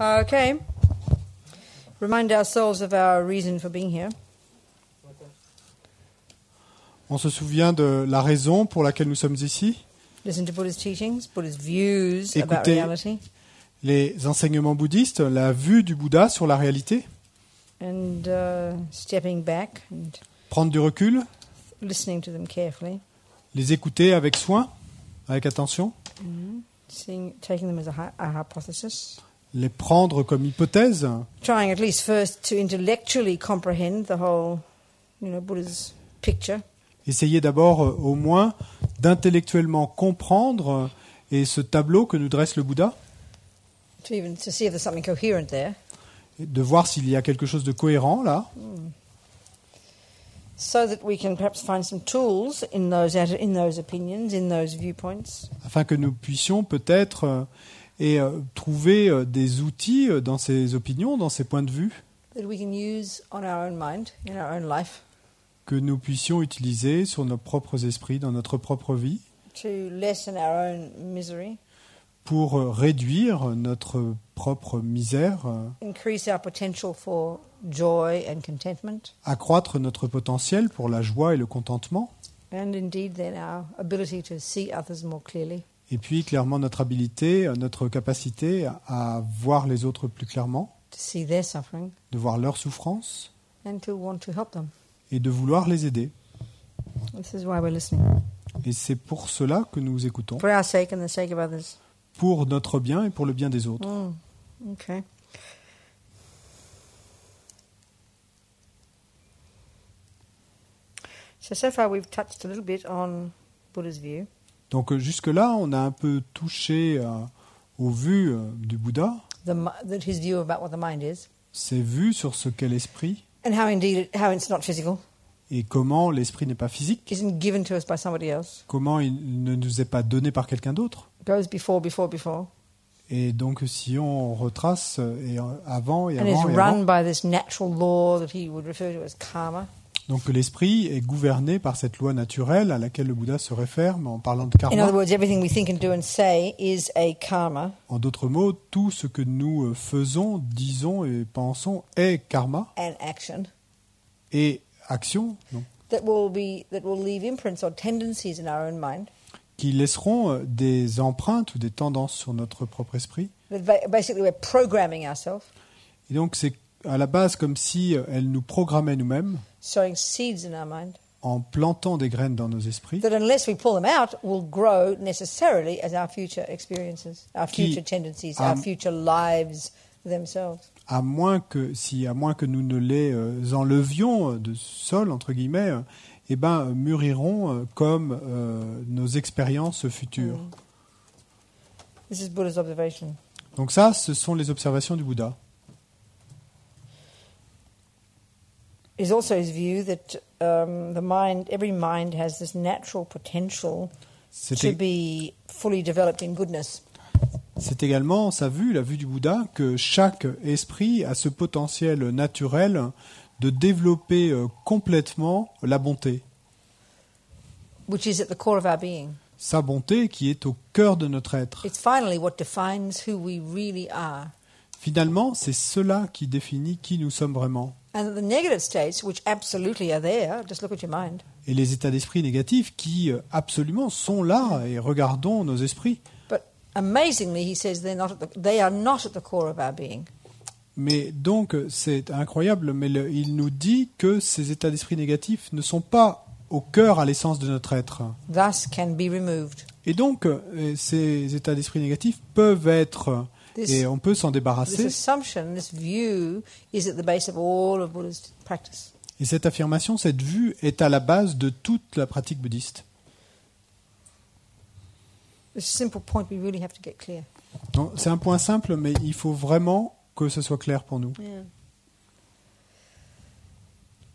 Okay. Remind ourselves of our reason for being here. On se souvient de la raison pour laquelle nous sommes ici. Listen to Buddha's teachings, Buddha's views about Écoutez reality. les enseignements bouddhistes, la vue du Bouddha sur la réalité, And stepping back and prendre du recul, listening to them carefully. les écouter avec soin, avec attention, Taking them as a hypothesis. les prendre comme hypothèse, Trying at least first to intellectually comprehend the whole, Buddha's picture. essayer d'abord au moins d'intellectuellement comprendre et ce tableau que nous dresse le Bouddha, To see if there's something coherent there. et de voir s'il y a quelque chose de cohérent là, So that we can perhaps find some tools in those opinions, in those viewpoints, afin que nous puissions peut-être trouver des outils dans ces opinions, dans ces points de vue, that we can use on our own mind, in our own life, que nous puissions utiliser sur nos propres esprits, dans notre propre vie, to lessen our own misery, pour réduire notre propre misère, increase our potential for joy and contentment, accroître notre potentiel pour la joie et le contentement, and indeed then our ability to see others more clearly, et puis clairement notre habilité, notre capacité à voir les autres plus clairement, to see their suffering, de voir leur souffrance and to want to help them. et de vouloir les aider. This is why we're listening. Et c'est pour cela que nous écoutons, For our sake and the sake of others. pour notre bien et pour le bien des autres. Okay. So far we've touched a little bit on Buddha's view. Donc jusque-là, on a un peu touché aux vues du Bouddha, His view about what the mind is, ses vues sur ce qu'est l'esprit, and how it's not physical, et comment l'esprit n'est pas physique, isn't given to us by somebody else, comment il ne nous est pas donné par quelqu'un d'autre. goes before, Et donc si on retrace avant et and is avant et run avant, by this natural law that he would refer to as karma, donc que l'esprit est gouverné par cette loi naturelle à laquelle le Bouddha se réfère, mais en parlant de in other karma. words, everything we think and do and say is a karma, En d'autres mots, tout ce que nous faisons, disons et pensons est karma and action et action, donc, that will leave imprints or tendencies in our own mind. qui laisseront des empreintes ou des tendances sur notre propre esprit. Basically, we're programming ourselves, Et donc c'est à la base comme si elle nous programmait nous-mêmes sowing seeds in our mind, en plantant des graines dans nos esprits, that unless we pull them out, will grow necessarily as our future experiences, our future tendencies, our future lives themselves. à moins que nous ne les enlevions de sol entre guillemets, mûriront comme nos expériences futures. This is Buddha's observation. Donc ça, ce sont les observations du Bouddha. It's also his view that every mind has this natural potential to be fully developed in goodness. C'est également la vue du Bouddha, que chaque esprit a ce potentiel naturel de développer complètement la bonté. Which is at the core of our being. Sa bonté qui est au cœur de notre être. It's finally what defines who we really are. Finalement, c'est cela qui définit qui nous sommes vraiment. And the negative states, which absolutely are there, just look at your mind. Et les états d'esprit négatifs qui absolument sont là, et regardons nos esprits. But amazingly, he says they are not at the core of our being. Mais donc, c'est incroyable, mais il nous dit que ces états d'esprit négatifs ne sont pas au cœur, à l'essence de notre être. Thus can be removed. Et donc, ces états d'esprit négatifs peuvent être, et on peut s'en débarrasser. This assumption, this view, is at the base of all of Buddha's practice. Et cette affirmation, cette vue, est à la base de toute la pratique bouddhiste. It's a simple point we really have to get clear. Donc, c'est un point simple, mais il faut vraiment que ce soit clair pour nous. Yeah.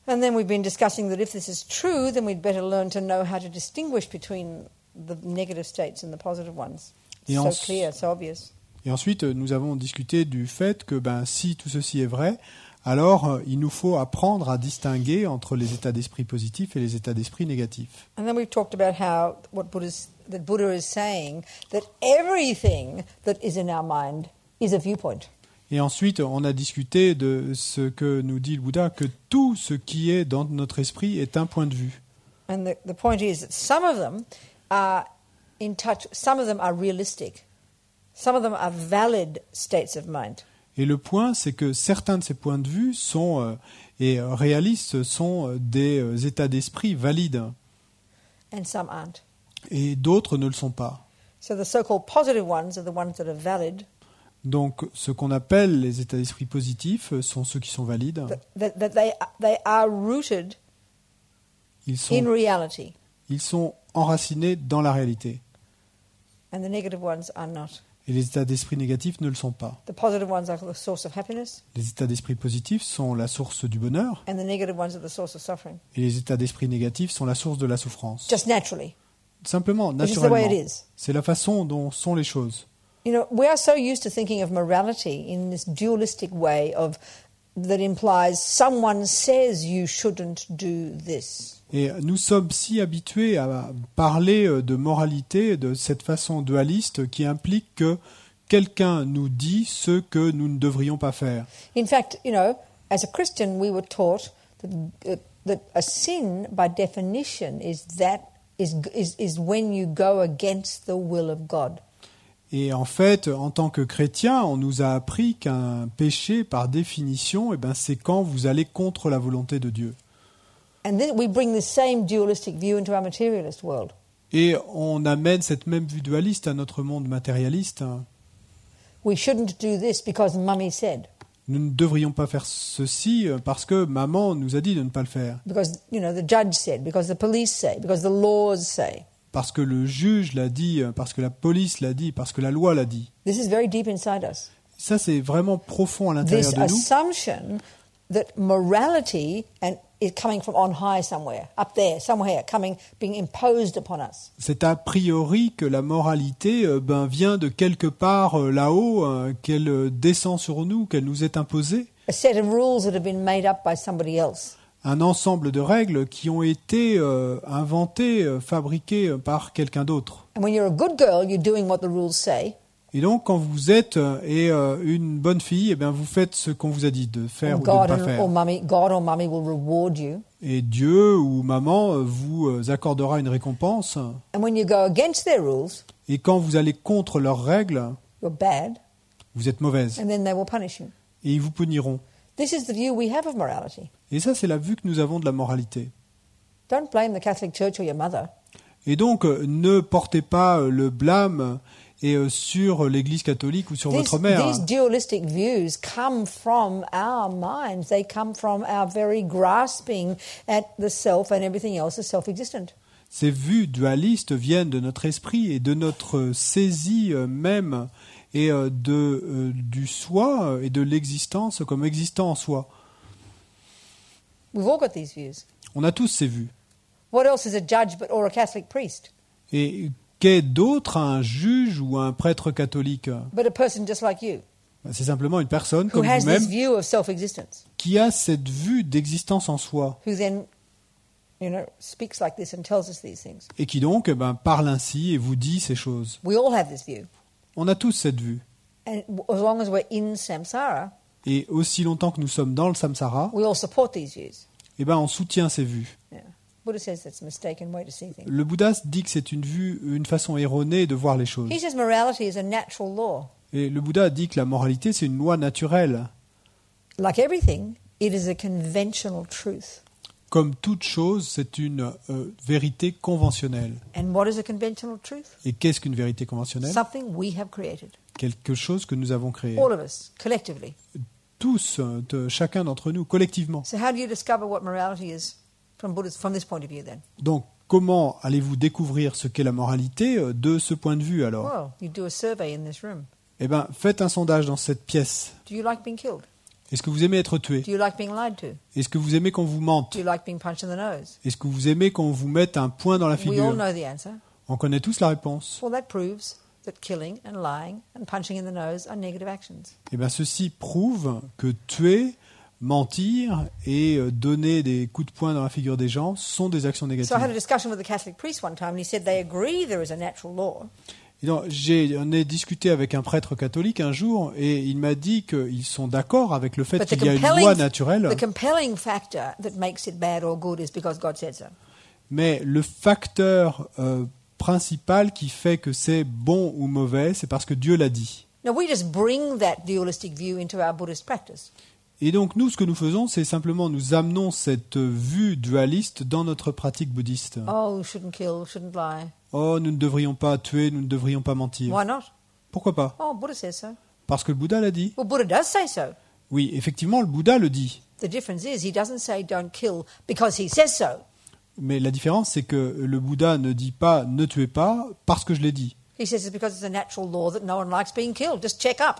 And then we've been discussing that if this is true, then we'd better learn to know how to distinguish between the negative states and the positive ones. It's so clear, so obvious. Et ensuite, nous avons discuté du fait que si tout ceci est vrai, alors il nous faut apprendre à distinguer entre les états d'esprit positifs et les états d'esprit négatifs. And then we've talked about how that Buddha is saying that everything that is in our mind is a viewpoint. Et ensuite, on a discuté de ce que nous dit le Bouddha, que tout ce qui est dans notre esprit est un point de vue. And the point is that some of them are in touch, some of them are realistic, some of them are valid states of mind. Et le point, c'est que certains de ces points de vue sont réalistes, sont des états d'esprit valides, And some aren't. et d'autres ne le sont pas. So the so-called positive ones are the ones that are valid, Donc, ce qu'on appelle les états d'esprit positifs sont ceux qui sont valides. that they are rooted Ils in sont, reality, ils sont enracinés dans la réalité. and the negative ones are not. Et les états d'esprit négatifs ne le sont pas. The positive ones are the source of happiness, Les états d'esprit positifs sont la source du bonheur, and the negative ones are the source of suffering. et les états d'esprit négatifs sont la source de la souffrance. Just naturally. Simplement, This is the way it naturellement. is. C'est la façon dont sont les choses. You know, we are so used to thinking of morality in this dualistic way that implies someone says you shouldn't do this. Et nous sommes si habitués à parler de moralité de cette façon dualiste qui implique que quelqu'un nous dit ce que nous ne devrions pas faire. In fact, you know, as a Christian, we were taught that a sin, by definition, is when you go against the will of God. Et en fait, en tant que chrétien, on nous a appris qu'un péché, par définition, c'est quand vous allez contre la volonté de Dieu. And then we bring the same dualistic view into our materialist world. Et on amène cette même vue dualiste à notre monde matérialiste. We shouldn't do this because Mummy said. Nous ne devrions pas faire ceci parce que maman nous a dit de ne pas le faire. Because, you know, the judge said, because the police say, because the laws say. Parce que le juge l'a dit, parce que la police l'a dit, parce que la loi l'a dit. This is very deep inside us. Ça, c'est vraiment profond à l'intérieur This de nous. assumption that morality is coming from on high somewhere, up there, somewhere, being imposed upon us. C'est a priori que la moralité vient de quelque part là-haut, qu'elle descend sur nous, qu'elle nous est imposée. A set of rules that have been made up by somebody else. Un ensemble de règles qui ont été inventées, fabriquées par quelqu'un d'autre. And when you're a good girl, you're doing what the rules say. Et donc, quand vous êtes une bonne fille, vous faites ce qu'on vous a dit de faire ou de ne pas faire. God or mommy will reward you. Et Dieu ou maman vous accordera une récompense. And when you go against their rules, Et quand vous allez contre leurs règles, you're bad, vous êtes mauvaise. and then they will punish you. Et ils vous puniront. This is the view we have of morality. Et ça, c'est la vue que nous avons de la moralité. Don't blame the Catholic Church or your mother. Et donc, ne portez pas le blâme sur l'Église catholique ou sur votre mère. These dualistic views come from our minds. They come from our very grasping at the self and everything else is self-existent. Ces vues dualistes viennent de notre esprit et de notre saisie même et du soi et de l'existence comme existant en soi. We've all got these views. On a tous ces vues. What else is a judge or a Catholic priest? Et qu'est d'autre un juge ou un prêtre catholique? But a person just like you, C'est simplement une personne who comme has this vous-même view of self-existence, qui a cette vue d'existence en soi who then, you know, speaks like this and tells us these things. et qui donc parle ainsi et vous dit ces choses. We all have this view. On a tous cette vue. And as long as we're in samsara, Et aussi longtemps que nous sommes dans le samsara, we all support these views. on soutient ces vues. Yeah. Buddha says that's a mistaken way to see things. Le Bouddha dit que c'est une façon erronée de voir les choses. He says morality is a natural law. Et le Bouddha dit que la moralité, c'est une loi naturelle. Like everything, it is a conventional truth. Comme toute chose, c'est une vérité conventionnelle. And what is a conventional truth? Et qu'est-ce qu'une vérité conventionnelle? Something we have created. Quelque chose que nous avons créé. All of us, collectively. Tous, chacun d'entre nous, collectivement. So how do you discover what morality is from this point of view then? Donc, comment allez-vous découvrir ce qu'est la moralité de ce point de vue alors? Well, you do a survey in this room. Faites un sondage dans cette pièce. Do you like being killed? Est-ce que vous aimez être tué? Do you like being lied to? Est-ce que vous aimez qu'on vous mente? Do you like being punched in the nose? Est-ce que vous aimez qu'on vous mette un poing dans la We all figure? know the answer. On connaît tous la réponse. Well, that proves that killing and lying and punching in the nose are negative actions. Ceci prouve que tuer, mentir et donner des coups de poing dans la figure des gens sont des actions So I had a négatives. discussion with a Catholic priest one time, and he said they agree there is a natural law, Et donc, on a discuté avec un prêtre catholique un jour et il m'a dit qu'ils sont d'accord avec le fait But the qu'il y a une loi naturelle, compelling factor that makes it bad or good is because God said so. mais le facteur principal qui fait que c'est bon ou mauvais, c'est parce que Dieu l'a dit. Now we just bring that dualistic view into our Buddhist practice. Et donc nous, ce que nous faisons, c'est simplement nous amenons cette vue dualiste dans notre pratique bouddhiste. Oh, shouldn't kill, shouldn't lie. Oh, nous ne devrions pas tuer, nous ne devrions pas mentir. Why not? Pourquoi pas? Oh, Buddha says so. Parce que le Bouddha l'a dit. Well, Buddha does say so. Oui, effectivement, le Bouddha le dit. The difference is he doesn't say don't kill because he says so. Mais la différence, c'est que le Bouddha ne dit pas « ne tuez pas » parce que je l'ai dit. He says it's because it's a natural law that no one likes being killed. Just check up.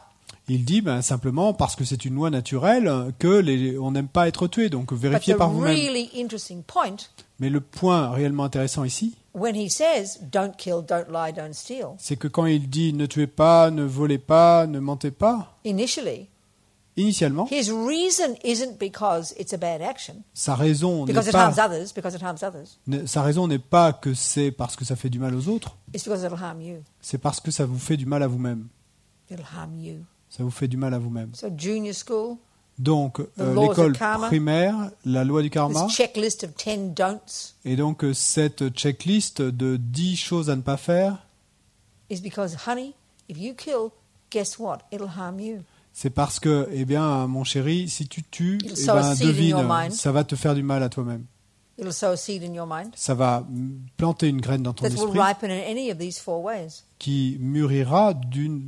Il dit simplement parce que c'est une loi naturelle que on n'aime pas être tué, donc But vérifiez the par vous-même. really interesting point, Mais le point réellement intéressant ici, when he says don't kill, don't lie, don't steal, c'est que quand il dit « ne tuez pas, ne volez pas, ne mentez pas initially, », initialement, his reason isn't because it's a bad action, sa raison because it harms others. sa raison n'est pas que c'est parce que ça fait du mal aux autres, It's because it'll harm you. c'est parce que ça vous fait du mal à vous-même. It'll harm you. Ça vous fait du mal à vous-même. So junior school, Donc, laws of l'école karma. primaire, la loi du karma, this checklist of 10 don'ts et donc cette checklist de 10 choses à ne pas faire, is because, honey, if you kill, guess what? It'll harm you. c'est parce que, eh bien, mon chéri, si tu tues, It'll eh sow a ben, seed in your devine, mind. ça va te faire du mal à toi-même. It'll sow a seed in your mind Ça va planter une graine dans ton that will esprit ripen in any of these 4 ways. qui mûrira d'une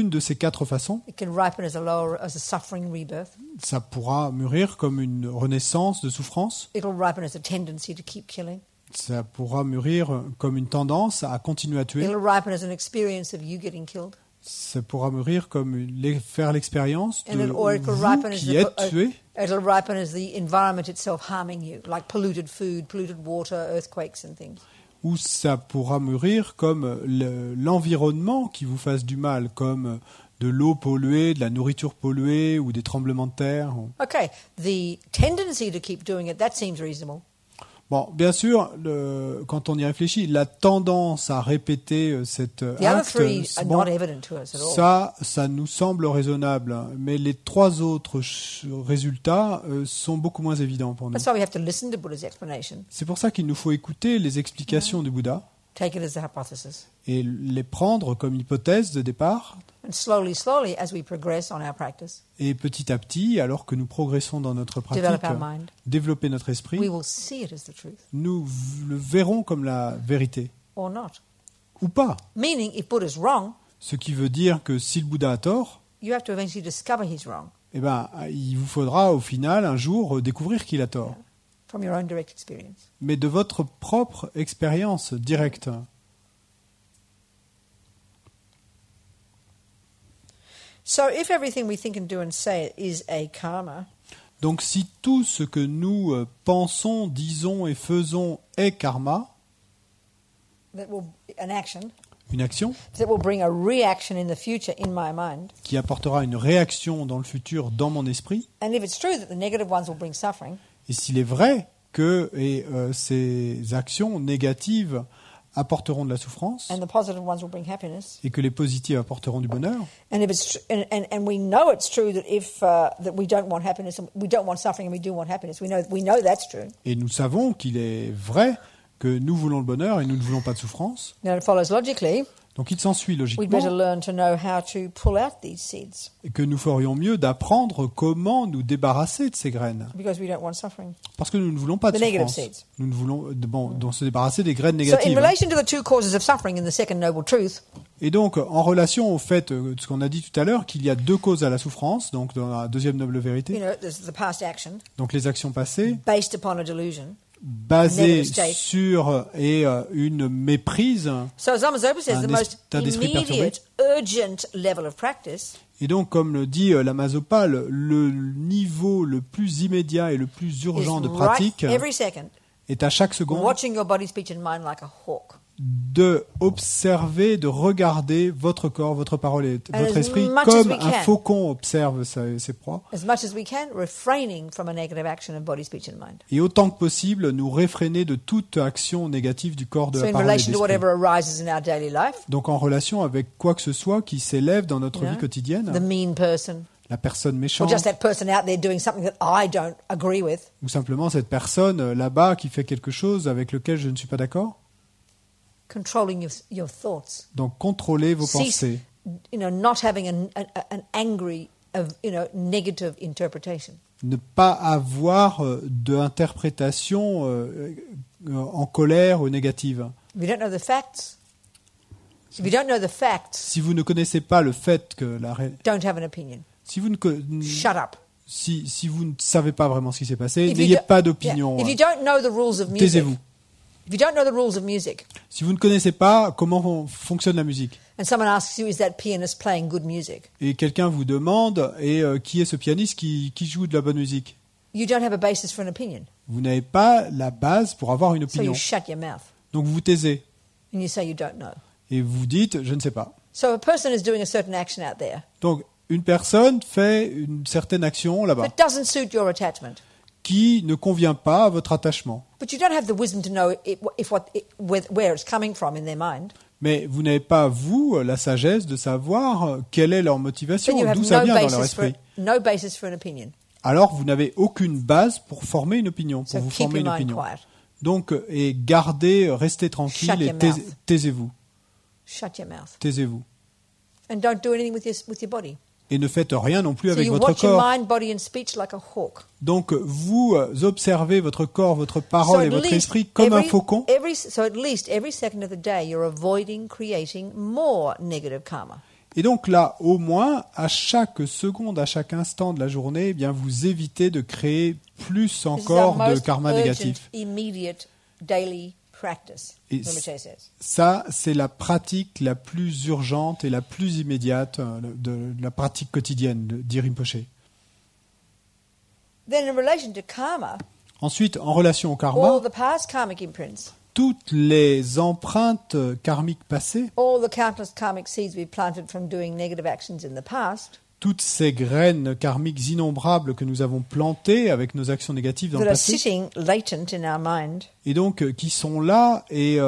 de ces 4 façons. It can ripen as a suffering rebirth. Ça pourra mûrir comme une renaissance de souffrance. It'll ripen as a tendency to keep killing. Ça pourra mûrir comme une tendance à continuer à tuer. It'll ripen as an experience of you getting killed. Ça pourra mûrir comme faire l'expérience de Or it could vous ripen as qui êtes tué. it'll ripen as the environment itself harming you, like polluted food, polluted water, earthquakes and things. Ou ça pourra mûrir comme l'environnement qui vous fasse du mal, comme de l'eau polluée, de la nourriture polluée ou des tremblements de terre. Okay, the tendency to keep doing it, that seems reasonable. Bon, bien sûr, quand on y réfléchit, la tendance à répéter cet The other acte, 3 are bon, not evident to us at all. ça nous semble raisonnable, hein, mais les 3 autres résultats sont beaucoup moins évidents pour nous. That's why we have to listen to Buddha's explanation, C'est pour ça qu'il nous faut écouter les explications du Bouddha take it as a hypothesis. et les prendre comme hypothèse de départ, And slowly, as we progress on our practice, et petit à petit, alors que nous progressons dans notre pratique, develop our mind, développer notre esprit, we will see it as the truth, nous le verrons comme la vérité, or not. ou pas. Meaning, if Buddha's wrong, Ce qui veut dire que si le Bouddha a tort, you have to eventually discover he's wrong eh ben, il vous faudra au final un jour découvrir qu'il a tort, from your own direct experience. mais de votre propre expérience directe. So, if everything we think and do and say is a karma, Donc si tout ce que nous pensons, disons et faisons est karma, an action, une action that will bring a reaction in the future in my mind, qui apportera une réaction dans le futur dans mon esprit, and if it's true that the negative ones will bring suffering, et s'il est vrai que ces actions négatives apporteront de la souffrance and the positive ones will bring happiness, et que les positives apporteront du bonheur, and if it's and we know it's true that if that we don't want happiness and we don't want suffering and we do want happiness, we know that's true. et nous savons qu'il est vrai que nous voulons le bonheur et nous ne voulons pas de souffrance, Now it follows logically, donc il s'ensuit we'd better logiquement learn to know how to pull out these seeds que nous ferions mieux d'apprendre comment nous débarrasser de ces graines, because we don't want suffering. parce que nous ne voulons pas de The negative souffrance. seeds. Nous ne voulons donc se débarrasser des graines So in négatives. relation to the 2 causes of suffering in the second noble truth, Et donc, en relation au fait de ce qu'on a dit tout à l'heure, qu'il y a 2 causes à la souffrance, donc dans la deuxième noble you vérité, know, there's the past action donc les actions passées, based upon a delusion. basées Negative state. sur une méprise. So as Amazopa says, Un the most état d'esprit immediate, urgent level of practice Et donc, comme le dit la Masopale, le niveau le plus immédiat et le plus is urgent de right pratique every second, est à chaque seconde watching your body, speech and mind like a hawk. de observer, de regarder votre corps, votre parole et And votre as esprit much as comme we un can. faucon observe ses proies. As much as we can, refraining from a negative action of body, speech, and mind. Et autant que possible, nous réfréner de toute action négative du corps, de So la in parole et de relation to l'esprit. whatever arises in our daily life, Donc en relation avec quoi que ce soit qui s'élève dans notre Yeah. vie quotidienne, the mean person, la personne or méchante, just that person out there doing something that I don't agree with, ou simplement cette personne là-bas qui fait quelque chose avec lequel je ne suis pas d'accord. controlling your thoughts. Donc contrôlez vos Cease, pensées. not having an angry, negative interpretation. Ne pas avoir d'interprétation en colère ou négative. If you don't know the facts, Si vous ne connaissez pas le fait que don't have an opinion. si vous ne Shut up. si vous ne savez pas vraiment ce qui s'est passé, If you n'ayez do- pas d'opinion. yeah. If you don't know the rules of music, Taisez-vous. if you don't know the rules of music, Si vous ne connaissez pas comment fonctionne la musique and someone asks you, is that pianist playing good music? et quelqu'un vous demande qui est ce pianiste qui joue de la bonne musique, You don't have a basis for an opinion. vous n'avez pas la base pour avoir une So opinion. you shut your mouth Donc vous vous taisez and you say you don't know. et vous dites je ne sais pas. So a person is doing a certain action out there Donc une personne fait une certaine action là-bas that doesn't suit your attachment. qui ne convient pas à votre attachement. But you don't have the wisdom to know where it's coming from in their mind. Mais vous n'avez pas, vous, la sagesse de savoir quelle est leur motivation, Then you have d'où ça no vient dans leur basis, esprit. no basis for an opinion. Alors vous n'avez aucune base pour former une opinion, pour So vous keep former your une mind opinion. quiet. Donc, et gardez, restez tranquille Shut et your mouth. taisez-vous, Shut your mouth. taisez-vous. And don't do anything with your body. Et ne faites rien non plus So avec you votre watch your corps. mind, body and speech like a hawk. Donc vous observez votre corps, votre parole et at votre least esprit comme un faucon. so at least every second of the day you're avoiding creating more negative karma. Et donc là, au moins, à chaque seconde, à chaque instant de la journée, eh bien, vous évitez de créer plus This is our encore de most karma urgent, négatif. immediate daily practice. Et Rinpoche says. ça, c'est la pratique la plus urgente et la plus immédiate de la pratique quotidienne, dit Rinpoche. Then in relation to karma, Ensuite, en relation au all karma, the past karmic imprints, toutes les empreintes karmiques passées, all the countless karmic seeds we've planted from doing negative actions in the past, toutes ces graines karmiques innombrables que nous avons plantées avec nos actions négatives dans that le are passé, sitting latent in our mind, et donc qui sont là et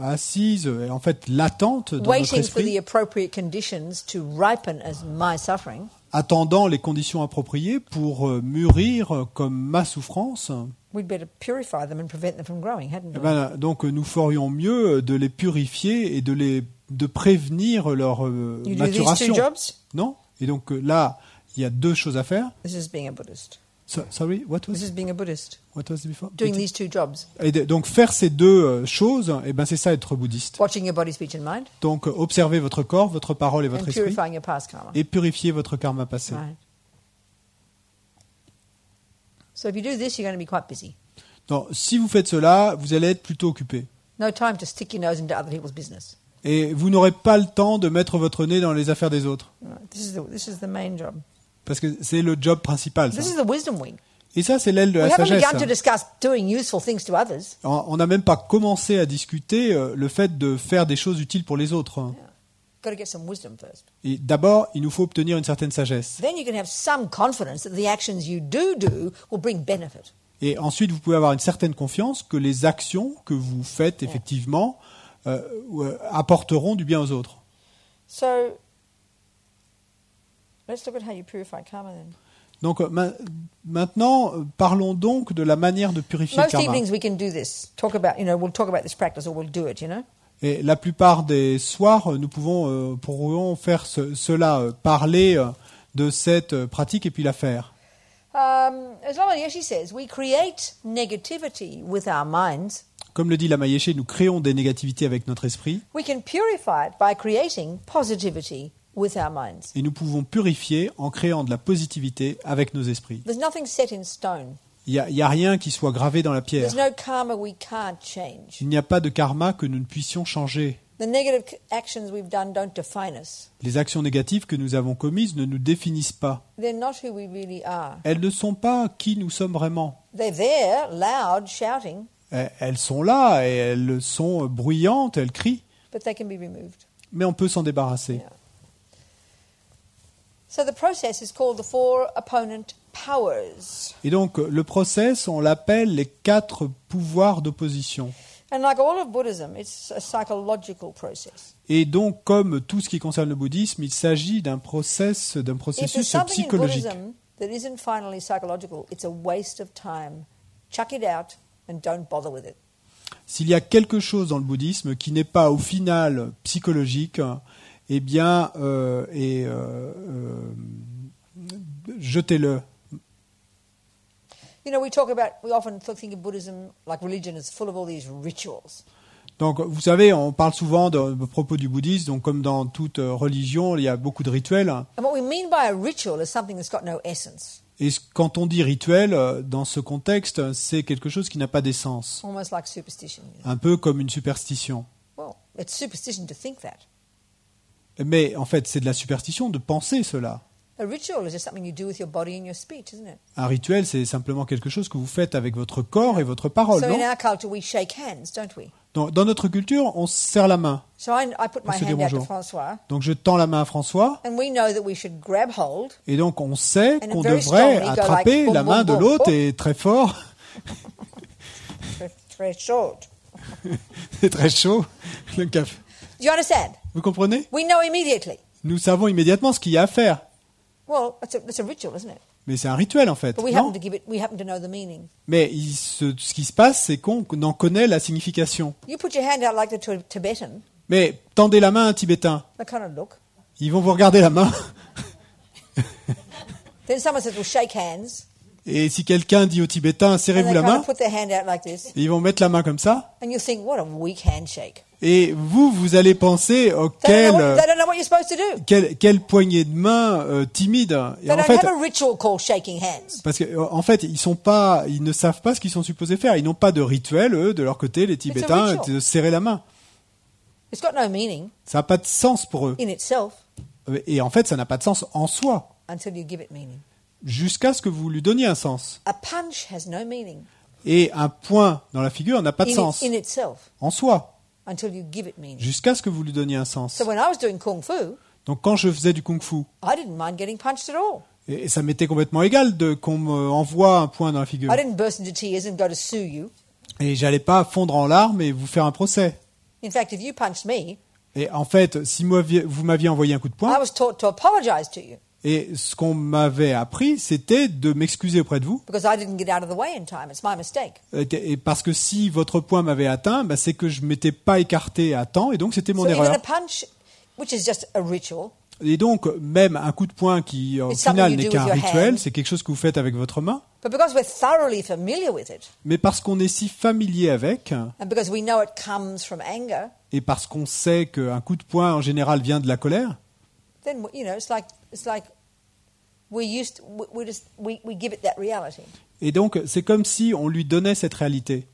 assises, et en fait latentes dans notre waiting for esprit, the appropriate conditions to ripen as my suffering, attendant les conditions appropriées pour mûrir comme ma souffrance, we'd better purify them and prevent them from growing, hadn't eh we? ben, donc nous ferions mieux de les purifier et de prévenir leur You do these maturation. two jobs? Non? Et donc là, il y a deux choses à faire. This is being a Buddhist. Sorry, what was This is being a Buddhist. before? Doing these two jobs. Et donc faire ces deux choses, eh ben c'est ça être bouddhiste. Watching your body, speech and mind, Donc observez votre corps, votre parole et votre and esprit purifying your past karma. et purifier votre karma passé. Right. So if you do this, you're going to be quite busy. Donc si vous faites cela, vous allez être plutôt occupé. No time to stick your nose into other people's business. Et vous n'aurez pas le temps de mettre votre nez dans les affaires des autres. Right. This is the main job. Parce que c'est le job principal. Ça. This is the wisdom wing. Et ça, c'est l'aile de We la haven't sagesse. begun to discuss doing useful things to others. On n'a même pas commencé à discuter le fait de faire des choses utiles pour les autres. Got to get some wisdom first. Et d'abord, il nous faut obtenir une certaine sagesse. Then you can have some confidence that the actions you do will bring benefit. Et ensuite, vous pouvez avoir une certaine confiance que les actions que vous faites, effectivement, apporteront du bien aux autres. So let's look at how you purify karma then. Donc maintenant, parlons donc de la manière de purifier le Most karma. evenings we can do this. We'll talk about this practice or we'll do it, Et la plupart des soirs, nous pourrons faire cela, parler de cette pratique et puis la faire. As Lama Yeshe says, we create negativity with our minds. Comme le dit Lama Yeshe, nous créons des négativités avec notre esprit We can purify it by creating positivity with our minds. et nous pouvons purifier en créant de la positivité avec nos esprits. There's nothing set in stone. Il n'y a rien qui soit gravé dans la pierre. There's no karma we can't change. Il n'y a pas de karma que nous ne puissions changer. The negative actions we've done don't define us. Les actions négatives que nous avons commises ne nous définissent pas. They're not who we really are. Elles ne sont pas qui nous sommes vraiment. They're there, loud, shouting, elles sont là et elles sont bruyantes, elles crient, but they can be removed. mais on peut s'en débarrasser. Yeah. So the process is called the four opponent powers. Et donc le process, on l'appelle les 4 pouvoirs d'opposition. And like all of Buddhism, it's a psychological process. Et donc, comme tout ce qui concerne le bouddhisme, il s'agit d'un If there's processus something in psychologique. Buddhism that isn't finally psychological, it's a waste of time. Chuck it out and don't bother with it. S'il y a quelque chose dans le bouddhisme qui n'est pas au final psychologique, eh bien, jetez-le. You know, we often think of Buddhism like religion is full of all these rituals. Donc, vous savez, on parle souvent de propos du bouddhisme, donc comme dans toute religion, il y a beaucoup de rituels. And what we mean by a ritual is something that's got no essence, Et quand on dit rituel, dans ce contexte, c'est quelque chose qui n'a pas d'essence. almost like superstition. You know? Un peu comme une superstition. Well, it's superstition to think that. Mais en fait, c'est de la superstition de penser cela. A ritual is just something you do with your body and your speech, isn't it? Un rituel, c'est simplement quelque chose que vous faites avec votre corps et votre parole, So non? in our culture, we shake hands, don't we? Dans notre culture, on se serre la main. So I put my On se dit hand out to bonjour. Francois, Donc je tends la main à François, and we know that we should grab hold, et donc on sait And qu'on very devrait strongly go attraper like boum, la main boum, de boum, l'autre boum. et très fort. very short. C'est très chaud, le café. Do you understand? Vous comprenez? We know immediately. Nous savons immédiatement ce qu'il y a à faire. Well, that's a ritual, isn't it? Mais c'est un rituel en fait, But we non? happen to know the meaning. Mais ce qui se passe, c'est qu'on en connaît la signification. You put your hand out like the Tibetan, Mais tendez la main à un Tibétain, they kind of look. ils vont vous regarder la main. Then someone says, "Well, shake hands," Et si quelqu'un dit au Tibétain, and serrez-vous they la kind main, of put their hand out like this, ils vont mettre la main comme ça. and you think, "What a weak handshake." Et vous allez penser, oh, They don't know what you're supposed to do. quelle poignée de main timide. Et They en don't fait, have a ritual called shaking hands. parce que en fait, ils ne savent pas ce qu'ils sont supposés faire. Ils n'ont pas de rituel, eux, de leur côté, les Tibétains, ritual. de serrer la main. It's got no meaning Ça n'a pas de sens pour eux. in itself Et en fait, ça n'a pas de sens en soi, until you give it meaning. jusqu'à ce que vous lui donniez un sens. A punch has no meaning Et un point dans la figure n'a pas de sens in itself en soi, until you give it meaning. jusqu'à ce que vous lui donniez un sens. So when I was doing kung fu, Donc quand je faisais du kung-fu, I didn't mind getting punched at all. et ça m'était complètement égal qu'on me envoie un point dans la figure. I didn't burst into tears and go to sue you. Et j'allais pas fondre en larmes et vous faire un procès. In fact, if you punched me, Et en fait, si vous m'aviez envoyé un coup de I poing, was taught to apologize to you et ce qu'on m'avait appris, c'était de m'excuser auprès de vous. because I didn't get out of the way in time. It's my mistake. Et parce que si votre poing m'avait atteint, bah, c'est que je m'étais pas écarté à temps, et donc c'était mon So even erreur. a punch, which is just a ritual, Et donc, même un coup de poing qui, au It's something final, you n'est do qu'un with your rituel, hand. c'est quelque chose que vous faites avec votre main. but because we're thoroughly familiar with it, Mais parce qu'on est si familier avec, and because we know it comes from anger, et parce qu'on sait qu'un coup de poing, en général, vient de la colère, then it's like we're used. We give it that reality. et donc c'est comme si on lui donnait cette réalité.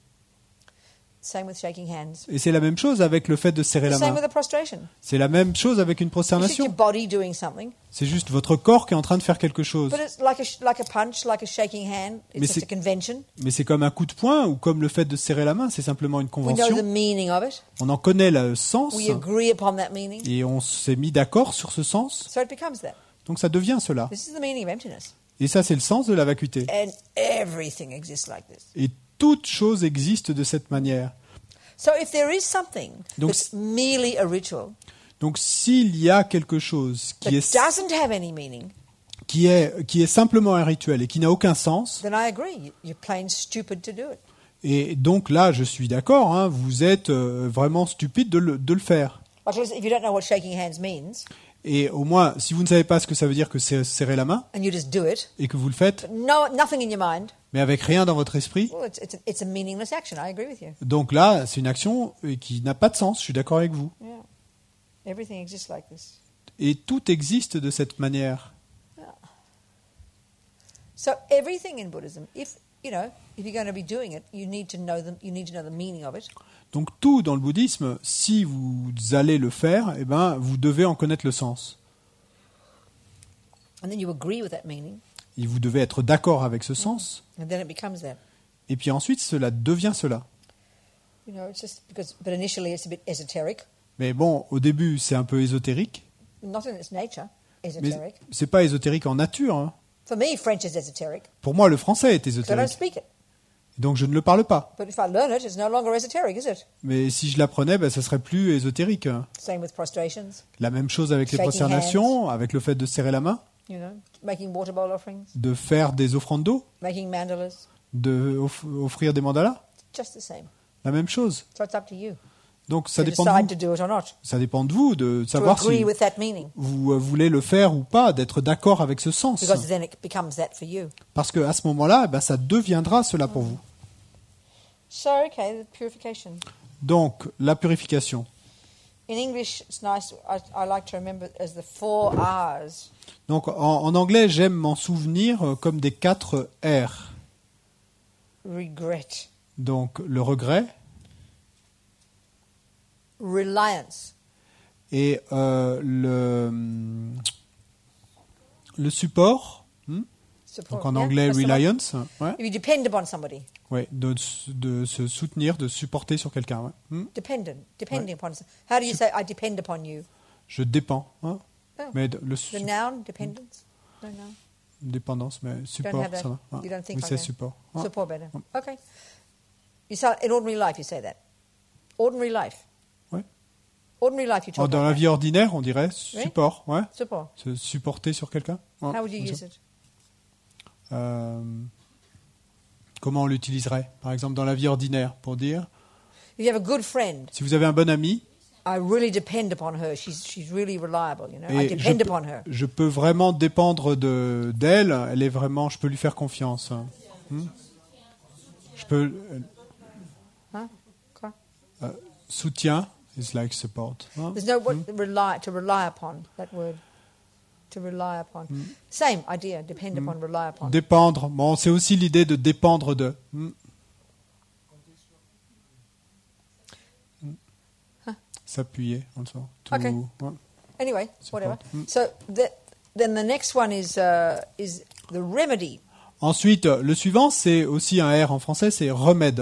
Same with shaking hands. Et c'est la même chose avec le fait de serrer la Same main. with a prostration. C'est la même chose avec une It's just your prosternation. body doing something, C'est juste votre corps qui est en train de faire quelque chose. but it's like a punch, like a shaking hand. It's Mais just a c'est- convention. Mais c'est comme un coup de poing ou comme le fait de serrer la main, c'est simplement une We know the convention. meaning of it. On en connaît le sens We agree upon that meaning. et on s'est mis d'accord sur ce sens. So it becomes that. Donc ça devient cela. This is the meaning of emptiness. Et ça, c'est le sens de la vacuité. And everything exists like this. Et toute chose existe de cette manière. So if there is something Donc, that's merely a ritual Donc s'il y a quelque chose that doesn't have any meaning, qui est simplement un rituel et qui n'a aucun sens, then I agree. You're plain stupid to do it. et donc là, je suis d'accord, hein, vous êtes vraiment stupide de le faire. Like, listen, if you don't know what shaking hands means, Et au moins, si vous ne savez pas ce que ça veut dire que c'est serrer la main, and you just do it, et que vous le faites, nothing in your mind, mais avec rien dans votre esprit, well, it's a meaningless action. I agree with you. donc là, c'est une action qui n'a pas de sens, je suis d'accord avec vous. Yeah. Everything exists like this. Et tout existe de cette manière. So everything in Buddhism, if you're going to be doing it, you need to know the meaning of it. Donc tout dans le bouddhisme, si vous allez le faire, eh ben, vous devez en connaître le sens. And then you agree with that meaning, Et vous devez être d'accord avec ce sens. and then it becomes that. Et puis ensuite, cela devient cela. You know, it's just because, but initially it's a bit esoteric, Mais bon, au début, c'est un peu ésotérique. not in its nature, Mais esoteric. c'est pas ésotérique en nature, hein. For me, French is esoteric, Pour moi, le français est because I don't ésotérique. speak it. Donc je ne le parle pas. But if I learn it, it's no longer esoteric, is it? Mais si je l'apprenais, ben, ça serait plus ésotérique, hein. Same with prostrations, La même chose avec les Shaking prosternations, avec le fait de serrer la main, you know, making water bowl offerings, de faire des offrandes d'eau, making mandalas, offrir des mandalas. just the same. La même chose. So it's up to you Donc ça to dépend de decide vous. to do it or not, Ça dépend de vous de to savoir agree si with that meaning, vous voulez le faire ou pas, d'être d'accord avec ce sens. because then it becomes that for you. Parce qu'à ce moment-là, ben, ça deviendra cela pour vous. So, okay, the purification. Donc, la purification. In English, it's nice. I like to remember it as the 4 R's. Donc, en anglais, j'aime m'en souvenir comme des 4 R. Regret, Donc, le regret reliance, et le support. support. Donc, en Yeah, anglais, that's the one. reliance. Ouais. If you depend upon somebody, Ouais, de se soutenir, de supporter sur quelqu'un. Ouais. depending upon. How do you say I depend upon you? Je dépends. Hein. Oh. Mais The noun, dependence. No noun. dépendance, mais support, have that. ça va. Ah, You don't think oui, like c'est that. support. Ah. Support better. Okay. You say in ordinary life, you say that. Ordinary life. Ouais. Ordinary life, you talk Dans la about vie ordinaire, on dirait support. Ouais. that. Support. Se supporter sur quelqu'un. Ouais, How would you comme use ça. it? Comment on l'utiliserait? Par exemple, dans la vie ordinaire, pour dire, If you have a good friend, si vous avez un bon ami, I really depend upon her. She's really reliable. You know, I et depend upon her. je peux vraiment dépendre d'elle, elle est vraiment, je peux lui faire confiance. Je peux Huh? Quoi? soutien is like support. Hein? There's no what to rely upon that word. To rely upon. Same idea. Depend upon, rely upon. Dépendre. Bon, c'est aussi l'idée de dépendre de. S'appuyer, en soi. Okay. Ouais. Anyway, whatever. Support. So then the next one is the remedy, Ensuite, le suivant, c'est aussi un R en français, c'est remède.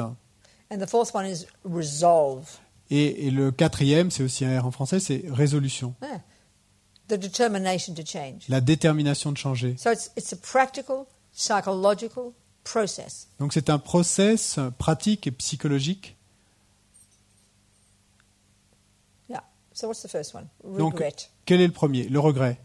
and the fourth one is resolve. Et le quatrième, c'est aussi un R en français, c'est résolution. Yeah. The determination to change. La détermination de changer. So it's a practical, psychological process. Donc c'est un process pratique et psychologique. Yeah. So what's the first one? Donc, Regret. quel est le premier? Le regret.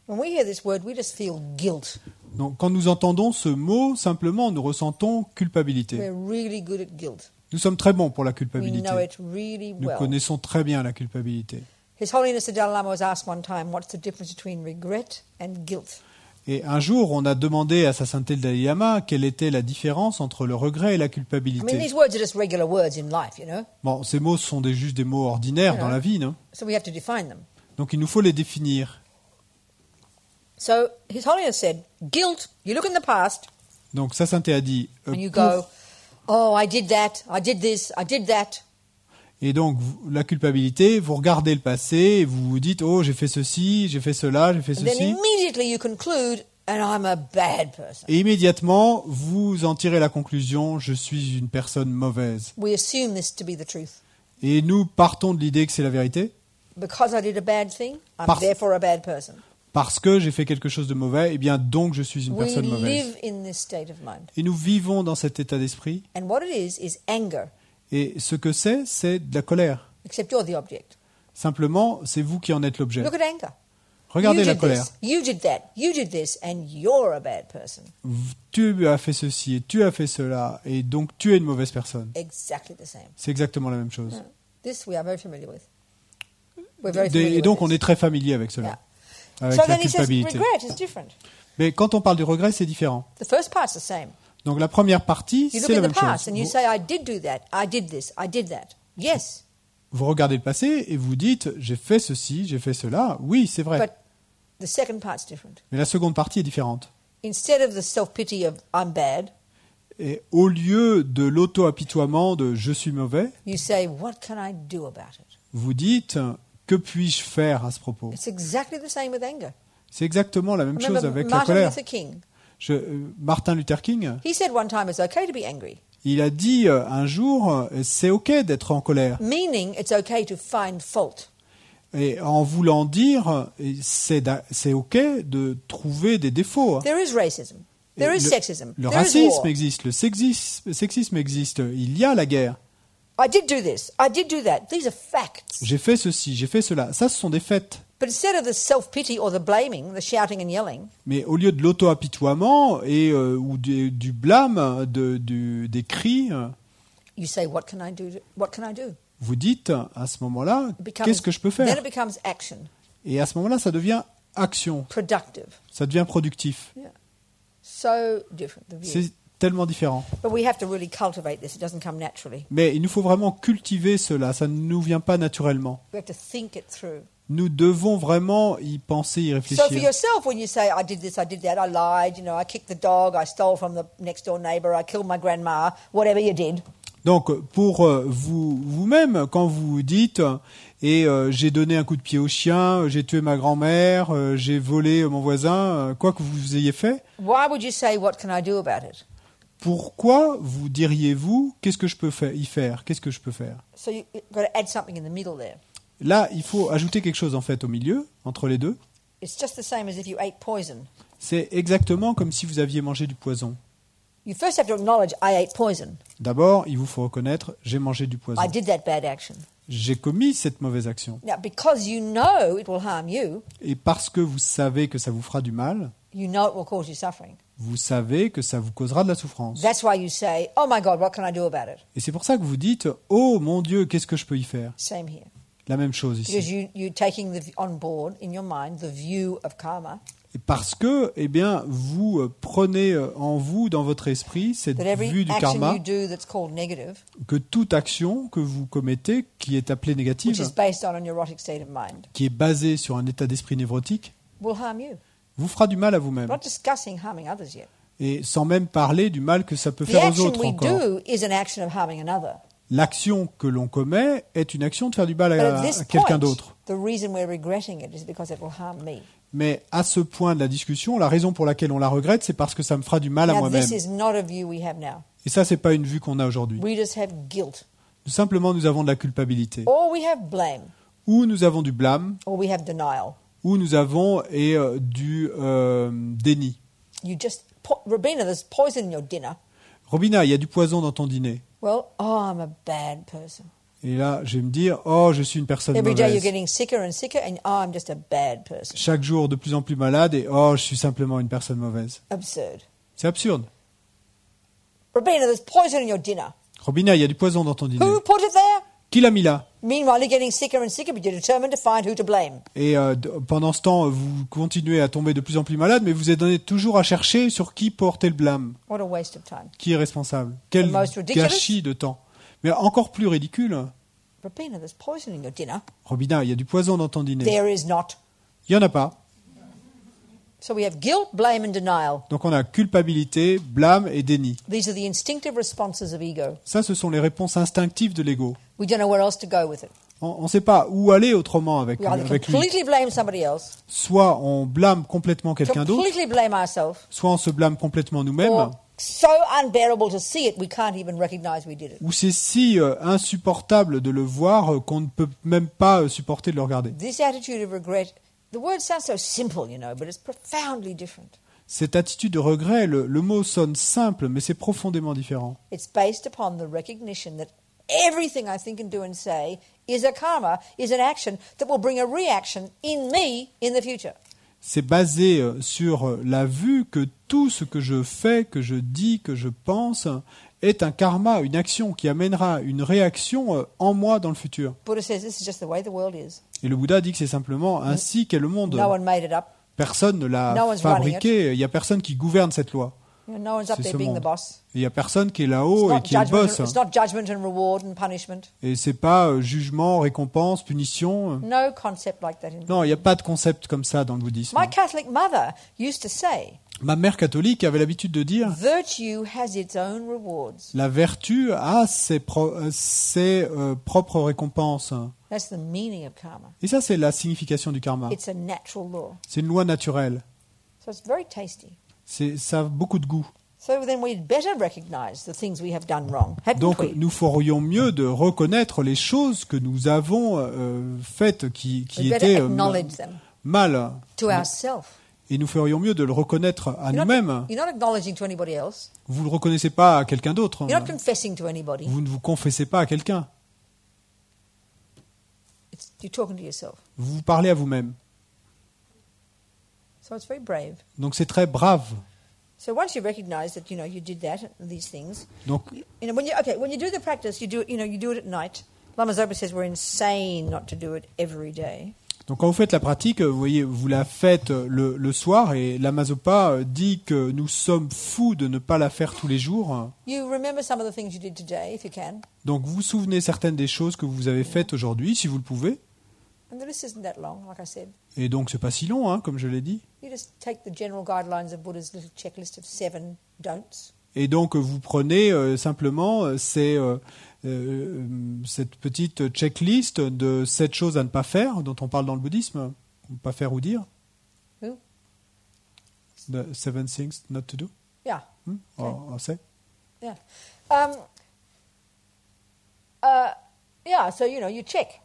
When we hear this word, we just feel guilt. Donc quand nous entendons ce mot, simplement, nous ressentons culpabilité. We're really good at guilt. Nous sommes très bons pour la We culpabilité. know it really Nous well. connaissons très bien la culpabilité. His Holiness the Dalai Lama was asked one time, what's the difference between regret and guilt? Et un jour, on a demandé à sa sainteté le Dalai Lama quelle était la différence entre le regret et la I mean, culpabilité. these words are just regular words in life, you know, Bon, ces mots sont juste des mots ordinaires dans la vie, non? so we have to define them. Donc il nous faut les définir. So His Holiness said, guilt, you look in the past Donc sa sainteté a dit and you pour- go, oh, I did that, I did this, I did that. et donc la culpabilité, vous regardez le passé et vous vous dites oh j'ai fait ceci, j'ai fait cela, j'ai fait And then ceci. immediately you conclude, and I'm a bad person. Et immédiatement, vous en tirez la conclusion, je suis une personne mauvaise. We assume this to be the truth. Et nous partons de l'idée que c'est la vérité, Because I did a bad thing, I'm Parce- therefore a bad person. parce que j'ai fait quelque chose de mauvais, et bien donc je suis une We personne mauvaise. live in this state of mind. Et nous vivons dans cet état d'esprit, And what it is anger, et ce que c'est de la colère. except you're the object. Simplement, c'est vous qui en êtes l'objet. Look at anger. Regardez you la did colère. this, you did that, you did this, and you're a bad person. Tu as fait ceci et tu as fait cela, et donc tu es une mauvaise personne. Exactly the same. C'est exactement la même chose. This we are very familiar with. We're very familiar Et donc with on this. est très familier avec cela, Yeah. avec So la then he says culpabilité. regret is different. Mais quand on parle du regret, c'est différent. The first part's the same. Donc la première partie, You look c'est la in the même past chose. and you say, I did do that, I did this, I did that. Yes, Vous regardez le passé et vous dites j'ai fait ceci, j'ai fait cela. Oui, c'est vrai. but the second part's different. Mais la seconde partie est différente. Instead of the self-pity of I'm bad, Et au lieu de l'auto-apitoiement de je suis mauvais, you say, what can I do about it? vous dites que puis-je faire à ce propos? It's exactly the same with anger. C'est exactement la même chose Remember avec la Martin colère. Luther King? Martin Luther King, He said one time it's okay to be angry. Il a dit un jour, c'est ok d'être en colère. meaning it's okay to find fault. Et en voulant dire, c'est ok de trouver des défauts. There is racism. There Et is sexism. le There is racisme war. existe, le sexisme existe, il y a la guerre. I did do this. I did do that. These are facts. J'ai fait ceci, j'ai fait cela. Ça, ce sont des faits. But instead of the self-pity or the blaming, the shouting and yelling, Mais au lieu de l'auto-apitoiement ou du blâme, des cris, you say, what can I do? What can I do? vous dites à ce moment-là, It becomes- qu'est-ce que je peux Then faire? it becomes action, Et à ce moment-là, ça devient action, productive. ça devient productif. Yeah. So different, the view. C'est tellement différent. But we have to really cultivate this. It doesn't come naturally. Mais il nous faut vraiment cultiver cela, ça ne nous vient pas naturellement. We have to think it through. Nous devons vraiment y penser, y So for réfléchir. yourself, when you say, I did this, I did that, I lied, I kicked the dog, I stole from the next door neighbor, I killed my grandma, whatever you did, Donc pour vous-même, quand vous dites j'ai donné un coup de pied au chien, j'ai tué ma grand-mère, j'ai volé mon voisin, quoi que vous ayez fait, why would you say, what can I do about it? pourquoi vous diriez-vous qu'est-ce que je peux y faire, qu'est-ce que je peux faire? So you've got to add something in the middle there. Là, il faut ajouter quelque chose en fait au milieu, entre les deux. It's just the same as if you ate poison. C'est exactement comme si vous aviez mangé du poison. You first have to acknowledge, I ate poison. D'abord, il vous faut reconnaître, j'ai mangé du poison. I did that bad action. J'ai commis cette mauvaise action. Now, because you know it will harm you, Et parce que vous savez que ça vous fera du mal, you know it will cause you suffering. vous savez que ça vous causera de la souffrance. That's why you say, oh my God, what can I do about it? Et c'est pour ça que vous dites « Oh mon Dieu, qu'est-ce que je peux y faire ?» Same here. La même chose Because ici. you're taking on board, in your mind, the view of karma, Et parce que, eh bien, vous prenez en vous, dans votre esprit, cette that every vue du action karma, you do that's called negative, que toute action que vous commettez, qui est appelée which négative, is based on a neurotic state of mind, qui est basée sur un état d'esprit névrotique, will harm you. vous fera du mal à We're vous-même. not discussing harming others yet. Et sans même parler du mal que ça peut The faire aux action autres we encore. do is an action of harming another. L'action que l'on commet est une action de faire du mal But at à this quelqu'un point, d'autre. the reason we're regretting it is because it will harm me. Mais à ce point de la discussion, la raison pour laquelle on la regrette, c'est parce que ça me fera du mal à Now, moi-même. this is not a view we have now. Et ça, c'est pas une vue qu'on a aujourd'hui. We just have guilt, Simplement, nous avons de la culpabilité. or we have blame, Ou nous avons du blâme, or we have denial. ou nous avons du déni. You just, Robina, there's poison in your dinner. Robina, il y a du poison dans ton dîner. Well, oh, I'm a bad person. Et là, je vais me dire, oh, je suis une personne Every day you're mauvaise. getting sicker and sicker, and oh, I'm just a bad person. Chaque jour, de plus en plus malade, et oh, je suis simplement une personne mauvaise. Absurd. C'est absurde. Robina, there's poison in your dinner. Robina, il y a du poison dans ton dîner. Who put it there? Qui l'a mis là? Meanwhile, you're getting sicker and sicker, but you're determined to find who to blame. Et pendant ce temps, vous continuez à tomber de plus en plus malade, mais vous êtes toujours à chercher sur qui porter le blâme. What a waste of time. Qui est responsable? Quel The most ridiculous. gâchis de temps. Mais encore plus ridicule, Robina, there's poison in your dinner. Robina, il y a du poison dans ton dîner. There is not. Il n'y en a pas. So we have guilt, blame, and denial. Donc on a culpabilité, blâme et déni. These are the instinctive responses of ego. Ça, ce sont les réponses instinctives de l'ego. We don't know where else to go with it. On ne sait pas où aller autrement avec We either lui. completely blame somebody else, Soit on blâme complètement quelqu'un d'autre, completely blame ourselves, soit on se blâme complètement nous-mêmes, or so unbearable to see it we can't even recognize we did it. ou c'est si insupportable de le voir qu'on ne peut même pas supporter de le regarder. This attitude of regret, the word sounds so simple, but it's profoundly different. Cette attitude de regret, le mot sonne simple, mais c'est profondément différent. It's based upon the recognition that everything I think and do and say is a karma, is an action that will bring a reaction in me in the future. C'est basé sur la vue que tout ce que je fais, que je dis, que je pense, est un karma, une action qui amènera une réaction en moi dans le futur. Buddha says this is just the way the world is. Et le Bouddha dit que c'est simplement ainsi qu'est le monde. No one made it up. Personne ne l'a No one's fabriqué, il n'y a personne qui gouverne cette loi. No one's up C'est there ce being the monde. boss. Il n'y a personne qui est là-haut et qui est le boss. It's not judgment and reward and punishment. Et c'est pas jugement, récompense, punition. No concept like that in Non, il n'y a pas de concept comme ça dans le bouddhisme. My Catholic mother used to say, Ma mère catholique avait l'habitude de dire virtue has its own rewards. la vertu a ses propres récompenses. That's the meaning of karma. Et ça, c'est la signification du karma. It's a natural law. C'est une loi naturelle. So it's very tasty. Ça a beaucoup de goût. So then we'd better recognize the things we have done wrong, hadn't Donc we? nous ferions mieux de reconnaître les choses que nous avons faites qui We'd better étaient acknowledge them mal. to ourselves. Et nous ferions mieux de le reconnaître à nous-mêmes. You're not acknowledging to anybody else. Vous ne le reconnaissez pas à quelqu'un d'autre. You're not confessing to anybody. Vous ne vous confessez pas à quelqu'un. You're talking to yourself. Vous vous parlez à vous-même. So it's very brave. Donc c'est très brave. So once you recognize that you did that, these things. Donc When you do the practice, you do it at night. Lama Zopa says we're insane not to do it every day. Donc quand vous faites la pratique, vous voyez, vous la faites le soir, et Lama Zopa dit que nous sommes fous de ne pas la faire tous les jours. You remember some of the things you did today, if you can. Donc vous vous souvenez certaines des choses que vous avez faites aujourd'hui, si vous le pouvez. And the list isn't that long, like I said. Et donc c'est pas si long, hein, comme je l'ai dit. You just take the general guidelines of Buddha's little checklist of 7 don'ts. Et donc vous prenez simplement cette petite checklist de 7 choses à ne pas faire, dont on parle dans le bouddhisme, pas faire ou dire. Who? The 7 things not to do. Yeah. Okay. On sait. Yeah. So you check,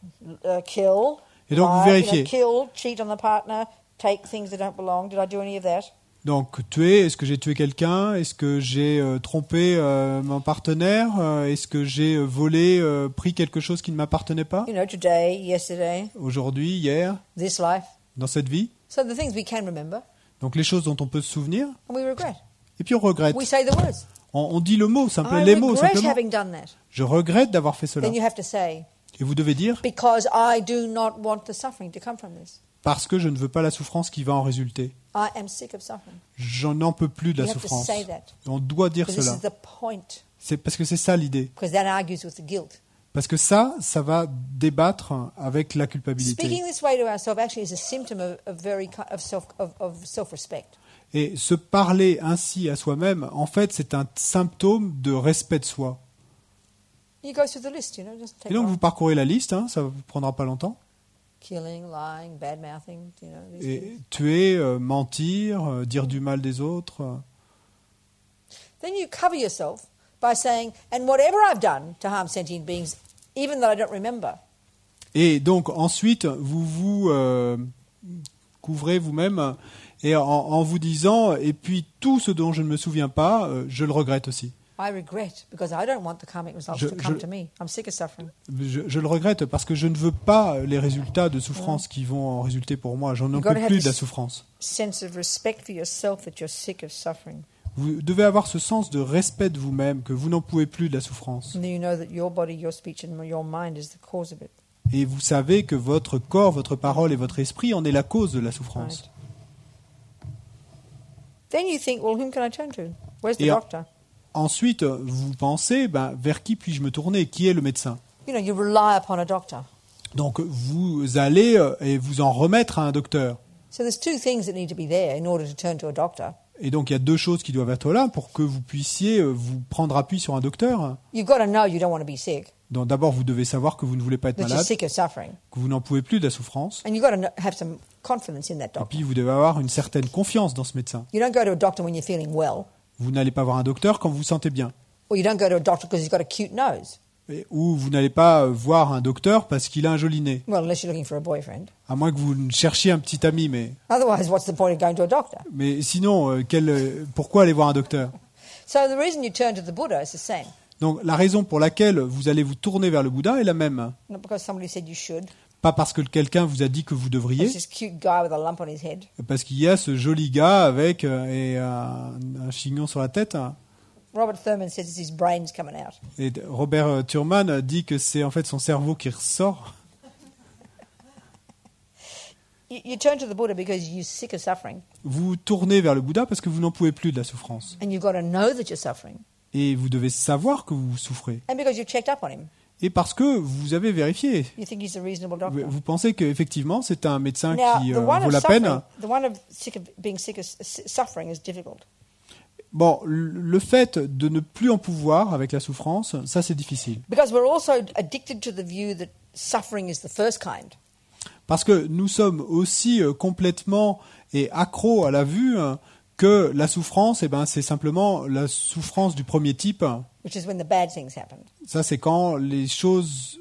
kill. Et donc vous lie, vérifiez. kill, cheat on the partner, take things that don't belong. Did I do any of that? Donc tuer, est-ce que j'ai tué quelqu'un? Est-ce que j'ai trompé mon partenaire? Est-ce que j'ai volé, pris quelque chose qui ne m'appartenait pas? Today, yesterday, Aujourd'hui, hier, this life. dans cette vie. So the things we can remember, Donc les choses dont on peut se souvenir, and we regret. et puis on regrette. We say the words. On dit le mot, I les mots regret simplement. having done that. Je regrette d'avoir fait cela. Then you have to say, Et vous devez dire, because I do not want the suffering to come from this. parce que je ne veux pas la souffrance qui va en résulter. I am sick of suffering. Je n'en peux plus de You la have to souffrance. say that. On doit dire Because this cela. is the point. C'est parce que c'est ça l'idée. Because that argues with the guilt. Parce que ça va débattre avec la culpabilité. Speaking this way to ourselves actually is a symptom of self-respect. Et se parler ainsi à soi-même, en fait, c'est un symptôme de respect de soi. You go through the list, just take Et donc one. vous parcourez la liste, hein, ça ne vous prendra pas longtemps. Killing, lying, bad-mouthing, these Et things. tuer, mentir, dire du mal des autres. Then you cover yourself by saying, and whatever I've done to harm sentient beings, even though I don't remember, Et donc ensuite, vous vous couvrez vous-même et en vous disant, et puis tout ce dont je ne me souviens pas, je le regrette aussi. I regret because I don't want the karmic results to come to me. I'm sick of suffering. Je le regrette parce que je ne veux pas les résultats de souffrance qui vont en résulter pour moi. J'en You've peux got to have plus de la this- souffrance. Sense of respect for yourself that you're sick of suffering. Vous devez avoir ce sens de respect de vous-même, que vous n'en pouvez plus de la souffrance. And then you know that your body, your speech, and your mind is the cause of it. Et vous savez que votre corps, votre parole et votre esprit en est la cause de la souffrance. Right. Then you think, well, whom can I turn to? Where's the Et doctor? Ensuite, vous pensez, vers qui puis-je me tourner? Qui est le médecin? You rely upon a doctor. Donc vous allez et vous en remettre à un docteur. So there's two things that need to be there in order to turn to a doctor. Et donc il y a 2 choses qui doivent être là pour que vous puissiez vous prendre appui sur un docteur. You've got to know you don't want to be sick, Donc d'abord, vous devez savoir que vous ne voulez pas être that you're malade, sick of suffering. que vous n'en pouvez plus de la souffrance. And you've got to have some confidence in that Et doctor. puis vous devez avoir une certaine confiance dans ce médecin. You don't go to a doctor when you're feeling well, Vous n'allez pas voir un docteur quand vous vous sentez bien. or you don't go to a doctor because he's got a cute nose. Ou vous n'allez pas voir un docteur parce qu'il a un joli nez. Well, unless you're looking for a boyfriend. À moins que vous cherchiez un petit ami. Otherwise, what's the point of going to a doctor? Mais sinon, pourquoi aller voir un docteur? So the reason you turn to the Buddha is the same. Donc la raison pour laquelle vous allez vous tourner vers le Bouddha est la même. Not because somebody said you should. Pas parce que quelqu'un vous a dit que vous devriez, It's this cute guy with a lump on his head. parce qu'il y a ce joli gars avec un chignon sur la tête. Robert Thurman says it's his brains coming out. Et Robert Thurman dit que c'est en fait son cerveau qui ressort. You turn to the Buddha because you're sick of suffering. Vous tournez vers le Bouddha parce que vous n'en pouvez plus de la souffrance. And you've got to know that you're suffering. Et vous devez savoir que vous souffrez. And because you've checked up on him. Et parce que vous avez vérifié. You think he's a reasonable doctor. Vous pensez qu'effectivement c'est un médecin Now, qui the one vaut of la suffering, peine. the one of being sick of suffering is difficult. Bon, le fait de ne plus en pouvoir avec la souffrance, ça c'est difficile. Because we're also addicted to the view that suffering is the first kind. Parce que nous sommes aussi complètement et accros à la vue que la souffrance, c'est simplement la souffrance du premier type. which is when the bad things happen. Ça, c'est quand les choses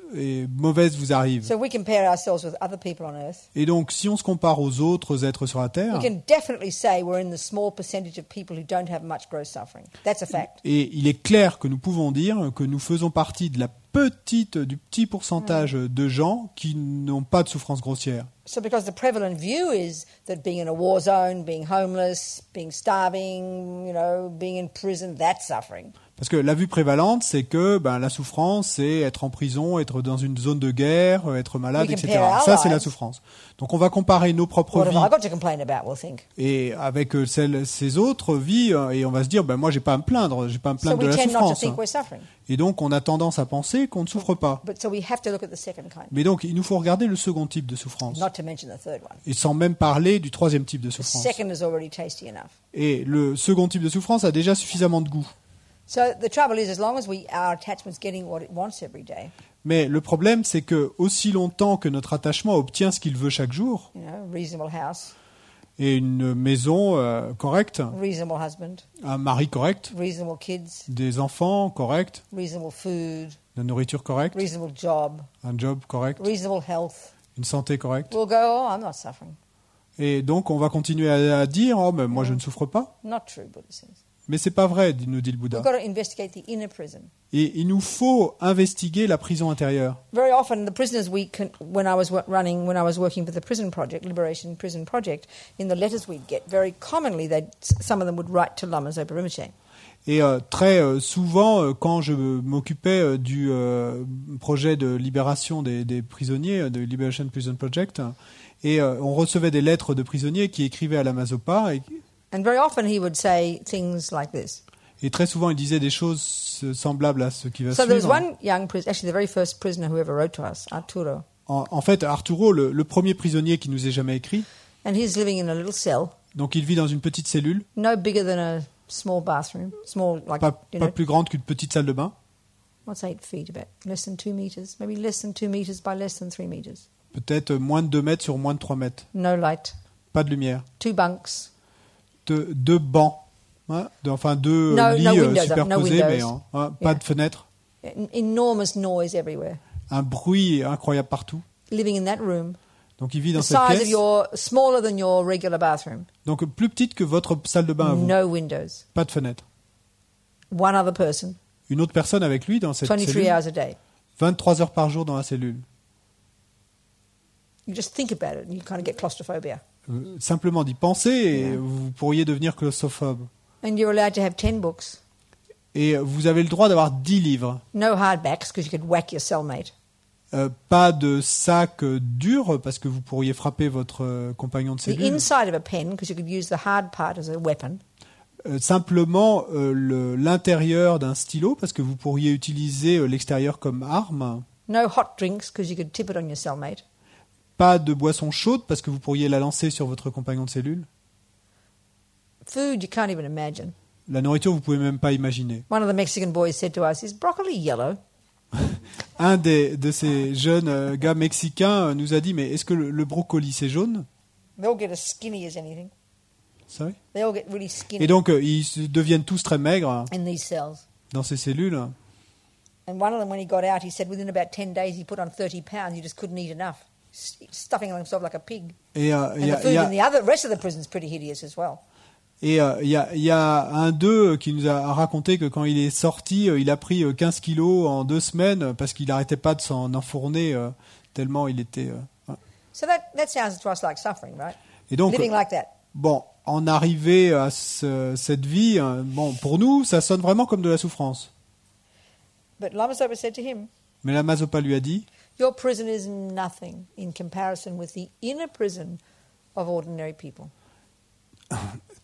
mauvaises vous arrivent. So we compare ourselves with other people on earth. Et donc, si on se compare aux autres êtres sur la Terre, We can definitely say we're in the small percentage of people who don't have much gross suffering. That's a fact. et il est clair que nous pouvons dire que nous faisons partie de du petit pourcentage de gens qui n'ont pas de souffrance grossière. So because the prevalent view is that being in a war zone, being homeless, being starving, being in prison, that's suffering. Parce que la vue prévalente, c'est que la souffrance, c'est être en prison, être dans une zone de guerre, être malade, We etc. compare our Ça, c'est la lives. souffrance. Donc on va comparer nos propres What have vies I got to complain about, we'll think. et avec ces autres vies, et on va se dire, moi, j'ai pas à me plaindre So de we la tend not to souffrance. think we're suffering. Et donc on a tendance à penser qu'on ne souffre pas. But so we have to look at the second kind, Mais donc il nous faut regarder le second type de souffrance, not to mention the third one. et sans même parler du troisième type de The souffrance. second is already tasty enough. Et le second type de souffrance a déjà suffisamment de goût. So the trouble is, as long as our attachment's getting what it wants every day, Mais le problème, c'est que aussi longtemps que notre attachement obtient ce qu'il veut chaque jour, reasonable house, et une maison correcte, reasonable husband, un mari correct, reasonable kids, des enfants corrects, reasonable food, de la nourriture correcte, reasonable job, un job correct, reasonable health, une santé correcte. we'll go, oh, I'm not suffering. Et donc on va continuer à dire, mais moi je ne souffre pas. Not true, Buddha says. Mais c'est pas vrai, nous dit le Bouddha. We've got to investigate the inner prison. Et il nous faut investiguer la prison intérieure. Very often, the prisoners when I was working for the prison project, Liberation Prison Project, in the letters we'd get, very commonly, some of them would write to Lama Zopa Rinpoche. Et très souvent, quand je m'occupais du projet de libération des prisonniers, de Liberation Prison Project, et on recevait des lettres de prisonniers qui écrivaient à Lama Zopa, And very often he would say things like this. et très souvent il disait des choses semblables à ce qui va So there was suivre. one young prisoner, actually the very first prisoner who ever wrote to us, Arturo, En fait, Arturo, le premier prisonnier qui nous ait jamais écrit, and he's living in a little cell, donc il vit dans une petite cellule, no bigger than a small bathroom, small like pas plus grande qu'une petite salle de bain, what's 8 feet, about less than 2 meters, maybe less than 2 meters by less than 3 meters. peut-être moins de 2 mètres sur moins de 3 mètres, No light, pas de lumière, 2 bunks, deux bancs, deux No lits windows, superposés, no mais windows. pas Yeah. de fenêtre, enormous noise everywhere. un bruit incroyable partout. Living in that room, Donc il vit the dans cette size pièce, smaller than your regular bathroom, donc plus petite que votre salle de bain à vous, no windows, pas de fenêtre. one other person, Une autre personne avec lui dans cette 23 cellule, hours a day. 23 heures par jour dans la cellule. You just think about it and you kind of get claustrophobia. Simplement d'y penser, et vous pourriez devenir claustrophobe. And you're allowed to have 10 books, Et vous avez le droit d'avoir 10 livres. no hardbacks because you could whack your cellmate. Pas de sac dur, parce que vous pourriez frapper votre compagnon de The cellule. inside of a pen because you could use the hard part as a weapon. Simplement l'intérieur d'un stylo, parce que vous pourriez utiliser l'extérieur comme arme. No hot drinks because you could tip it on your cellmate. Pas de boisson chaude, parce que vous pourriez la lancer sur votre compagnon de cellule. Food you can't even imagine. La nourriture, vous pouvez même pas imaginer. One of the Mexican boys said to us, "Is broccoli yellow?" Un de ces jeunes gars mexicains nous a dit, mais est-ce que le brocoli c'est jaune? They all get as skinny as anything. Sorry. They all get really Et skinny donc ils deviennent tous très maigres in these cells. dans ces cellules. And one of them, when he got out, he said within about 10 days he put on 30 pounds. He just couldn't eat enough, stuffing himself like a pig. Et And the food in the rest of the prison is pretty hideous as well. il y a un d'eux qui nous a raconté que quand il est sorti, il a pris 15 kilos en 2 semaines parce qu'il n'arrêtait pas de s'en enfourner tellement il était... So that sounds to us like suffering, right? Et donc, Living like that. bon, en arriver à cette vie, pour nous, ça sonne vraiment comme de la souffrance. But Lama Zopa said to him, Mais Lama Zopa lui a dit, your prison is nothing in comparison with the inner prison of ordinary people.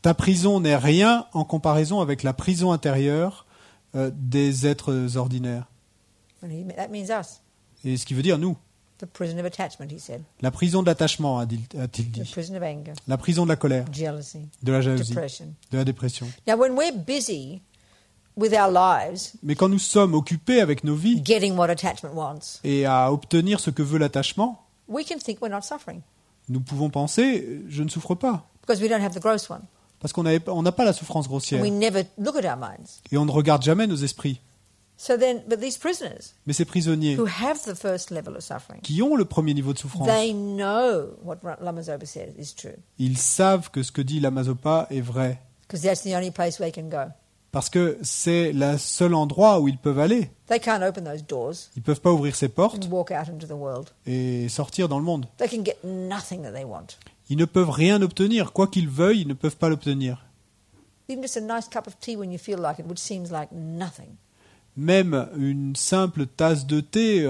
ta prison n'est rien en comparaison avec la prison intérieure des êtres ordinaires. And that means us. Et ce qui veut dire nous. The prison of attachment, he said. La prison de l'attachement, a-t-il The dit. prison of anger, La prison de la colère, jealousy, de la jalousie, depression. de la dépression. Now, when we're busy with our lives, Mais quand nous sommes occupés avec nos vies getting what attachment wants, et à obtenir ce que veut l'attachement, we can think we're not suffering nous pouvons penser, je ne souffre pas. because we don't have the gross one. Parce qu'on n'a pas la souffrance And grossière. we never look at our minds. Et on ne regarde jamais nos esprits. But these prisoners Mais ces prisonniers who have the first level of suffering, qui ont le premier niveau de souffrance, they know what Lama Zopa says is true. ils savent que ce que dit Lama Zopa est vrai. Because that's the only place they can go. Parce que c'est le seul endroit où ils peuvent aller. They can't open those doors Ils ne peuvent pas ouvrir ces portes and walk out into the world. et sortir dans le monde. They can get nothing that they want. Ils ne peuvent rien obtenir. Quoi qu'ils veuillent, ils ne peuvent pas l'obtenir. Even just a nice cup of tea when you feel like it, which seems like nothing. Même une simple tasse de thé,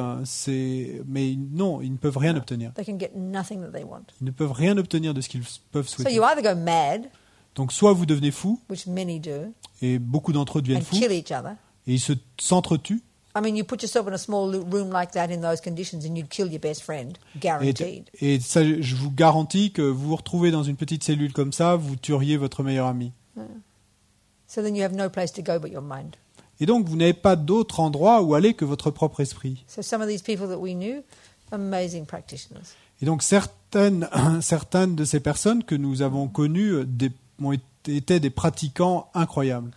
mais non, ils ne peuvent rien obtenir. They can get nothing that they want. Ils ne peuvent rien obtenir de ce qu'ils peuvent So souhaiter. you either go mad, Donc soit vous devenez fou, which many do, et beaucoup d'entre eux deviennent and fous, kill each other. et ils s'entretuent. I mean, you put yourself in a small room like that in those conditions and you'd kill your best friend, guaranteed. Et ça, je vous garantis que vous vous retrouvez dans une petite cellule comme ça, vous tueriez votre meilleur ami. So then you have no place to go but your mind. Et donc, vous n'avez pas d'autre endroit où aller que votre propre esprit. So some of these people that we knew, amazing practitioners. Et donc, certaines de ces personnes que nous avons connues étaient des pratiquants incroyables.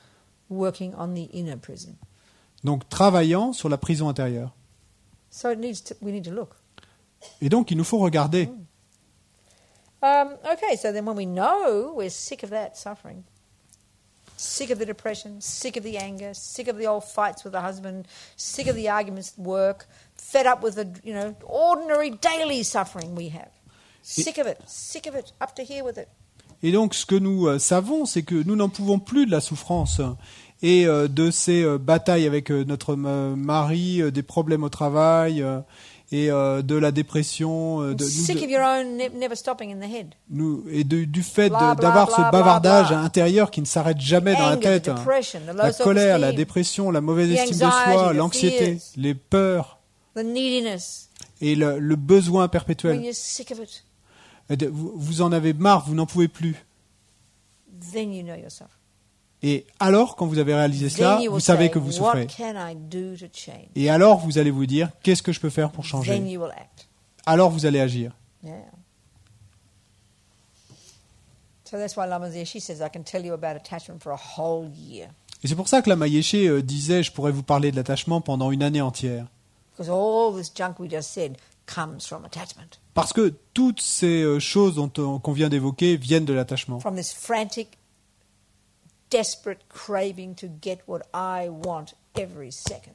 Working on the inner prison. Donc, travaillant sur la prison intérieure. So we need to look. Et donc, il nous faut regarder. Okay, so then when we know we're sick of that suffering, sick of the depression, sick of the anger, sick of the old fights with the husband, sick of the arguments at work, fed up with the ordinary daily suffering we have. Sick of it, up to here with it. Et donc, ce que nous savons, c'est que nous n'en pouvons plus de la souffrance et de ces batailles avec notre mari, des problèmes au travail et de la dépression. Sick of your own never stopping in the head. Du fait Blah, blah, d'avoir blah, ce blah, bavardage blah. intérieur qui ne s'arrête jamais dans la Anger, tête. the depression, the low La colère, la self-esteem, dépression, la mauvaise the estime de anxiety, soi, the l'anxiété, fears. les peurs the neediness. et le besoin When perpétuel. you're sick of it, Vous en avez marre, vous n'en pouvez plus. then you know you're suffering. Et alors, quand vous avez réalisé cela, Then you vous will savez say, que vous souffrez. what can I do to change? Et alors, vous allez vous dire, qu'est-ce que je peux faire pour Then changer? you will act. Alors, vous allez agir. Yeah. So that's why Lama Zeshi says, I can tell you about attachment for a whole year. Et c'est pour ça que Lama Yeshe disait, je pourrais vous parler de l'attachement pendant une année entière. Because all this junk we just said comes from attachment. Parce que toutes ces choses qu'on vient d'évoquer viennent de l'attachement. From this frantic, desperate craving to get what I want every second.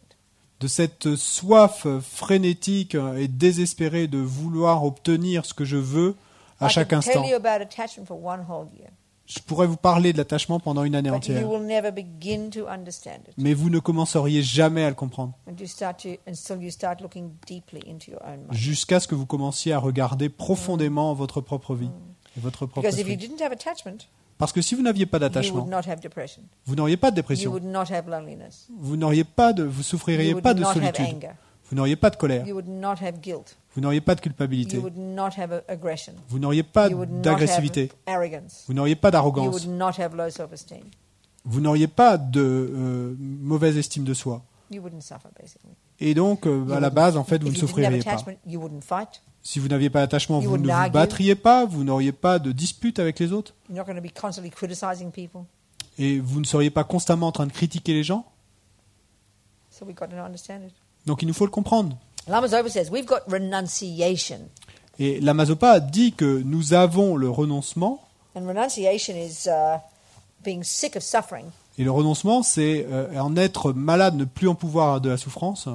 De cette soif frénétique et désespérée de vouloir obtenir ce que je veux à chaque I can instant. tell you about attachment for one whole year. Je pourrais vous parler de l'attachement pendant une année But entière. you will never begin to understand it Mais vous ne commenceriez jamais à le comprendre. until you start looking deeply into your own mind. Jusqu'à ce que vous commenciez à regarder profondément votre propre vie et votre propre Because if you esprit. didn't have attachment, Parce que si vous n'aviez pas you would d'attachement, not have depression. vous n'auriez pas de You dépression. would not have loneliness. Vous souffririez You would pas de not have solitude. anger. Vous n'auriez pas de colère. You would not have guilt. Vous n'auriez pas de culpabilité. You would not have aggression. Vous n'auriez pas You would not d'agressivité. have arrogance. Vous n'auriez pas You d'arrogance. would not have low self-esteem. Vous n'auriez pas de mauvaise estime de soi. You wouldn't suffer, basically. Et donc, à la base, en fait, vous ne If you didn't have souffririez pas. attachment, you wouldn't fight. Si vous n'aviez pas d'attachement, You vous ne wouldn't vous argue. battriez pas, vous n'auriez pas de dispute avec les autres, You're not going to be constantly criticizing people. et vous ne seriez pas constamment en train de critiquer les gens. So we've got to understand it. Donc, il nous faut le comprendre. Lama Zopa says we've got renunciation. Et Lama Zopa dit que nous avons le renoncement, And renunciation is being sick of suffering et le renoncement, c'est en être malade, ne plus en pouvoir de la souffrance,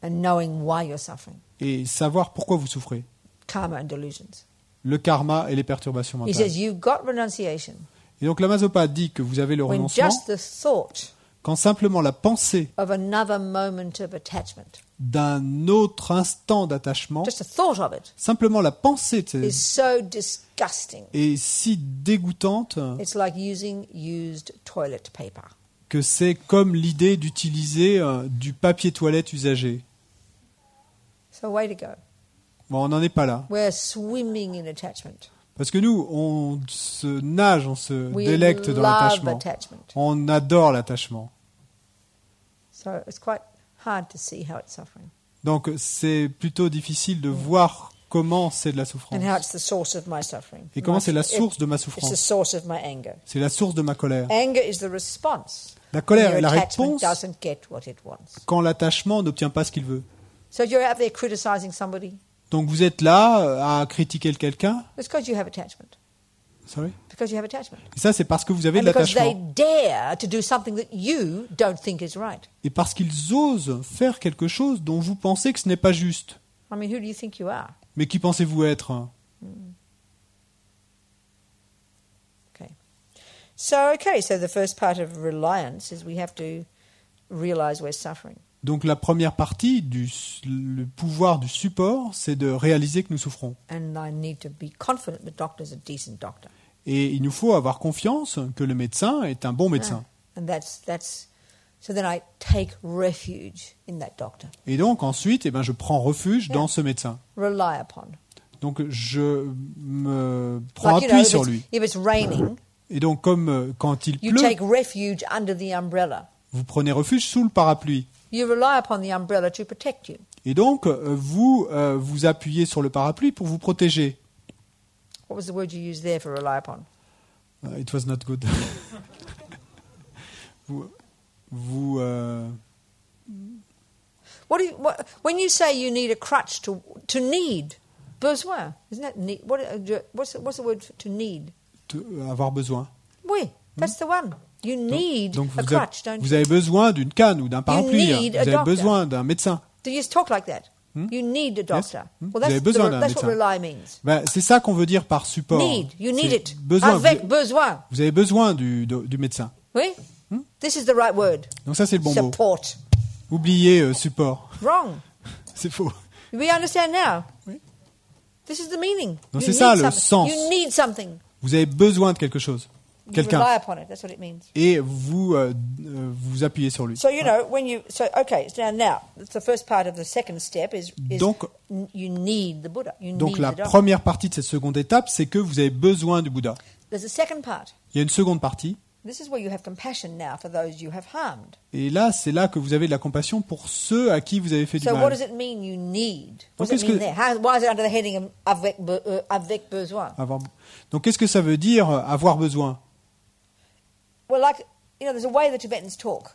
and knowing why you're suffering. et savoir pourquoi vous souffrez. Karma and delusions. Le karma et les perturbations He mentales. says you've got renunciation Et donc Lama Zopa dit que vous avez le when renoncement just the thought quand simplement la pensée of another moment of attachment, d'un autre instant d'attachement, just the thought of it, simplement la pensée is so disgusting. est si dégoûtante It's like using used toilet paper. que c'est comme l'idée d'utiliser du papier toilette usagé. So way to go. Bon, on n'en est pas là. We're swimming in attachment. Parce que nous, on se nage, on se We délecte dans love l'attachement. attachment. On adore l'attachement. So it's quite hard to see how it's suffering. Donc c'est plutôt difficile de voir comment c'est de la souffrance. and how it's the source of my suffering. Et comment c'est la source de ma It's the souffrance. source of my anger. C'est la source de ma colère. Anger is the response. La colère when est your la attachment réponse doesn't get what it wants. quand l'attachement n'obtient pas ce qu'il veut. So you're out there criticizing somebody. Donc vous êtes là à critiquer quelqu'un. It's because you have attachment. Sorry. Because you have attachment. Et ça, c'est parce que vous avez And de because they l'attachement. dare to do something that you don't think is right. Et parce qu'ils osent faire quelque chose dont vous pensez que ce n'est pas juste. I mean, who do you think you are? Mais qui pensez-vous être? So the first part of reliance is we have to realize we're suffering. Donc la première partie, le pouvoir du support, c'est de réaliser que nous souffrons. And I need to be confident the doctor's a decent doctor. Et il nous faut avoir confiance que le médecin est un bon médecin. And that's so then I take refuge in that doctor. Et donc ensuite, je prends refuge dans ce médecin. Rely upon. Donc je me prends Like, appui sur lui. if it's raining, Et donc comme quand il you pleut, take refuge under the umbrella. vous prenez refuge sous le parapluie. You rely upon the umbrella to protect you. Et donc vous vous appuyez sur le parapluie pour vous protéger. What was the word you used there for rely upon? It was not good. When you say you need a crutch to need, besoin, isn't that need? What's the word to need? Avoir besoin. Oui, that's the one. You need Donc a crutch, don't vous you? avez besoin d'une canne ou d'un parapluie. need Vous a avez doctor. besoin d'un médecin. Do you talk like that? You need a doctor. Yes. Well, Vous avez besoin d'un that's what médecin. rely means. C'est ça qu'on veut dire par support. Need, you need C'est it. Besoin. Avec besoin. Vous avez besoin du médecin. Oui? This is the right word. Donc ça c'est le bon mot. Support. Oubliez support. Wrong. C'est faux. We understand now. Oui. This is the meaning. Donc You c'est ça need le something. sens. You need something. Vous avez besoin de quelque chose. You Quelqu'un. rely upon it. That's what it means. Et vous vous appuyez sur lui. So now the first part of the second step is Donc- you need the Buddha. You Donc need la the doctor. première partie de cette seconde étape, c'est que vous avez besoin du Bouddha. There's a second part. Il y a une seconde partie. This is where you have compassion now for those you have harmed. Et là, c'est là que vous avez de la compassion pour ceux à qui vous avez fait du So what mal. does it mean you need? What Donc, does it qu'est-ce mean que- there? Why is it under the heading of avec besoin? Donc qu'est-ce que ça veut dire avoir besoin? Well, there's a way the Tibetans talk.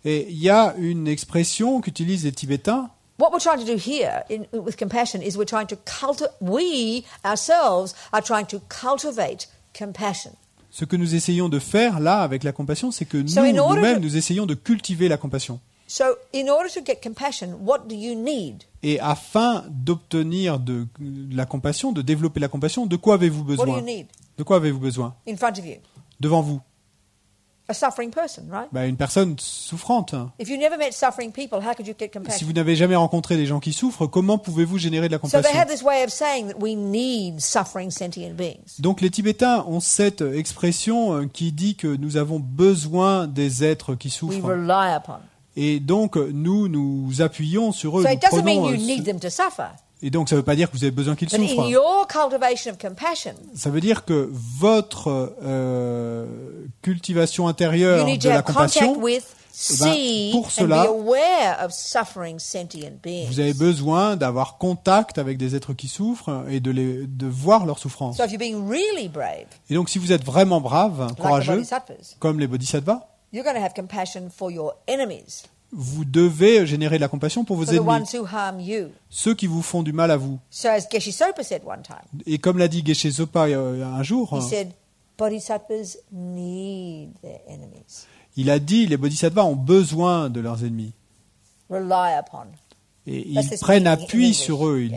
Et il y a une expression qu'utilisent les Tibétains. What we're trying to do here with compassion is we ourselves are trying to cultivate compassion. Ce que nous essayons de faire là avec la compassion, c'est que So in order nous-mêmes, to- nous essayons de cultiver la compassion. So in order to get compassion, what do you need? Et afin d'obtenir de la compassion, de développer la compassion, de quoi avez-vous What do you besoin? need De quoi avez-vous besoin? in front of you? Devant vous. A suffering person, right? Une personne souffrante. If you never met suffering people, how could you get Si compassion? vous n'avez jamais rencontré des gens qui souffrent, comment pouvez-vous générer de la So they compassion? have this way of saying that we need suffering sentient beings. Donc les Tibétains ont cette expression qui dit que nous avons besoin des êtres qui We souffrent. rely upon. Et donc nous nous appuyons sur eux. So nous it doesn't prenons, mean you need them to suffer. Et donc ça ne veut pas dire que vous avez besoin qu'ils But in souffrent. your cultivation of compassion, Ça veut dire que votre cultivation intérieure you need de to la have contact compassion, with, see, pour and cela, be aware of suffering sentient beings. vous avez besoin d'avoir contact avec des êtres qui souffrent et de voir leur souffrance. So if you're being really brave, Et donc si vous êtes vraiment brave, like the courageux, bodhisattvas, comme les bodhisattvas, you're going to have compassion for your enemies, vous devez générer de la compassion pour vos for the ennemis, ones who harm you. ceux qui vous font du mal à vous. So as Geshe Sopa said one time, Et comme l'a dit Geshe Sopa un jour, he said, bodhisattvas need their enemies. il a dit les bodhisattvas ont besoin de leurs ennemis. Rely upon. Et That's ils this prennent meaning in appui English. sur eux.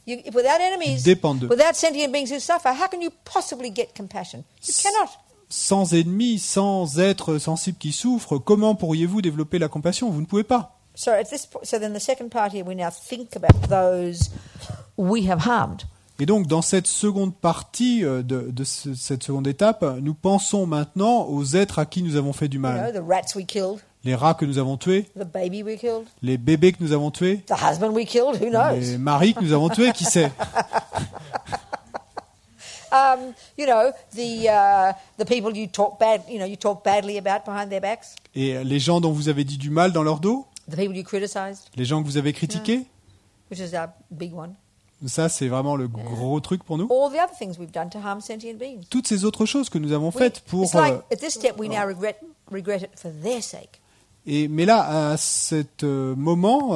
If without enemies, dépendent d'eux. without sentient beings who suffer, how can you possibly get compassion? You cannot. Sans ennemis, sans êtres sensibles qui souffrent, comment pourriez-vous développer la compassion? Vous ne pouvez pas. So then the second part here, we now think about those we have harmed. Et donc, dans cette seconde partie cette seconde étape, nous pensons maintenant aux êtres à qui nous avons fait du You know, mal. the rats we killed, Les rats que nous avons tués, the baby we killed, les bébés que nous avons tués, the husband we killed, who knows? les maris que nous avons tués, qui sait? The people you talk badly about behind their backs, Et les gens dont vous avez dit du mal dans leur dos, the people you criticized, les gens que vous avez critiqués, which is our big one. Ça, c'est vraiment le gros truc pour nous. All the other things we've done to harm sentient beings. Toutes ces autres choses que nous avons faites pour... It's like, at this step, we now regret it for their sake. mais là, à cet moment,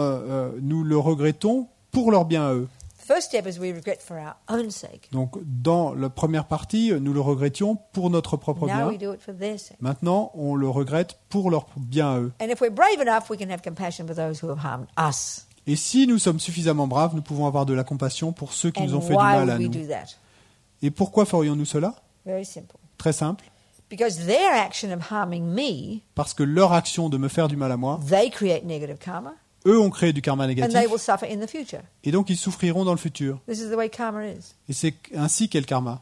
nous le regrettons pour leur bien à eux. The first step is we regret for our own sake. Donc, dans la première partie, nous le regrettions pour notre propre Now bien. we do it for their sake. Maintenant, on le regrette pour leur bien à eux. And if we're brave enough, we can have compassion for those who have harmed us. Et si nous sommes suffisamment braves, nous pouvons avoir de la compassion pour ceux qui And nous ont fait du why mal à would we nous. do that? Et pourquoi ferions-nous cela? Very simple. Très simple. Because their action of harming me, Parce que leur action de me faire du mal à moi, they create negative karma, eux ont créé du karma and négatif, they will suffer in the future. et donc ils souffriront dans le futur. This is the way karma is. Et c'est ainsi qu'est le karma.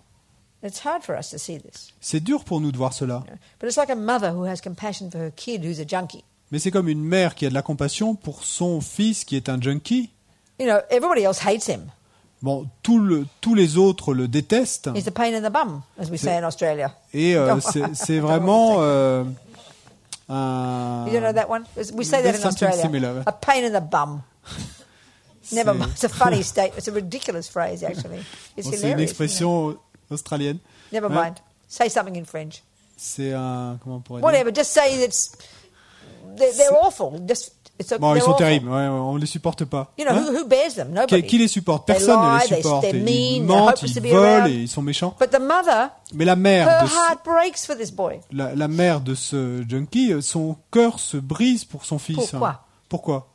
It's hard for us to see this. C'est dur pour nous de voir cela. But it's like a mother who has compassion for her kid who's a junkie. Mais c'est comme une mère qui a de la compassion pour son fils qui est un junkie. You know, everybody else hates him. Bon, tous les autres le détestent. He's a pain in the bum, as we say in Australia. Et c'est vraiment un... You don't know that one? We say that in There's something Australia. similar. A pain in the bum. Never C'est- mind. It's a funny state. It's a ridiculous phrase, actually. It's Bon, c'est une hilarious. isn't expression australienne. it? Never Ouais. mind. Say something in French. C'est un... Comment on pourrait dire? Whatever. Just say that's... They're awful. Just, Bon, ils they're sont awful. terribles. Ouais, on les supporte pas. You know, Hein? who bears them? Nobody. Qui les supporte? They Personne ne lie, les supporte. they're Ils mean, they're mentent, hopeless to ils be volent around. et ils sont méchants. But the mother, Mais la mère her de ce, heart breaks for this boy. la mère de ce junkie, son cœur se brise pour son fils. Pourquoi? Pourquoi?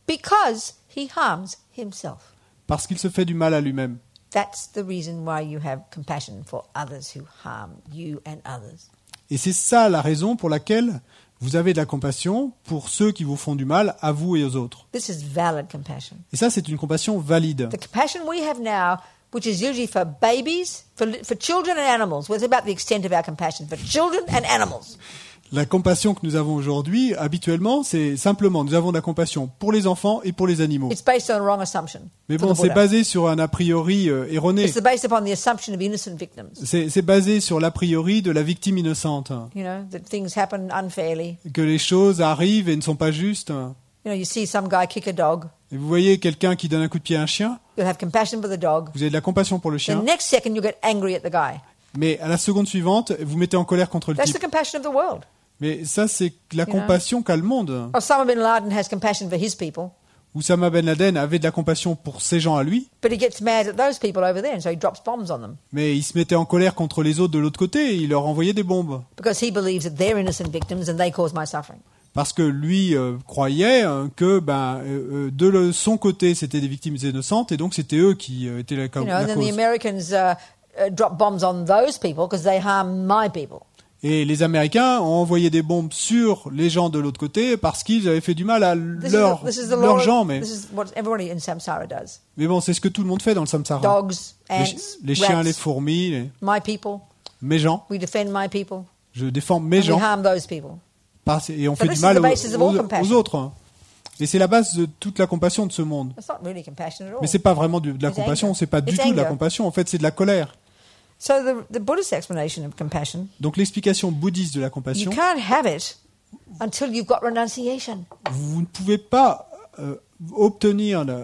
Because he harms himself. Parce qu'il se fait du mal à lui-même. That's the reason why you have compassion for others who harm you and others. Et c'est ça la raison pour laquelle vous avez de la compassion pour ceux qui vous font du mal, à vous et aux autres. This is valid compassion. Et ça, c'est une compassion valide. The compassion we have now, which is usually for babies, for children and animals. Well, it's about the extent of our compassion for children and animals. La compassion que nous avons aujourd'hui, habituellement, c'est simplement, nous avons de la compassion pour les enfants et pour les animaux. It's based on a wrong assumption. Mais for bon, the c'est Buddha. basé sur un a priori erroné. It's based upon the assumption of innocent victims. C'est basé sur l'a priori de la victime innocente. You know, that things happen unfairly. Que les choses arrivent et ne sont pas justes. You know, you see some guy kick a dog. Et vous voyez quelqu'un qui donne un coup de pied à un chien, You'll have compassion for the dog. vous avez de la compassion pour le The chien, next second, you'll get angry at the guy. mais à la seconde suivante, vous mettez en colère contre le That's type. the compassion of the world. Mais ça, c'est la know. compassion qu'a le monde. Osama bin Laden has compassion for his people, Oussama Ben Laden avait de la compassion pour ces gens à lui, but he gets mad at those people over there, and so he drops bombs on them mais il se mettait en colère contre les autres de l'autre côté et il leur envoyait des bombes. because he believes that they're innocent victims and they cause my suffering. Parce que lui croyait que son côté, c'était des victimes innocentes et donc c'était eux qui étaient la You know, la and then the cause. Americans drop bombs on those people because they harm my people. Et les Américains ont envoyé des bombes sur les gens de l'autre côté parce qu'ils avaient fait du mal à leurs gens. This is what everybody in samsara does. Mais bon, c'est ce que tout le monde fait dans le samsara. Dogs, Les, ants, les chiens, rats, les fourmis, my people. mes gens. We defend my people. Je défends mes And we gens harm those people. et on So fait this du is mal the basis of all compassion. aux autres. Et c'est la base de toute la compassion de ce monde. It's not really compassion at all. Mais c'est pas vraiment de la It's compassion, anger. c'est pas du It's tout de la anger. compassion. En fait, c'est de la colère. So the Buddhist explanation of compassion, Donc l'explication bouddhiste de la you compassion, can't have it until you've got renunciation. vous ne pouvez pas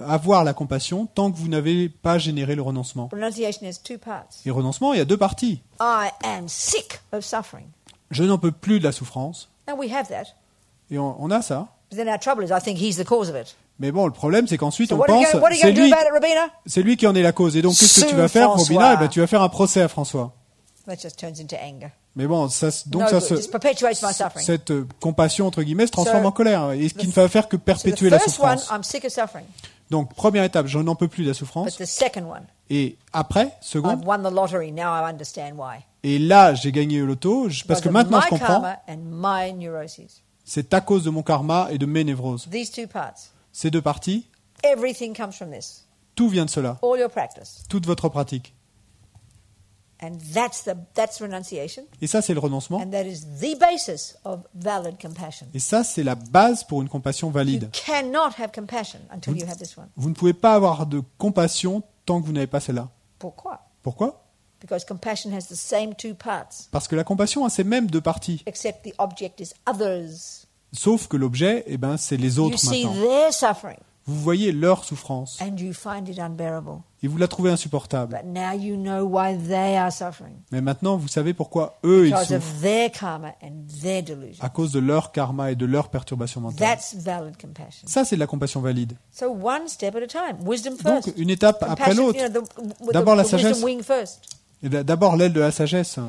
avoir la compassion tant que vous n'avez pas généré le renoncement. Renunciation has two parts. Et renoncement, il y a deux parties. I am sick of suffering. Je n'en peux plus de la souffrance. And we have that. Et on a ça. But then our trouble is I think he's the cause of it. Mais bon, le problème, c'est qu'ensuite, So on what are you pense, going to do about it, Rabina? c'est lui qui en est la cause. Et donc, qu'est-ce que tu Sue vas faire, François. Robina? Eh ben, tu vas faire un procès à François. That just turns into anger. Mais bon, ça, donc No ça good. Just perpetuates my suffering. cette compassion, entre guillemets, se transforme So, en colère. Et ce qui ne va faire que So the perpétuer la first one, souffrance. I'm sick of suffering. Donc, première étape, je n'en peux plus de la But souffrance. the second one, Et après, seconde, I've won the lottery. Now I understand why. et là, j'ai gagné au loto, parce Because que of maintenant my je comprends, karma and my neuroses. c'est à cause de mon karma et de mes névroses. These two parts. Ces deux parties, Everything comes from this. tout vient de cela. All your practice. Toute votre pratique. And that's renunciation. Et ça, c'est le renoncement. And that is the basis of valid compassion. Et ça, c'est la base pour une compassion You valide. cannot have compassion until you have this one. Vous ne pouvez pas avoir de compassion tant que vous n'avez pas celle-là. Pourquoi? Pourquoi? Because compassion has the same two parts, Parce que la compassion a ces mêmes deux parties. except the object is others. Sauf que l'objet, eh ben, c'est les You autres see maintenant. their suffering. vous voyez leur souffrance and you find it unbearable. et vous la trouvez insupportable. But now you know why they are suffering. Mais maintenant, vous savez pourquoi eux, ils Because souffrent. of their karma and their delusion. À cause de leur karma et de leur perturbation mentale. That's valid compassion. Ça, c'est de la compassion valide. So one step at a time. Wisdom Donc, first. une étape après Compassion, l'autre. you know, D'abord la the wisdom sagesse. wing first. Et d'abord l'aile de la sagesse.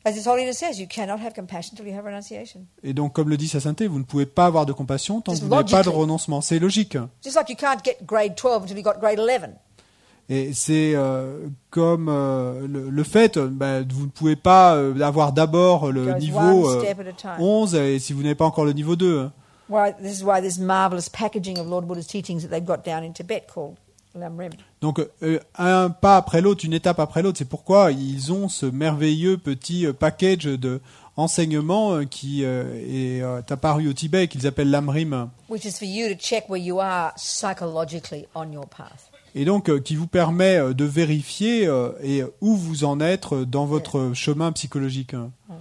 As His Holiness says, you cannot have compassion until you have renunciation. Et donc, comme le dit sa sainteté, vous ne pouvez pas avoir de compassion tant que Just vous n'avez pas de logically. renoncement. C'est logique. Just like you can't get grade 12 until you got grade 11. Et c'est comme le fait, vous ne pouvez pas avoir d'abord le Goes niveau one step at a time. 11 et si vous n'avez pas encore le niveau 2. This is why this marvelous packaging of Lord Buddha's teachings that they've got down in Tibet called Lamrim. Donc un pas après l'autre, une étape après l'autre. C'est pourquoi ils ont ce merveilleux petit package de enseignements qui est apparu au Tibet et qu'ils appellent l'Amrim. Which is for you to check where you are psychologically on your path. Et donc qui vous permet de vérifier et où vous en êtes dans votre chemin psychologique. Right.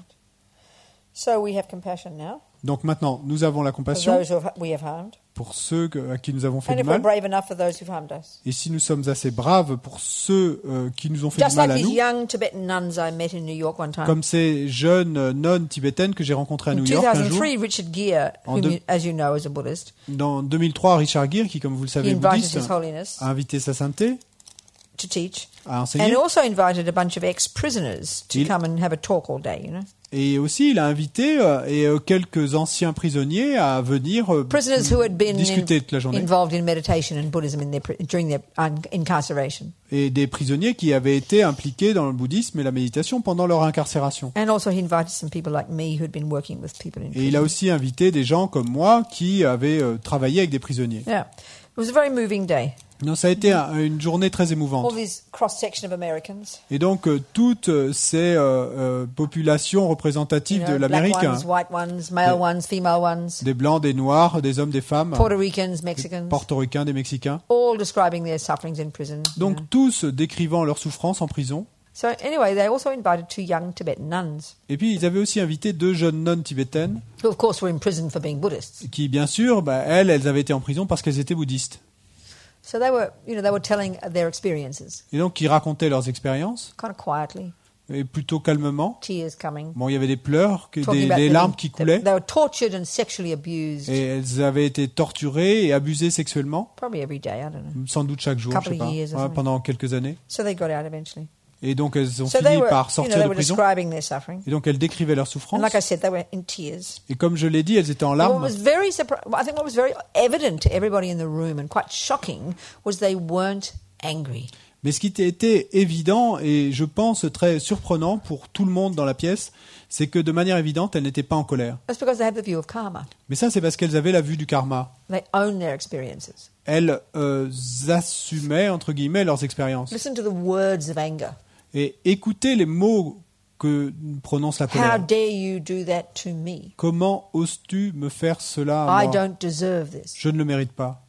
So we have compassion now Donc maintenant, nous avons la for compassion those we have harmed. pour ceux à qui nous avons fait And du if we're mal. brave enough for those who've harmed us. Et si nous sommes assez braves pour ceux qui nous ont fait Just du mal like à these nous, young Tibetan nuns I met in New York one time. comme ces jeunes nonnes tibétaines que j'ai rencontrées à In New York un jour, 2003, Richard Gere, En whom deux- you, as you know is a Buddhist, dans 2003, Richard Gere, qui comme vous le he savez est invited bouddhiste, His Holiness a invité sa sainteté to teach. à And enseigner. he also invited a bunch of ex-prisoners to Il- come and have a talk all day, you know. Et aussi, il a invité quelques anciens prisonniers à venir Prisoners who had been discuter toute la journée. involved in meditation and Buddhism during their incarceration. Et des prisonniers qui avaient été impliqués dans le bouddhisme et la méditation pendant leur incarcération. And also he invited some people like me who had been working with people in Et il a prison. aussi invité des gens comme moi qui avaient travaillé avec des prisonniers. Yeah. It was a very moving day. Donc ça a été une journée très All émouvante. these cross-section of Americans. Et donc toutes ces populations représentatives You know, de l'Amérique, black ones, white ones, male ones, female ones, des blancs, des noirs, des hommes, des femmes, Puerto Ricans, des Mexicans, portoricains, des mexicains, all describing their sufferings in prison. donc tous décrivant leur souffrance en prison. So anyway, they also invited 2 young Tibetan nuns, Et puis ils avaient aussi invité 2 jeunes nonnes tibétaines who of course were in prison for being Buddhists. qui, bien sûr, elles avaient été en prison parce qu'elles étaient bouddhistes. So they were telling their experiences, Et donc ils racontaient leurs expériences, kind of quietly, et plutôt calmement. tears coming. Bon, il y avait des pleurs, Talking about des them larmes being- qui coulaient, They were tortured and sexually abused, et elles avaient été torturées et abusées sexuellement, probably every day, I don't know. sans doute chaque jour, Couple je sais of pas, years or ouais, something. pendant quelques années. So they got out eventually. Et donc elles ont So they fini were, par they sortir de were prison. describing their suffering. Et donc elles décrivaient leur And souffrance. like I said, they were in tears. Et comme je l'ai dit, elles étaient en What larmes. was very I think what was very evident to everybody in the room and quite shocking was they weren't angry. Mais ce qui était évident, et je pense très surprenant pour tout le monde dans la pièce, c'est que de manière évidente, elles n'étaient pas en colère. That's because they have the view of karma. Mais ça, c'est parce qu'elles avaient la vue du karma. They own their experiences. Elles assumaient, entre guillemets, leurs expériences. Listen to the words of anger. Et écoutez les mots que prononce la How colère. dare you do that to me? Comment oses-tu me faire cela à I moi? don't deserve this. Je ne le mérite pas.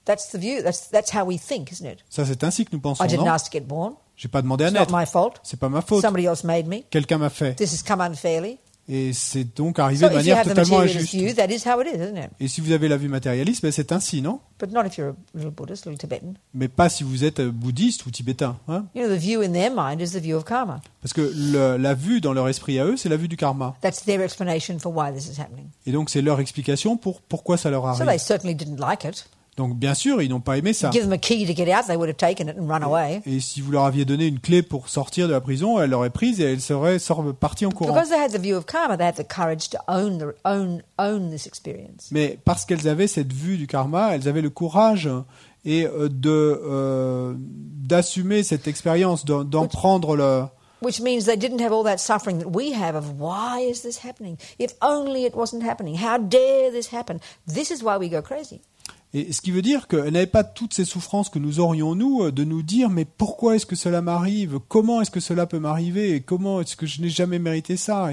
That's the view. That's how we think, isn't it? Ça, c'est ainsi que nous pensons, I didn't non? ask to get born. J'ai pas demandé à It's not naître. my fault. C'est pas ma faute. Somebody else made me. Quelqu'un m'a fait. This has come unfairly. Et c'est donc arrivé So de if you manière have the totalement materialist injuste. view, that is how it is, isn't it? Et si vous avez la vue matérialiste, c'est ainsi, non? But not if you're a little Buddhist, little Tibetan. Mais pas si vous êtes bouddhiste ou tibétain. Hein? You know, the view in their mind is the view of karma. Parce que la vue dans leur esprit à eux, c'est la vue du karma. That's their explanation for why this is happening. Et donc c'est leur explication pour pourquoi ça leur So arrive. they certainly didn't like it. Donc bien sûr, ils n'ont pas aimé ça. Give them a key to get out, they would have taken it and run away. Et si vous leur aviez donné une clé pour sortir de la prison, elles l'auraient prise et elles seraient parties en courant. Because they had the view of karma, they had the courage to own this experience. Mais parce qu'elles avaient cette vue du karma, elles avaient le courage et d'assumer cette expérience, d'en prendre le... Which means they didn't have all that suffering that we have of why is this happening? If only it wasn't happening. How dare this happen? This is why we go crazy. Et ce qui veut dire qu'elles n'avaient pas toutes ces souffrances que nous aurions, nous, de nous dire « Mais pourquoi est-ce que cela m'arrive? Comment est-ce que cela peut m'arriver? Et comment est-ce que je n'ai jamais mérité ça ?»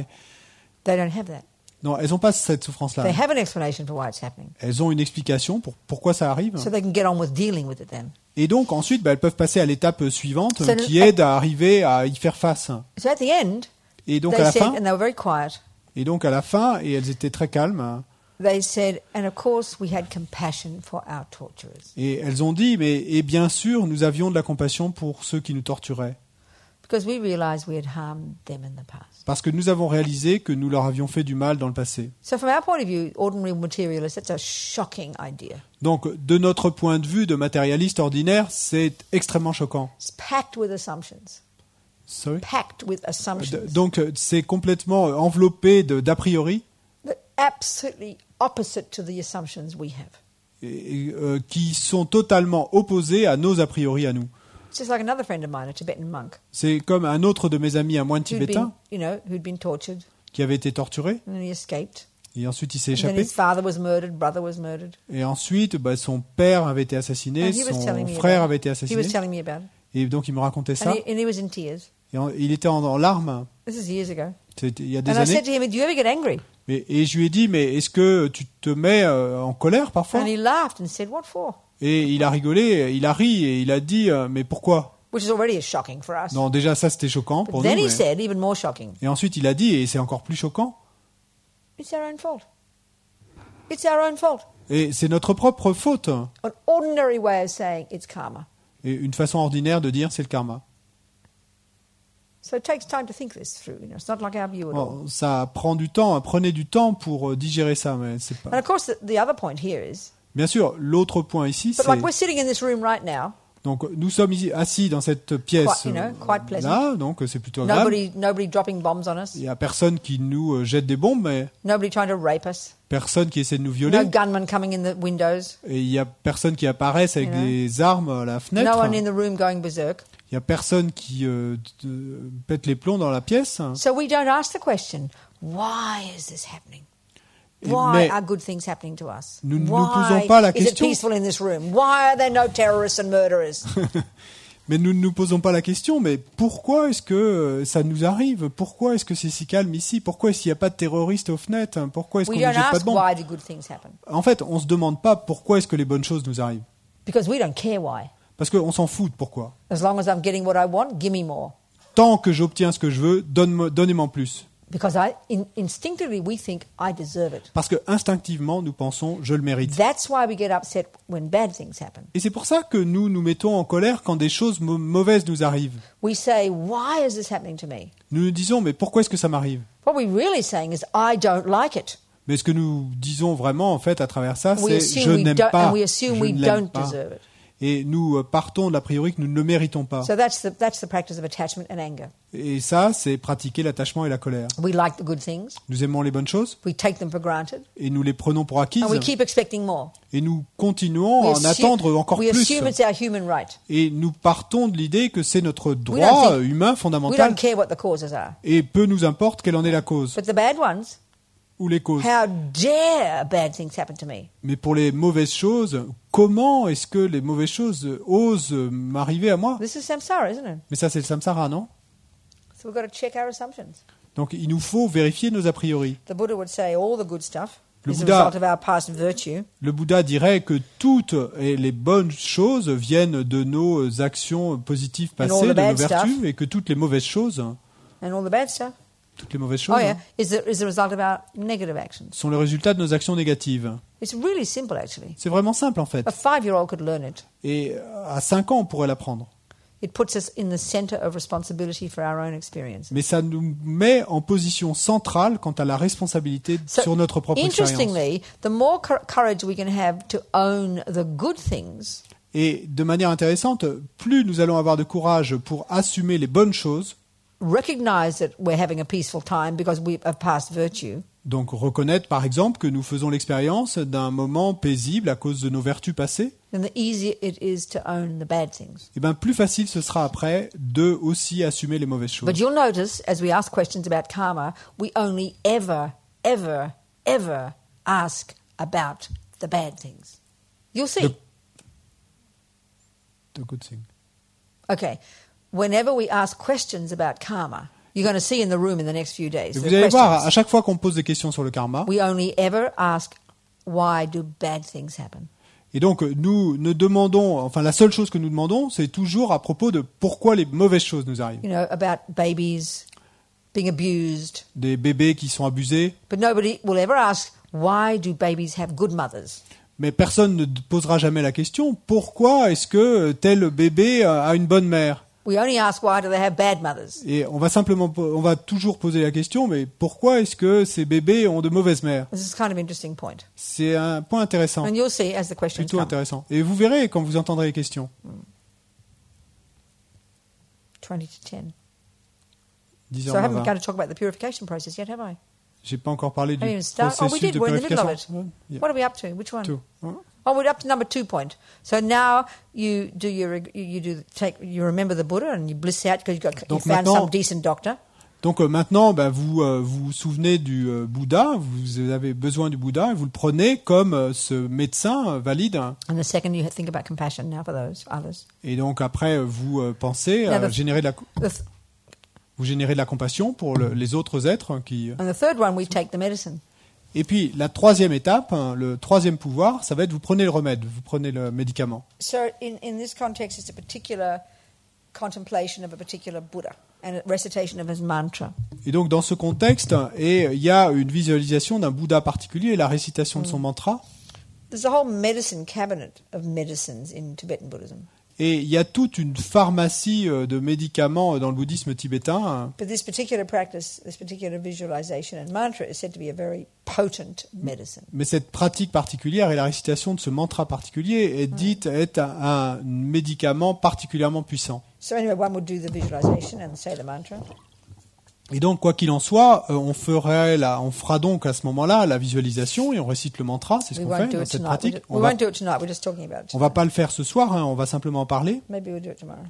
They don't have that. Non, elles n'ont pas cette souffrance-là. They have an explanation for why it's happening. Elles ont une explication pour pourquoi ça arrive. So they can get on with dealing with it then. Et donc, ensuite, elles peuvent passer à l'étape suivante So qui est d'arriver à y faire face. So at the end, Et donc, they à la said, fin, and they were very quiet, et elles étaient très calmes, they said, and of course we had compassion for our torturers. Et elles ont dit, et bien sûr, nous avions de la compassion pour ceux qui nous torturaient. Because we realized we had harmed them in the past. Parce que nous avons réalisé que nous leur avions fait du mal dans le passé. So from our point of view, ordinary materialists, that's a shocking idea. Donc, de notre point de vue de matérialiste ordinaire, c'est extrêmement choquant. It's packed with assumptions. Sorry? Packed with assumptions. Donc, c'est complètement enveloppé d'a priori That absolutely opposite to the assumptions we have. qui sont totalement opposés à nos a priori à nous. It's just like another friend of mine, a Tibetan monk, C'est comme un autre de mes amis, un moine who'd been, tibétain, who'd been tortured qui avait été torturé, and he escaped. et ensuite il s'est And then échappé. his father was murdered, brother was murdered. Et ensuite, son père avait été assassiné, And he was son telling me frère about avait été He was assassiné, telling me about it. et donc il me racontait ça. And he was in tears. Et il était en larmes, This is years ago. c'était il y a des And I said années. to him, do you ever get angry? Et je lui ai dit, mais est-ce que tu te mets en colère parfois? And he laughed and said, what for? Et il a rigolé, il a ri, et il a dit, mais pourquoi? Which is already shocking for us. Non, déjà ça c'était choquant But pour then nous. he said, even more shocking, Et ensuite il a dit, et c'est encore plus choquant, it's our own fault. It's our own fault. et c'est notre propre faute. An ordinary way of saying it's karma. Et une façon ordinaire de dire, c'est le karma. So it takes time to think this through. It's not like our view at all. Bon, ça prend du temps, prenez du temps pour digérer ça, mais c'est And pas. of course, the other point here is, Bien sûr, l'autre point ici, but c'est like we're sitting in this room right now, donc nous sommes ici, assis dans cette pièce quite pleasant. là, donc c'est plutôt agréable. nobody dropping bombs on us, Il y a personne qui nous jette des bombes, mais nobody trying to rape us, personne qui essaie de nous no violer, gunmen coming in the windows, et il y a personne qui apparaissent avec You know. des armes à la fenêtre. no one in the room going berserk. Il y a personne qui pète les plombs dans la pièce. So we don't ask the question, why is this happening? Et Why mais are good things happening to us? nous ne nous Why posons pas la is it question. peaceful in this room? Why are there no terrorists and murderers? Mais nous ne nous posons pas la question, mais pourquoi est-ce que ça nous arrive? Pourquoi est-ce que c'est si calme ici? Pourquoi est-ce qu'il n'y a pas de terroristes aux fenêtres? Pourquoi est-ce qu'on We ne don't jette pas de ask bombes? why do good things happen, En fait, on ne se demande pas pourquoi est-ce que les bonnes choses nous arrivent. because we don't care why. Parce qu'on s'en fout de pourquoi. As long as I'm getting what I want, give me more. Tant que j'obtiens ce que je veux, donnez-moi plus. Because instinctively we think I deserve it. Parce que instinctivement, nous pensons, je le mérite. That's why we get upset when bad things happen. Et c'est pour ça que nous nous mettons en colère quand des choses mauvaises nous arrivent. We say, why is this happening to me? Nous nous disons, mais pourquoi est-ce que ça m'arrive? What we're really saying is, I don't like it. Mais ce que nous disons vraiment, en fait, à travers ça, We c'est assume je we n'aime don't, pas. and we assume Je we ne l'aime don't pas. deserve it. Et nous partons de l'a priori que nous ne le méritons pas. So that's the practice of attachment and anger. Et ça, c'est pratiquer l'attachement et la colère. We like the good things. Nous aimons les bonnes choses We take them for granted. et nous les prenons pour acquises And we keep expecting more. et nous continuons à We en assume- attendre encore we plus. assume it's our human right. Et nous partons de l'idée que c'est notre don't droit think- humain We fondamental don't care what the causes are. et peu nous importe quelle en est la cause But the bad ones, ou les causes. how dare bad things happen to me? Mais pour les mauvaises choses, comment est-ce que les mauvaises choses osent m'arriver à moi? This is samsara, isn't it? Mais ça, c'est le samsara, non? So we've got to check our assumptions. Donc il nous faut vérifier nos a priori. The Buddha would say all the good stuff Le is Bouddha- a result of our past virtue. Le Bouddha dirait que toutes les bonnes choses viennent de nos actions positives And all passées, the de nos bad vertus, stuff. et que toutes les mauvaises choses, And all the bad stuff, toutes les mauvaises choses oh yeah, is the result of our negative actions. sont le résultat de nos actions négatives. It's really simple, actually. C'est vraiment simple en fait. A 5-year-old could learn it. Et à 5 ans, on pourrait l'apprendre. It puts us in the center of responsibility for our own experience. Mais ça nous met en position centrale quant à la responsabilité So, sur notre propre expérience. interestingly, the more courage we can have to own the good things, Et de manière intéressante, plus nous allons avoir de courage pour assumer les bonnes choses, recognize that we're having a peaceful time because we have past virtue, donc reconnaître par exemple que nous faisons l'expérience d'un moment paisible à cause de nos vertus passées, then the easier it is to own the bad things. et bien plus facile ce sera après de aussi assumer les mauvaises choses. But you'll notice, as we ask questions about karma, we only ever ask about the bad things. You'll see. The good thing. Okay. Whenever we ask questions about karma, you're going to see in the room in the next few days. Et the vous allez voir, à questions. chaque fois qu'on pose des questions sur le karma, We only ever ask, why do bad things happen? et donc nous ne demandons, enfin la seule chose que nous demandons, c'est toujours à propos de pourquoi les mauvaises choses nous arrivent. You know, about babies being abused. Des bébés qui sont abusés, But nobody will ever ask, why do babies have good mothers? Mais personne ne posera jamais la question pourquoi est-ce que tel bébé a une bonne mère. We only ask why do they have bad mothers? Et on va toujours poser la question, mais pourquoi est-ce que ces bébés ont de mauvaises mères? This is kind of an interesting point. C'est un point intéressant, And you'll see as the questions plutôt come. intéressant. Et vous verrez quand vous entendrez les questions. 20 to 10. 10 So I heures haven't 20. begun to talk about the purification process yet, have I? J'ai pas encore parlé du Haven't even started. Oh, we processus did. de We're in the middle of purification. it. Yeah. What are we up to? Which one? Tout. Oh, we're up to number 2 point. So now you do you remember the Buddha and you bliss out because you Donc found maintenant- some decent doctor. Donc maintenant, vous vous souvenez du Bouddha, vous avez besoin du Bouddha et vous le prenez comme ce médecin valide. And the second, you think about compassion now for those others. Et donc après, vous pensez Yeah, à the- générer de la, The vous générez de la compassion pour les autres êtres qui. and the third one, we take the medicine. Et puis la troisième étape, le troisième pouvoir, ça va être vous prenez le remède, vous prenez le médicament. So in this context, it's a particular contemplation of a particular Buddha and a recitation of his mantra. Et donc dans ce contexte, il y a une visualisation d'un Bouddha particulier et la récitation de son mantra. There's a whole medicine cabinet of medicines in Tibetan Buddhism. Et il y a toute une pharmacie de médicaments dans le bouddhisme tibétain. But this particular practice, this particular visualization and mantra is said to be a very potent medicine. Mais cette pratique particulière et la récitation de ce mantra particulier est dite être un médicament particulièrement puissant. So anyway, one would do the visualization and say the mantra. Et donc, quoi qu'il en soit, on fera donc à ce moment-là la visualisation et on récite le mantra, c'est ce We qu'on won't fait do dans it cette tonight. pratique. We won't do it tonight. We're just talking about it. On va pas le faire ce soir, on va simplement en parler. Maybe we'll do it tomorrow.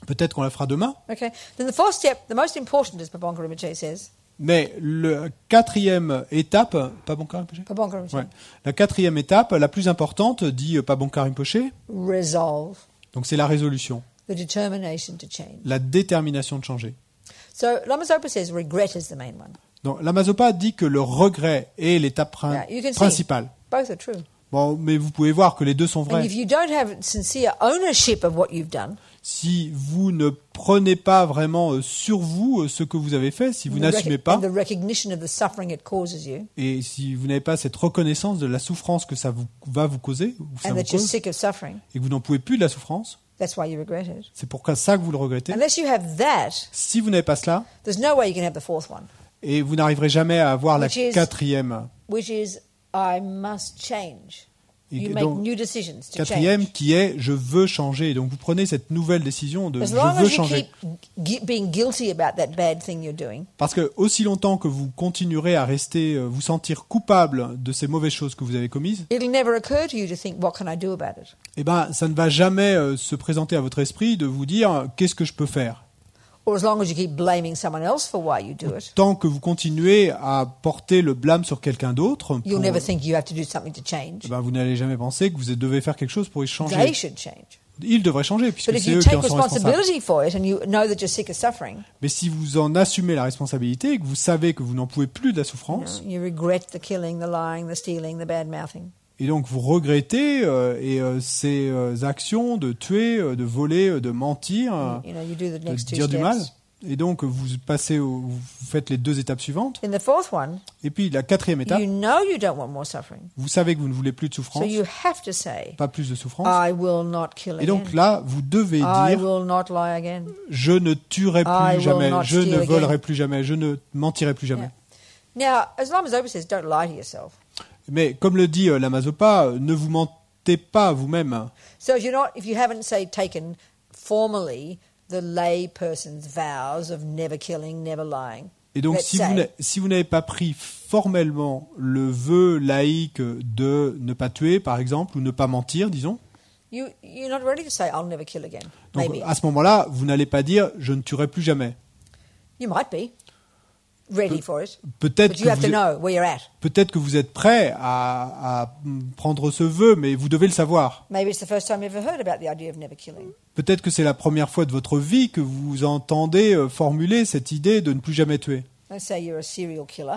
Peut-être qu'on la fera demain. Okay. Then the fourth step, the most important, as Pabonka Rinpoche says. Mais la quatrième étape, Pabonka Rinpoche Pabonka Rinpoche. Ouais. La quatrième étape, la plus importante, dit Pabonka Rinpoche, Resolve, donc c'est la résolution, the determination to change. la détermination de changer. So Lama Zopa says regret is the main one. Donc Lama Zopa dit que le regret est l'étape Yeah, you can see. principale. Both are true. Bon, mais vous pouvez voir que les deux sont And vrais. if you don't have sincere ownership of what you've done, Si vous ne prenez pas vraiment sur vous ce que vous avez fait, si vous and n'assumez pas, and the recognition of the suffering it causes you, et si vous n'avez pas cette reconnaissance de la souffrance que ça va vous causer, ou ça and vous that you're cause, sick of suffering, et que vous n'en pouvez plus de la souffrance, that's why you regret it. c'est pourquoi ça que vous le regrettez. Unless you have that, Si vous n'avez pas cela, there's no way you can have the fourth one, et vous n'arriverez jamais à avoir la Which is- quatrième. which is I must change. Et You que make donc, new decisions to quatrième change. qui est je veux changer. Et donc vous prenez cette nouvelle décision de As je long veux as you changer. keep being guilty about that bad thing you're doing, Parce que aussi longtemps que vous continuerez à rester, vous sentir coupable de ces mauvaises choses que vous avez commises, it'll never occur to you to think, what can I do about it? eh ben, ça ne va jamais se présenter à votre esprit de vous dire qu'est-ce que je peux faire. Or as long as you keep blaming someone else for why you do it, Tant que vous continuez à porter le blâme sur quelqu'un d'autre, you'll pour- never think you have to do something to change. eh ben, vous n'allez jamais penser que vous devez faire quelque chose pour y They changer. should change. Ils devraient changer puisque But if c'est you eux qui take en sont responsables. responsibility for it and you know that you're sick of suffering, Mais si vous en assumez la responsabilité et que vous savez que vous n'en pouvez plus de la souffrance, you regret the killing, the lying, the stealing, the bad mouthing. et donc vous regrettez ces actions de tuer, de voler, de mentir, You know, you do the de next two dire du mal, steps. et donc vous vous faites les deux étapes suivantes. In the fourth one, Et puis la quatrième étape, you know you don't want more suffering. vous savez que vous ne voulez plus de So souffrance, you have to say, pas plus de souffrance. I will not kill Et donc again. là, vous devez I dire will not lie again. je ne tuerai I plus will jamais, not je ne steal volerai again. plus jamais, je ne mentirai plus jamais. Yeah. Now, as Lama Zopa says, don't lie to yourself. Mais comme le dit Lama Zopa, ne vous mentez pas à vous-même. So if you haven't, say, taken formally the lay person's vows of never killing, never lying. Et donc, Let's si vous n'avez pas pris formellement le vœu laïque de ne pas tuer, par exemple, ou ne pas mentir, disons, You're not ready to say, I'll never kill again. donc Maybe. à ce moment-là, vous n'allez pas dire je ne tuerai plus jamais. You might be ready for it. Peut-être But you have to que, know where you're at. peut-être que vous êtes prêt à prendre ce vœu, mais vous devez le savoir. Maybe it's the first time you've ever heard about the idea of never killing. Peut-être que c'est la première fois de votre vie que vous entendez formuler cette idée de ne plus jamais tuer. Let's say you're a serial killer.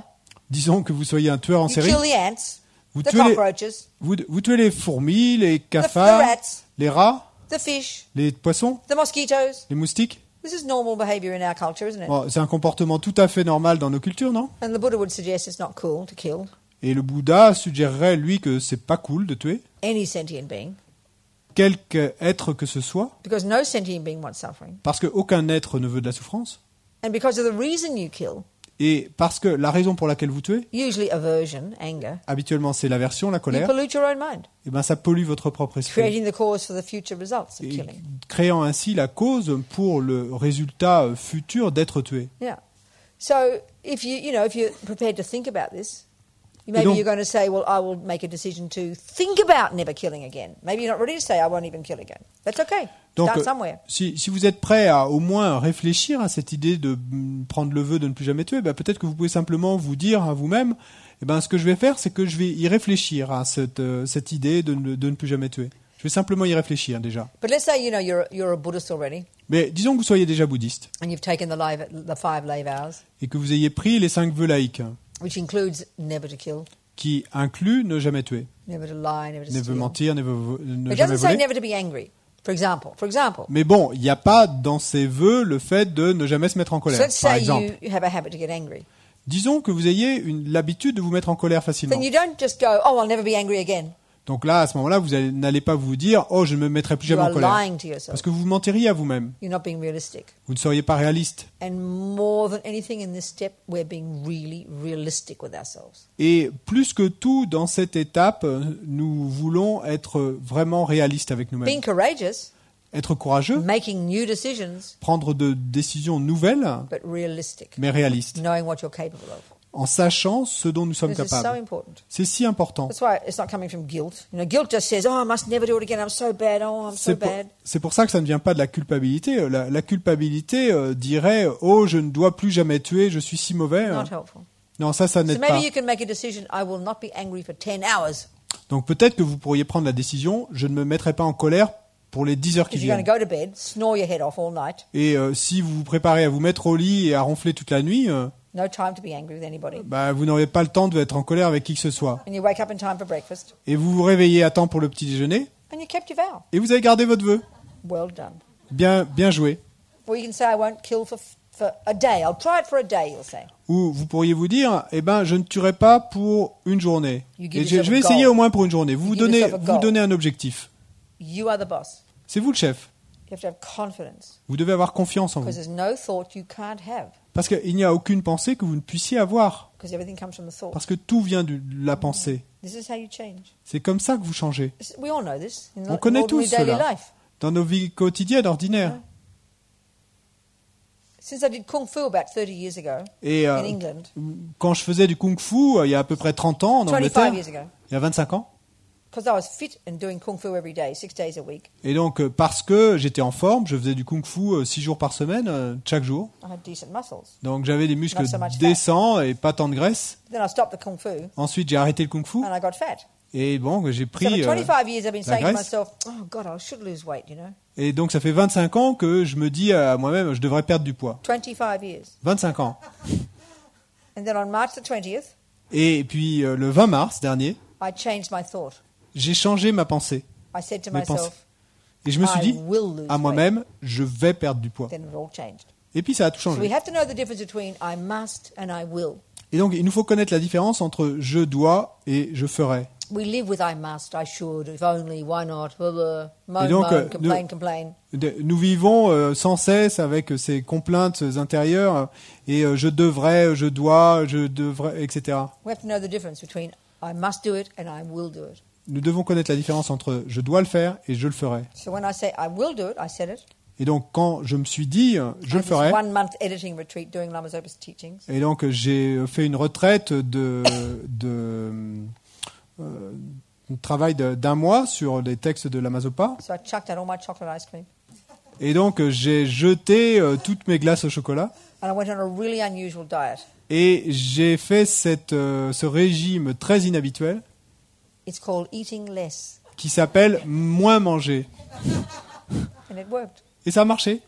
Disons que vous soyez un tueur en You série. kill the ants, Vous the tuez, les, cockroaches, vous tuez les fourmis, les the cafards, rats, les rats, the fish, les poissons, the mosquitoes. les moustiques. This is normal behavior in our culture, isn't it? Bon, c'est un comportement tout à fait normal dans nos cultures, non? And the Buddha would suggest it's not cool to kill. Et le Bouddha suggérerait, lui, que c'est pas cool de tuer any sentient being, quelque être que ce soit, because no sentient being wants suffering, parce qu'aucun être ne veut de la souffrance, and because of the reason you kill, et parce que la raison pour laquelle vous tuez, usually aversion, anger, habituellement c'est l'aversion, la you colère, pollute your own mind, et ben ça pollue votre propre esprit, creating the cause for the future results of et killing. créant ainsi la cause pour le résultat futur d'être tué. Yeah. So if you're prepared to think about this, maybe donc- you're going to say, well, I will make a decision to think about never killing again. Maybe you're not ready to say, I won't even kill again. That's okay. Donc, Start somewhere. si vous êtes prêt à au moins réfléchir à cette idée de prendre le vœu de ne plus jamais tuer, ben peut-être que vous pouvez simplement vous dire à vous-même, eh ben, ce que je vais faire, c'est que je vais y réfléchir à cette idée de ne plus jamais tuer. Je vais simplement y réfléchir déjà. But let's say, you're a Buddhist already, Mais disons que vous soyez déjà bouddhiste and you've taken the 5 lay vows, et que vous ayez pris les 5 vœux laïques, which includes never to kill, qui incluent ne jamais tuer, never to lie, never to ne steal. mentir, ne It jamais doesn't say voler. never to be angry, for example. Mais bon, il n'y a pas dans ces vœux le fait de ne jamais se mettre en So colère, let's par say exemple. you have a habit to get angry. Disons que vous ayez l'habitude de vous mettre en colère facilement. Then you don't just go, oh, I'll never be angry again. Donc là, à ce moment-là, vous n'allez pas vous dire « Oh, je ne me mettrai plus You jamais en are colère lying to ». yourself. Parce que vous menteriez à vous-même. You're not being realistic. Vous ne seriez pas réaliste. And more than anything in this step, we're being really realistic with ourselves. Et plus que tout, dans cette étape, nous voulons être vraiment réalistes avec nous-mêmes. Being courageous, Être courageux, making new decisions, prendre de décisions nouvelles, but realistic, mais réalistes, knowing what you're capable of. en sachant ce dont nous sommes This is so capables. important. C'est si important. That's why it's not coming from guilt. Guilt just says, oh, I must never do it again. I'm so bad. Oh, I'm so bad. C'est pour ça que ça ne vient pas de la culpabilité. La culpabilité dirait « Oh, je ne dois plus jamais tuer, je suis si mauvais. Not » helpful. Non, ça So n'aide maybe pas. you can make a decision, I will not be angry for 10 hours. Donc peut-être que vous pourriez prendre la décision, je ne me mettrai pas en colère pour les 10 heures qui If you're going viennent. to go to bed, snore your head off all night, Et si vous vous préparez à vous mettre au lit et à ronfler toute la nuit, no time to be angry with anybody. bah, vous n'aurez pas le temps d'être en colère avec qui que ce soit. And you wake up in time for breakfast, Et vous vous réveillez à temps pour le petit déjeuner, and you kept your vow. et vous avez gardé votre vœu. Well done. Bien joué. Or you can say, I won't kill for a day. I'll try it for a day, you'll say. Ou vous pourriez vous dire, eh ben, je ne tuerai pas pour une journée. You give Et je yourself vais a essayer goal. au moins pour une journée. Vous You give yourself a vous goal. donnez un objectif. You are the boss. C'est vous le chef. You have to have confidence, Vous devez avoir confiance en vous. because there's no thought you can't have, Parce qu'il n'y a aucune pensée que vous ne puissiez avoir. because everything comes from the thought. Parce que tout vient de la pensée. This is how you change. C'est comme ça que vous changez. We all know this in On connaît ordinary tous daily cela. life. Dans nos vies quotidiennes, ordinaires. Since I did Kung Fu about 30 years ago Et in England, quand je faisais du kung-fu, il y a à peu près 30 ans en 25 Angleterre, years ago, il y a 25 ans, because I was fit and doing Kung Fu every day, 6 days a week, et donc parce que j'étais en forme, je faisais du kung-fu 6 jours par semaine, chaque jour. I had decent muscles. Donc j'avais des muscles Not so much fat. décents et pas tant de graisse. Then I stopped the Kung Fu Ensuite, j'ai arrêté le kung-fu, and I got fat. et bon, j'ai So pris... for 25 years I've been la saying to graisse. myself, oh God, I should lose weight, you know. Et donc ça fait 25 ans que je me dis à moi-même, je devrais perdre du poids. 25 years. 25 ans. And then on March the 20th, Et puis le 20 mars dernier, I changed my thought. j'ai changé ma pensée. I said to Mes myself, pensées. Et je me suis I dit will lose à moi-même, je vais perdre du poids. weight. Then it all changed. Et puis ça a tout So we changé. have to know the difference between I must and I will. Et donc il nous faut connaître la différence entre je dois et je ferai. We live with I must, I should, if only, why not, blah, blah. Moan, Et donc, moan, complain. Nous vivons sans cesse avec ces complaintes intérieures et je devrais, je dois, je devrais, etc. We have to know the difference between I must do it and I will do it. Nous devons connaître la différence entre je dois le faire et je le ferai. So when I say I will do it, I said it. Et donc quand je me suis dit je le I had this ferai, 1 month editing retreat doing Lama Zopa's teachings. et donc j'ai fait une retraite de travail d'un mois sur les textes de Lama Zopa. So I chucked out all my chocolate ice cream. Et donc j'ai jeté toutes mes glaces au chocolat And I went on a really unusual diet. et j'ai fait ce régime très inhabituel It's called eating less. qui s'appelle moins manger. And it worked. Et ça a marché.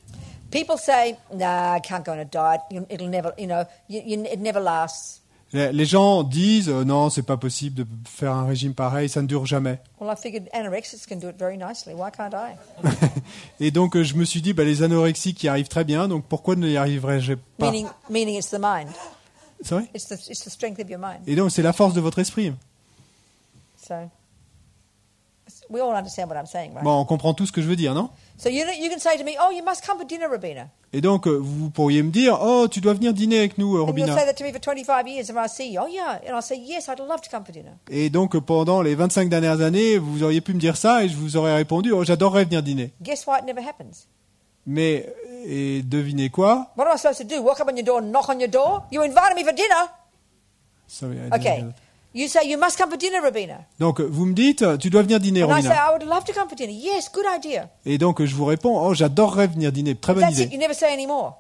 People say, nah, I can't go on a diet. It'll never, it never lasts. Les gens disent non, c'est pas possible de faire un régime pareil, ça ne dure jamais. Well, I figured anorexics can do it very nicely. Why can't I? Et donc je me suis dit les anorexiques y arrivent très bien, donc pourquoi ne y arriverais-je pas? Meaning it's the mind. C'est vrai? It's the strength of your mind. Et donc c'est la force de votre esprit. So we all understand what I'm saying, right? Bon, on comprend tout ce que je veux dire, non? So you can say to me, "Oh, you must come for dinner, Robina." Et donc vous pourriez me dire, oh, tu dois venir dîner avec nous, And you'll Robina. say that to me for 25 years, and I see you. Oh yeah, and I'll say, "Yes, I'd love to come for dinner." Et donc pendant les 25 dernières années, vous auriez pu me dire ça et je vous aurais répondu, oh, j'adorerais venir dîner. Guess why it never happens? Mais, et devinez quoi? What am I supposed to do? Walk up on your door, knock on your door? You invited me for dinner. Sorry, I didn't Okay. get it. You say you must come for dinner, Robina. Donc vous me dites, tu dois venir dîner, And I say, Robina. I would love to come for dinner. Yes, good idea. Et donc je vous réponds, oh, j'adorerais venir dîner. Très bonne That's it. idée. You never say any more.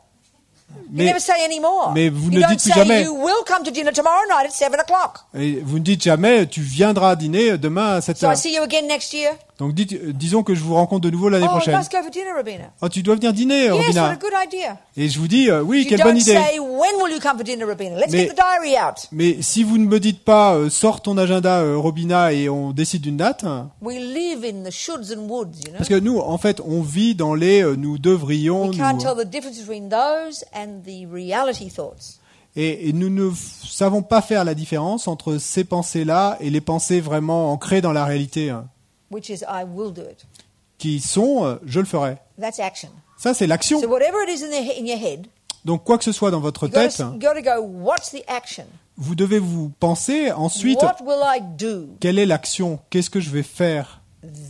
You Mais, never say any more. mais vous you ne don't dites plus say jamais. you will come to dinner tomorrow night at 7:00. et vous ne dites jamais, tu viendras dîner demain à 7 So I heures. see you again next year. Donc disons que je vous rencontre de nouveau l'année Oh, I prochaine. must go for dinner, Robina. Oh, tu dois venir dîner, Yes, what Robina. a good idea. Et je vous dis, oui, You quelle bonne don't idée. say, when will you come for dinner, Robina? Let's Mais- get the diary out. Mais si vous ne me dites pas, sors ton agenda, Robina, et on décide d'une date, We live in the shoulds and woulds, you know. parce que nous, en fait, on vit dans les nous devrions, We can't nous, tell the difference between those and the reality thoughts. et nous ne savons pas faire la différence entre ces pensées-là et les pensées vraiment ancrées dans la réalité, Which is, I will do it. qui sont, je le ferai. That's action. Ça, c'est l'action. So whatever it is in your head, Donc, quoi que ce soit dans votre you got tête, to go, what's the action? vous devez vous penser ensuite, What will I do? quelle est l'action? Qu'est-ce que je vais faire?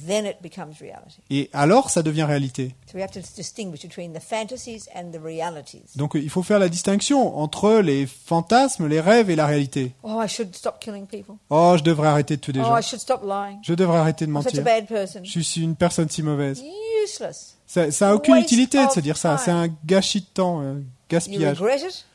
Then it becomes reality. Et alors, ça devient réalité. So we have to distinguish between the fantasies and the realities. Donc, il faut faire la distinction entre les fantasmes, les rêves et la réalité. Oh, I should stop killing people. Oh, je devrais arrêter de tuer des Oh, gens. I should stop lying. Je devrais arrêter de I'm such a mentir. bad person. Je suis une personne si mauvaise. Useless. Ça a aucune Waste utilité de of se dire ça. time. C'est un gâchis de temps, un You gaspillage. regret it.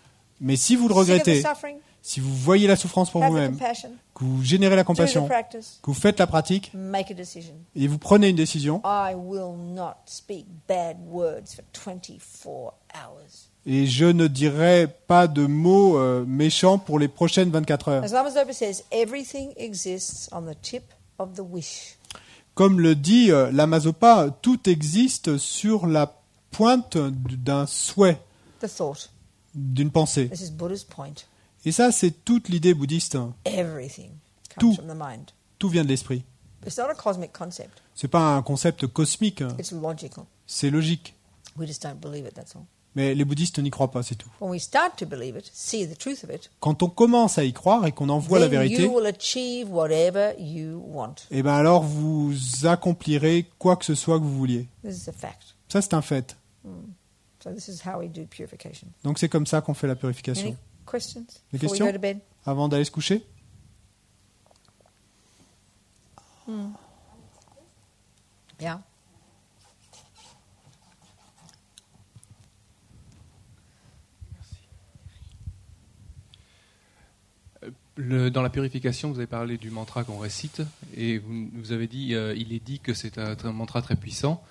Mais si vous le Sick of the regrettez, suffering. si vous voyez la souffrance pour Have the vous-même, compassion. que vous générez la Do the compassion, practice. que vous faites la pratique Make a decision. et vous prenez une décision, I will not speak bad words for 24 hours. et je ne dirai pas de mots méchants pour les prochaines 24 heures. As Lama Zopa says, everything exists on the tip of the wish. Comme le dit l'Amazopa, tout existe sur la pointe d'un souhait, The thought. d'une pensée. This is Buddha's point. Et ça, c'est toute l'idée bouddhiste. Everything comes Tout. from the mind. Tout vient de l'esprit. It's not a cosmic concept. C'est pas un concept cosmique, It's logical. c'est logique. We just don't believe it, that's all. Mais les bouddhistes n'y croient pas, c'est tout. When we start to believe it, see the truth of it, Quand on commence à y croire et qu'on en voit la then vérité, you will achieve whatever you want. eh ben alors vous accomplirez quoi que ce soit que vous vouliez. This is a fact. Ça, c'est un fait. So this is how we do purification. Donc c'est comme ça qu'on fait la Any purification. questions Des before we questions go to bed? Avant d'aller se coucher? Yeah. Dans la purification, vous avez parlé du mantra qu'on récite, et vous avez dit, il est dit que c'est un mantra très puissant,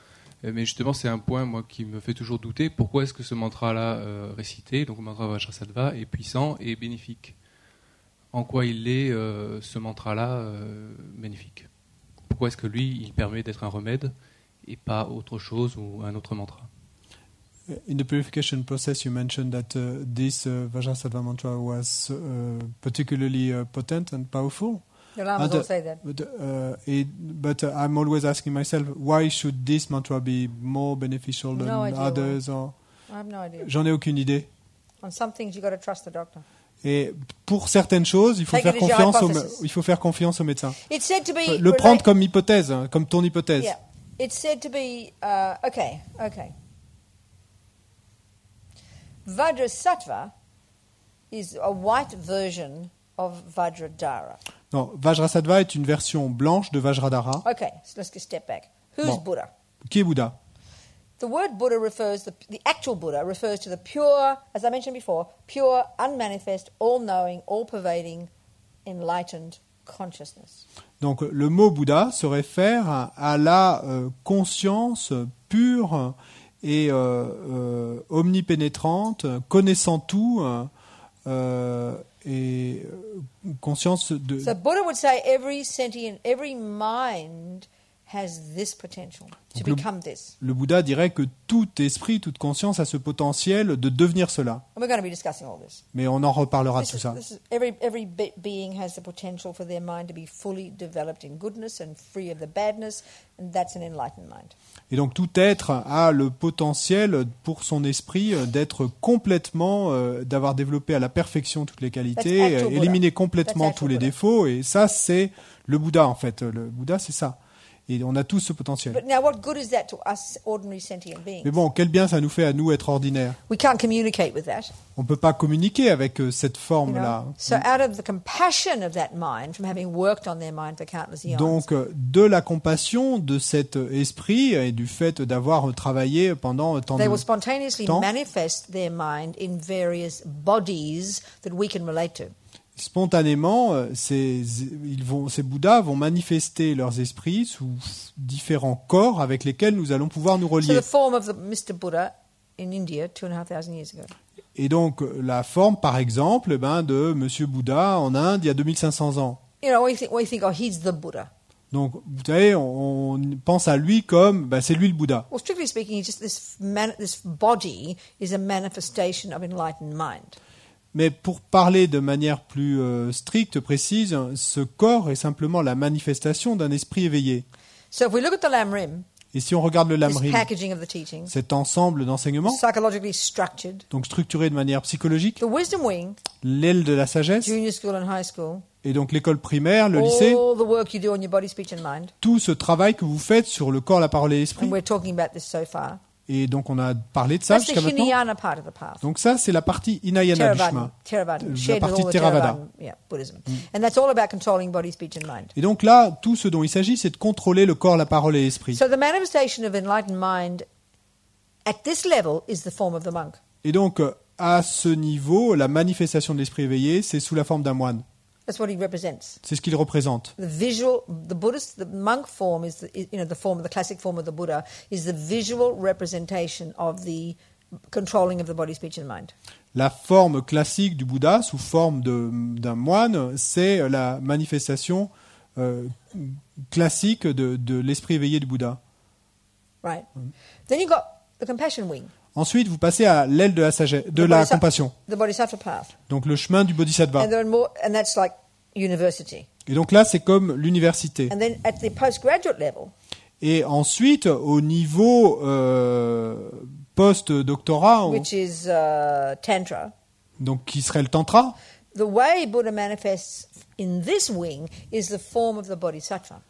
mais justement c'est un point moi qui me fait toujours douter. Pourquoi est-ce que ce mantra-là récité, donc le mantra Vajrasattva, est puissant et bénéfique? En quoi il est ce mantra-là bénéfique? Pourquoi est-ce que lui, il permet d'être un remède et pas autre chose ou un autre mantra? In the purification process, you mentioned that this Vajrasattva mantra was particularly potent and powerful. The Lamas And, all say that. But I'm always asking myself, why should this mantra be more beneficial than No idea others? Or... I have no idea. J'en ai aucune idée. On some things you got to trust the doctor. Et pour certaines choses, il faut Take faire it as your confiance hypothesis. il faut faire confiance au médecin. It's said to be Le prendre comme hypothèse, hein, comme ton hypothèse. Yeah, it's said to be okay. Vajrasattva is a white version of Vajradhara. Non, Vajrasattva est une version blanche de Vajradhara. Okay, so let's get step back. Who's Bon. Buddha? Qui est Bouddha? The word Buddha refers the actual Buddha refers to the pure, as I mentioned before, pure, unmanifest, all-knowing, all-pervading, enlightened consciousness. Donc le mot Bouddha se réfère à la conscience pure et omnipénétrante, connaissant tout et conscience de... So Buddha would say every sentient, every mind has this potential to Donc le- become this. Le Bouddha dirait que tout esprit, toute conscience a ce potentiel de devenir cela. And we're going to be discussing all this. Mais on en reparlera de tout ça. Every being has the potential for their mind to be fully developed in goodness and free of the badness, and that's an enlightened mind. Et donc tout être a le potentiel pour son esprit d'être complètement, d'avoir développé à la perfection toutes les qualités, That's actual Buddha. éliminer complètement That's tous les actual défauts. Et ça, c'est le Bouddha en fait. Le Bouddha, c'est ça. Et on a tous ce potentiel. But now, what good is that to us ordinary sentient beings? Mais bon, quel bien ça nous fait à nous être ordinaires. We can't communicate with that. On ne peut pas communiquer avec cette You forme-là. know? So, out of the compassion of that mind, from having worked on their mind for countless eons, Donc, de la compassion de cet esprit et du fait d'avoir travaillé pendant tant they will de spontaneously temps, manifest their mind in various bodies that we can relate to. spontanément, ces Bouddhas vont manifester leurs esprits sous différents corps avec lesquels nous allons pouvoir nous So, relier. the form of the Mr. Buddha in India 2,500 years ago. Et donc, la forme, par exemple, de Monsieur Bouddha en Inde il y a 2500 ans. You know, we think, oh, he's the Buddha. Donc, vous savez, on pense à lui comme, c'est lui le Bouddha. Well, strictly speaking, he's just this body is a manifestation of enlightened mind. Mais pour parler de manière plus stricte, précise, ce corps est simplement la manifestation d'un esprit éveillé. So if we look at the Lamrim, Et si on regarde le this Lamrim, packaging of the teachings, cet ensemble d'enseignements, psychologically structured, donc structuré de manière psychologique, the wisdom wing, l'aile de la sagesse, junior school and high school, et donc l'école primaire, le lycée, all the work you do on your body, speech and mind, tout ce travail que vous faites sur le corps, la parole et l'esprit, and we're talking about this so far, et donc on a parlé de ça that's the jusqu'à maintenant. Hinayana part of the path. Donc ça, c'est la partie Hinayana du chemin. Theravada, La shared with partie all the Theravada. Buddhism. And that's all about controlling body, speech and mind. Et donc là, tout ce dont il s'agit, c'est de contrôler le corps, la parole et l'esprit. So the manifestation of enlightened mind at this level is the form of the monk. Et donc, à ce niveau, la manifestation de l'esprit éveillé, c'est sous la forme d'un moine. That's what he represents. C'est ce qu'il représente. The monk form is, the form of the classic form of the Buddha is the visual representation of the controlling of the body, speech and mind. La forme classique du Bouddha, sous forme d'un moine, c'est la manifestation classique de l'esprit éveillé du Bouddha. Right. Then you got the compassion wing. Ensuite, vous passez à l'aile de la sagesse, de la compassion. The bodhisattva path. Donc le chemin du bodhisattva. And that's like university. Et donc là, c'est comme l'université. And then at the postgraduate level, Et ensuite, au niveau post-doctorat, which is Tantra, donc qui serait le tantra, the way Buddha manifests in this wing is the form of the bodhisattva.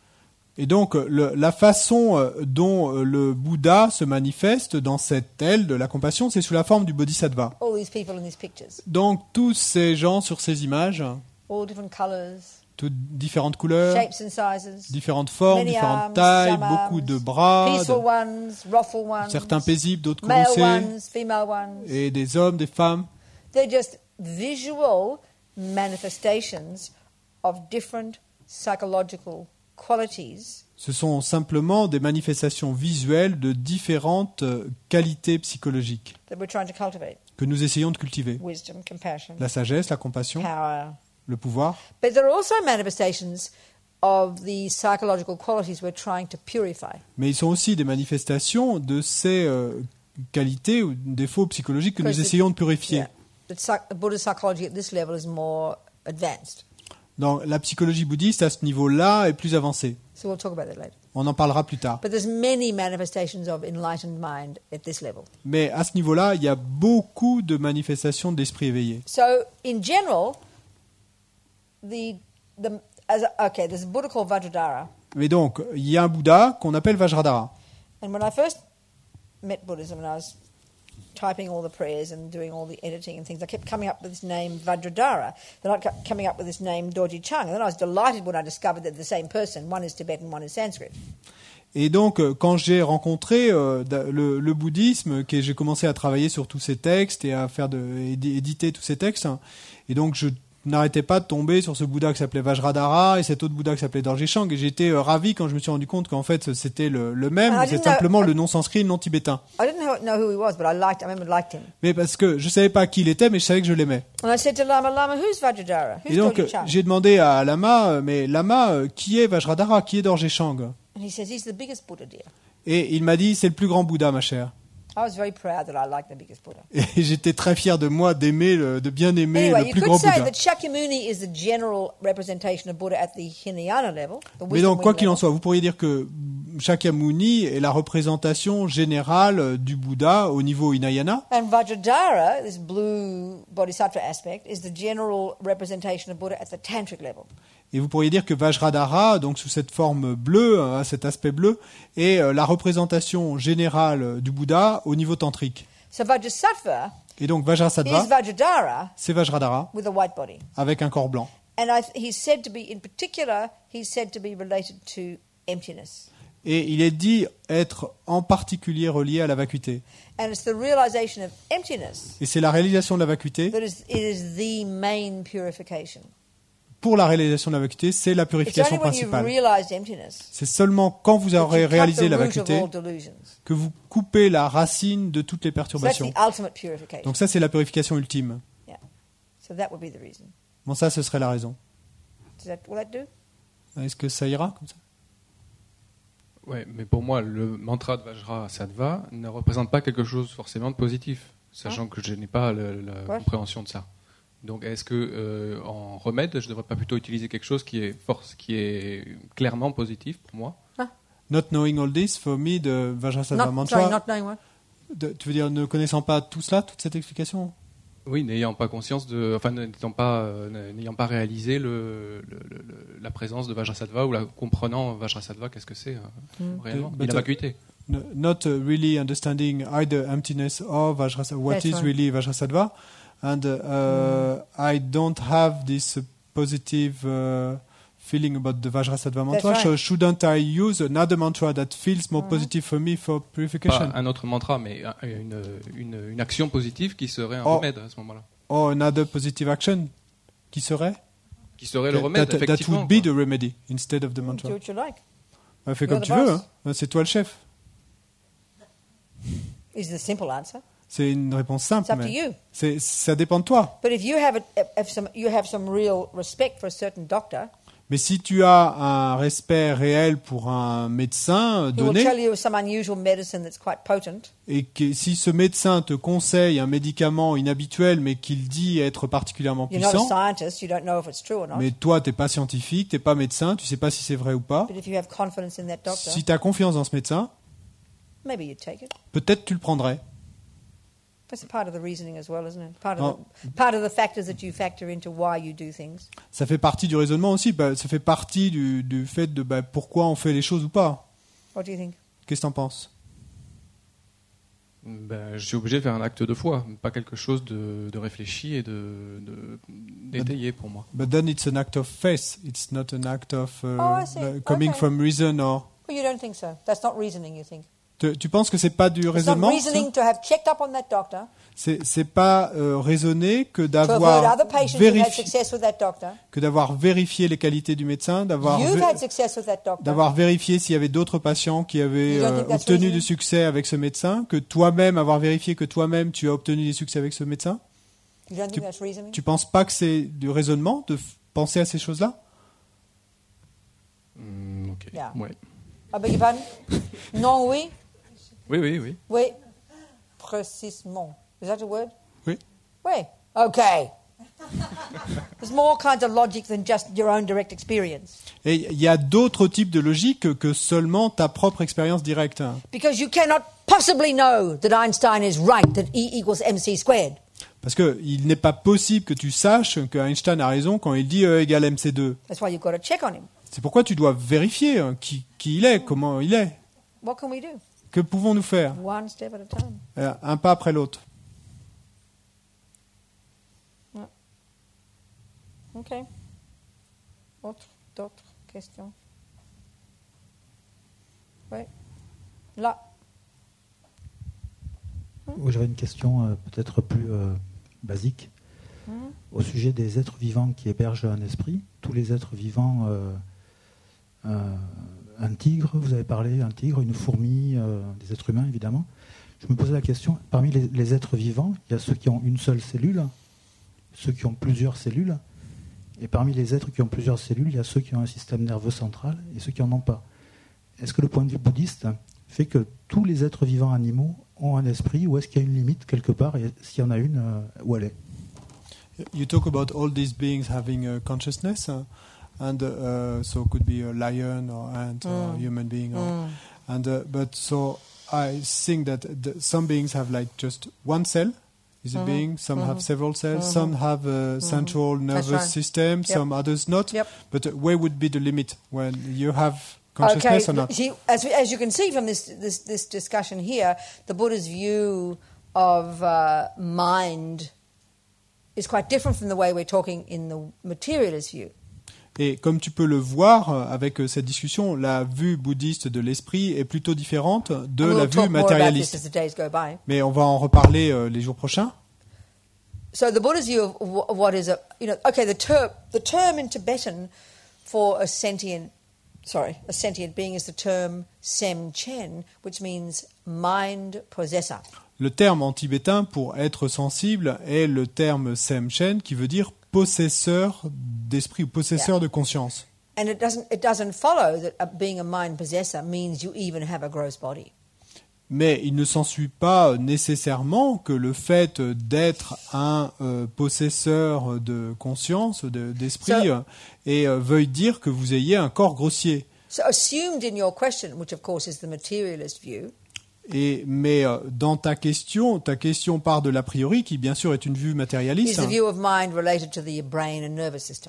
et donc la façon dont le Bouddha se manifeste dans cette aile de la compassion, c'est sous la forme du bodhisattva. All these people in these pictures, Donc tous ces gens sur ces images, all different colors, toutes différentes couleurs, shapes and sizes, différentes formes, many différentes arms, tailles, some beaucoup arms, de bras, peaceful ones, wrathful ones, certains paisibles, d'autres male coincés, ones, female ones. et des hommes, des femmes. They're just visual manifestations of different psychological qualities Ce sont simplement des manifestations visuelles de différentes qualités psychologiques that we're trying to cultivate. que nous essayons de cultiver. Wisdom, compassion, La sagesse, la compassion, power. le pouvoir. But there are also manifestations of the psychological qualities we're trying to purify. Mais ils sont aussi des manifestations de ces qualités ou défauts psychologiques que nous essayons de purifier. Yeah. The Buddhist psychology at this level is more advanced. Dans la psychologie bouddhiste, à ce niveau-là, est plus avancée. So we'll talk about that later. On en parlera plus tard. But there's many manifestations of enlightened mind at this level. Mais à ce niveau-là, il y a beaucoup de manifestations d'esprit éveillé. So in general, there's a Buddha called Vajradhara. Mais donc, il y a un Bouddha qu'on appelle Vajradhara. And when I first met Buddhism and I was typing all the prayers and doing all the editing and things, I kept coming up with this name Vajradhara. Then I kept coming up with this name Dorji Chung. And then I was delighted when I discovered that the same person, one is Tibetan, one is Sanskrit. Et donc, quand j'ai rencontré le bouddhisme, que j'ai commencé à travailler sur tous ces textes et à éditer tous ces textes, et donc je n'arrêtais pas de tomber sur ce Bouddha qui s'appelait Vajradhara et cet autre Bouddha qui s'appelait Dorje Shang, et j'étais ravi quand je me suis rendu compte qu'en fait c'était le même, mais c'est simplement le nom sanskrit, le nom tibétain. I didn't know who he was, but I remember liked him. Mais parce que je savais pas qui il était, mais je savais que je l'aimais. And I said to Lama, who's Vajradhara? Who's Et donc Dorji Chung? j'ai demandé à Lama, mais Lama, qui est Vajradhara, qui est Dorje Shang? He And he says, he's the biggest Buddha, dear. Et il m'a dit, c'est le plus grand Bouddha, ma chère. I was very proud that I liked the biggest Buddha. Et j'étais très fier de moi, de bien aimer Anyway, le you plus could grand say Bouddha. that Shakyamuni is the general representation of Buddha at the Hinayana level. The Mais donc, wisdom quoi wing qu'il en level. soit, vous pourriez dire que Shakyamuni est la représentation générale du Bouddha au niveau Hinayana. And Vajradhara, this blue bodhisattva aspect, is the general representation of Buddha at the tantric level. Et vous pourriez dire que Vajradhara, donc sous cette forme bleue, cet aspect bleu, est la représentation générale du Bouddha au niveau tantrique. So Vajrasattva Et donc is Vajrasattva, Vajradhara c'est Vajradhara with a white body. avec un corps blanc. And he's said to be, in particular, he's said to be related to emptiness. Et il est dit être en particulier relié à la vacuité. And it's the realization of emptiness Et c'est la réalisation de la vacuité. that is the main purification. Pour la réalisation de la vacuité, c'est la It's purification only when you've principale. realized emptiness C'est seulement quand vous that aurez you cut réalisé the la root of vacuité all delusions. que vous coupez la racine de toutes les So that's perturbations. the ultimate purification. Donc ça, c'est la purification ultime. Yeah. So that would be the reason. Bon, ça, ce serait la raison. Will that do? Est-ce que ça ira comme ça? Ouais, mais pour moi, le mantra de Vajrasattva ne représente pas quelque chose forcément de positif, sachant que je n'ai pas la Ouais. compréhension de ça. Donc, est-ce que en remède, je ne devrais pas plutôt utiliser quelque chose qui est clairement positif pour moi? Not knowing all this, for me, de Vajrasattva mantra. Not knowing what? Tu veux dire ne connaissant pas tout cela, toute cette explication? Oui, n'ayant pas conscience n'ayant pas réalisé la présence de Vajrasattva ou la comprenant Vajrasattva, qu'est-ce que c'est réellement? But, Et la vacuité. Not really understanding either emptiness or Vajrasattva, what That's is right. really Vajrasattva. And I don't have this positive feeling about the Vajrasattva mantra. That's right. So shouldn't I use another mantra that feels more positive for me for purification? Pas un autre mantra, mais une action positive qui serait un Oh. remède à ce moment-là. Or another positive action qui serait? Qui serait le remède, that effectivement. would be quoi. the remedy instead of the Do mantra. what you like. Bah, fais You're comme the tu veux, boss. hein. C'est toi le chef. Is the simple answer. C'est une réponse It's simple, up to mais you. ça dépend de toi. But if you have some real respect for a certain doctor, Mais si tu as un respect réel pour un médecin he will donné, tell you some unusual medicine that's quite potent, et que si ce médecin te conseille un médicament inhabituel, mais qu'il dit être particulièrement you're not a puissant, scientist, you don't know if it's true or not. mais toi, t'es pas scientifique, t'es pas médecin, tu sais pas si c'est vrai ou pas, But if you have confidence in that doctor, si tu as confiance dans ce médecin, maybe you'd take it. peut-être tu le prendrais. That's a part of the reasoning as well, isn't it? Part Oh. of the factors that you factor into why you do things. Ça fait partie du raisonnement aussi, ça fait partie du fait de pourquoi on fait les choses ou pas. What do you think? Qu'est-ce que t'en penses? Ben, je suis obligé de faire un acte de foi, pas quelque chose de réfléchi et d'étayé pour moi. But then it's an act of faith, it's not an act of I see. coming Okay. from reason or... Well, you don't think so. That's not reasoning, you think. Tu penses que c'est pas du It's not raisonnement? reasoning to have checked up on that doctor, C'est pas raisonner que to have heard d'avoir other patients who've had vérifié, success with that doctor. vérifié les qualités du médecin, You've had success with that doctor. d'avoir vérifié s'il y avait d'autres patients qui avaient You don't think that's obtenu reasoning? du succès avec ce médecin, que toi-même avoir vérifié que toi-même tu as obtenu des succès avec ce médecin. You don't think that's reasoning? Tu penses pas que c'est du raisonnement de penser à ces choses-là? Ok. Yeah. Ouais. I beg your pardon? Non, oui. Oui. Oui. Précisément. Is that a word? Oui. Oui. Okay. There's more kinds of logic than just your own direct experience. Et il y a d'autres types de logique que seulement ta propre expérience directe. Because you cannot possibly know that Einstein is right, that E equals mc squared. Parce que il n'est pas possible que tu saches que Einstein a raison quand il dit E égale mc2. That's why you've got to check on him. C'est pourquoi tu dois vérifier qui il est, comment il est. What can we do? Que pouvons-nous faire? One step at a time. Un pas après l'autre. OK. D'autres questions? Oui. Là. Oui, j'avais une question peut-être plus basique au sujet des êtres vivants qui hébergent un esprit. Tous les êtres vivants, un tigre, vous avez parlé, un tigre, une fourmi, des êtres humains évidemment. Je me posais la question, parmi les êtres vivants, il y a ceux qui ont une seule cellule, ceux qui ont plusieurs cellules, et parmi les êtres qui ont plusieurs cellules, il y a ceux qui ont un système nerveux central et ceux qui n'en ont pas. est-ce que le point de vue bouddhiste fait que tous les êtres vivants animaux ont un esprit, ou est-ce qu'il y a une limite quelque part, et s'il y en a une, où elle est? You talk about all these beings having a consciousness, and so it could be a lion or ant or human being, but so I think that some beings have like just one cell is a being, some have several cells, some have a central nervous system, some others not. Yep. But where would be the limit when you have consciousness or not? See, as you can see from this discussion here, the Buddha's view of mind is quite different from the way we're talking in the materialist view. Et comme tu peux le voir avec cette discussion, la vue bouddhiste de l'esprit est plutôt différente de la vue matérialiste. Mais on va en reparler les jours prochains. So the Buddha's view of what is the term in Tibetan for a sentient being is the term sem-chen, which means mind possessor. Le terme en tibétain pour être sensible est le terme sem-chen, qui veut dire possesseur d'esprit ou possesseur de conscience. And it doesn't follow that being a mind possessor means you even have a gross body. Mais il ne s'ensuit pas nécessairement que le fait d'être un possesseur de conscience, d'esprit, veuille dire que vous ayez un corps grossier. So assumed in your question, which of course is the materialist view, mais dans ta question part de l'a priori, qui bien sûr est une vue matérialiste.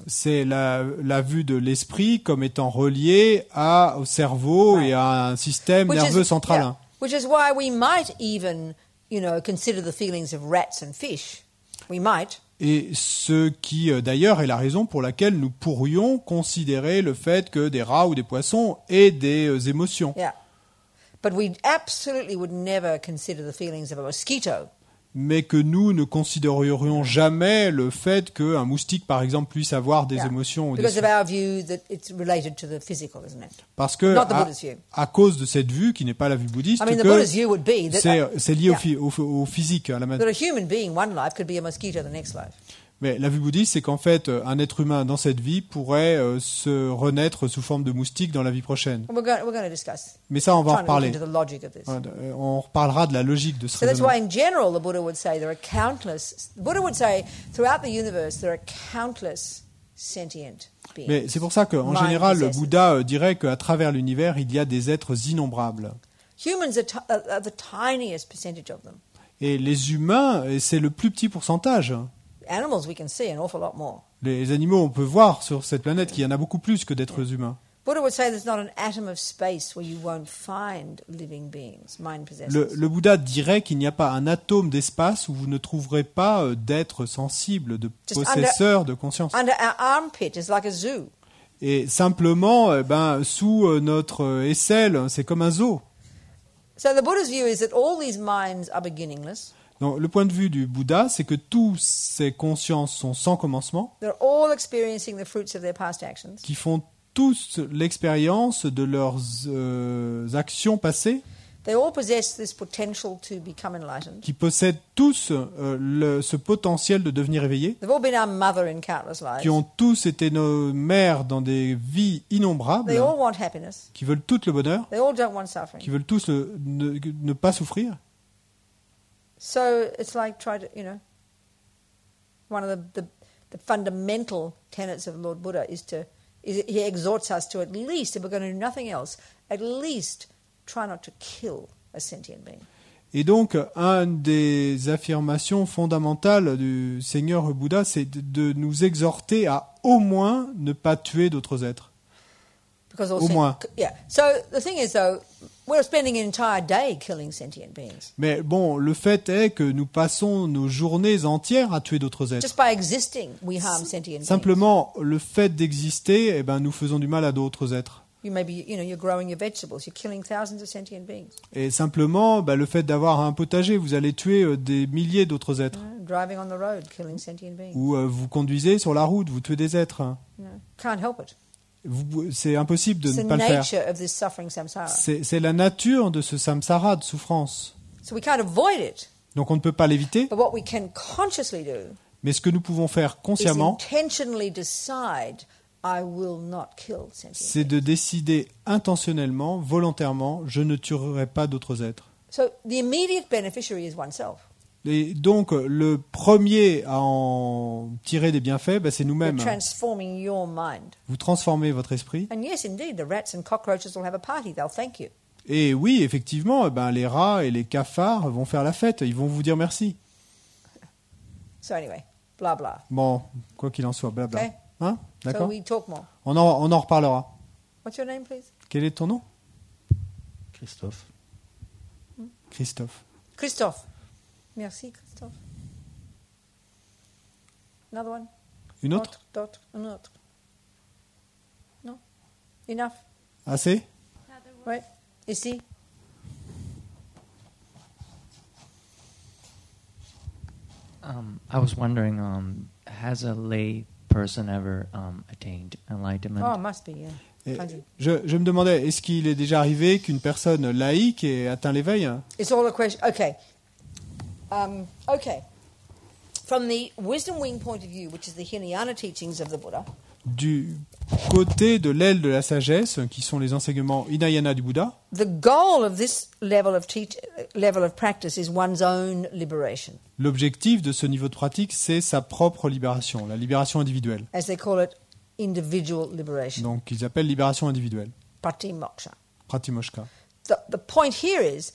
C'est la vue de l'esprit comme étant reliée au cerveau et à un système nerveux central. Which is why we might even, consider the feelings of rats and fish. We might. Et ce qui, d'ailleurs, est la raison pour laquelle nous pourrions considérer le fait que des rats ou des poissons aient des émotions. Yeah. But we absolutely would never consider the feelings of a mosquito. Mais que nous ne considérerions jamais le fait qu'un moustique, par exemple, puisse avoir des émotions. Ou Because of our view that it's related to the physical, isn't it? Parce que, à cause de cette vue, qui n'est pas la vue bouddhiste, c'est lié au physique. À la that a human being, one life, could be a mosquito the next life. Mais la vue bouddhiste, c'est qu'en fait, un être humain dans cette vie pourrait se renaître sous forme de moustique dans la vie prochaine. We're going to discuss. Mais ça, on va en reparler. On reparlera de la logique de ce raisonnement. So that's why, in general, the Buddha would say there are countless. The Buddha would say throughout the universe there are countless sentient beings. Mais c'est pour ça qu'en général, le Bouddha dirait qu'à travers l'univers, il y a des êtres innombrables. Humans are the tiniest percentage of them. Et les humains, c'est le plus petit pourcentage. Animals, we can see an awful lot more. Les animaux, on peut voir sur cette planète qu'il y en a beaucoup plus que d'êtres humains. Buddha would say there's not an atom of space where you won't find living beings, mind possessors. Le Bouddha dirait qu'il n'y a pas un atome d'espace où vous ne trouverez pas d'êtres sensibles, de possesseurs de conscience. Under our armpit is like a zoo. Et simplement, sous notre aisselle, c'est comme un zoo. So the Buddha's view is that all these minds are beginningless. Donc, le point de vue du Bouddha, c'est que toutes ces consciences sont sans commencement, qui font tous l'expérience de leurs actions passées, qui possèdent tous ce potentiel de devenir éveillés, qui ont tous été nos mères dans des vies innombrables, qui veulent tout le bonheur, qui veulent tous ne pas souffrir. So it's like one of the fundamental tenets of Lord Buddha is he exhorts us to at least, if we're going to do nothing else, at least try not to kill a sentient being. Et donc, une des affirmations fondamentales du Seigneur Bouddha, c'est de nous exhorter à au moins ne pas tuer d'autres êtres. Au moins. Yeah. So the thing is, though, we're spending an entire day killing sentient beings. Mais bon, le fait est que nous passons nos journées entières à tuer d'autres êtres. Just by existing, we harm sentient beings. Simplement, le fait d'exister, nous faisons du mal à d'autres êtres. You're growing your vegetables, you're killing thousands of sentient beings. Et simplement, le fait d'avoir un potager, vous allez tuer des milliers d'autres êtres. Driving on the road, killing sentient beings. Ou vous conduisez sur la route, vous tuez des êtres. Can't help it. C'est impossible de ne pas le faire. C'est la nature de ce samsara, de souffrance. Donc on ne peut pas l'éviter. Mais ce que nous pouvons faire consciemment, I will not kill sentient c'est de décider intentionnellement, volontairement, je ne tuerai pas d'autres êtres. So the immediate beneficiary is oneself. Et donc, le premier à en tirer des bienfaits, c'est You're nous-mêmes. transforming your mind. Vous transformez votre esprit. And yes, indeed, the rats and cockroaches will have a party. They'll thank you. Et oui, effectivement, les rats et les cafards vont faire la fête. Ils vont vous dire merci. So anyway, blah, blah. Bon, quoi qu'il en soit, blabla. Okay. Hein? So D'accord? we talk more. On en reparlera. What's your name, please? Quel est ton nom? Christophe. Christophe. Christophe. Merci, Christophe. Another one? Une autre? D'autres, un autre. Non? Enough? Assez? Ouais. Ici? I was wondering, has a lay person ever attained enlightenment? Oh, must be, yeah. Et 100. je me demandais, est-ce qu'il est déjà arrivé qu'une personne laïque ait atteint l'éveil? It's all a question. Okay. Okay. From the wisdom wing point of view, which is the Hinayana teachings of the Buddha, Du côté de l'aile de la sagesse, qui sont les enseignements Hinayana du Bouddha, the goal of this level of practice is one's own liberation, l'objectif de ce niveau de pratique, c'est sa propre libération, la libération individuelle. as they call it, individual liberation, Donc, ils appellent libération individuelle, patimoksha. pratimoksha. The point here is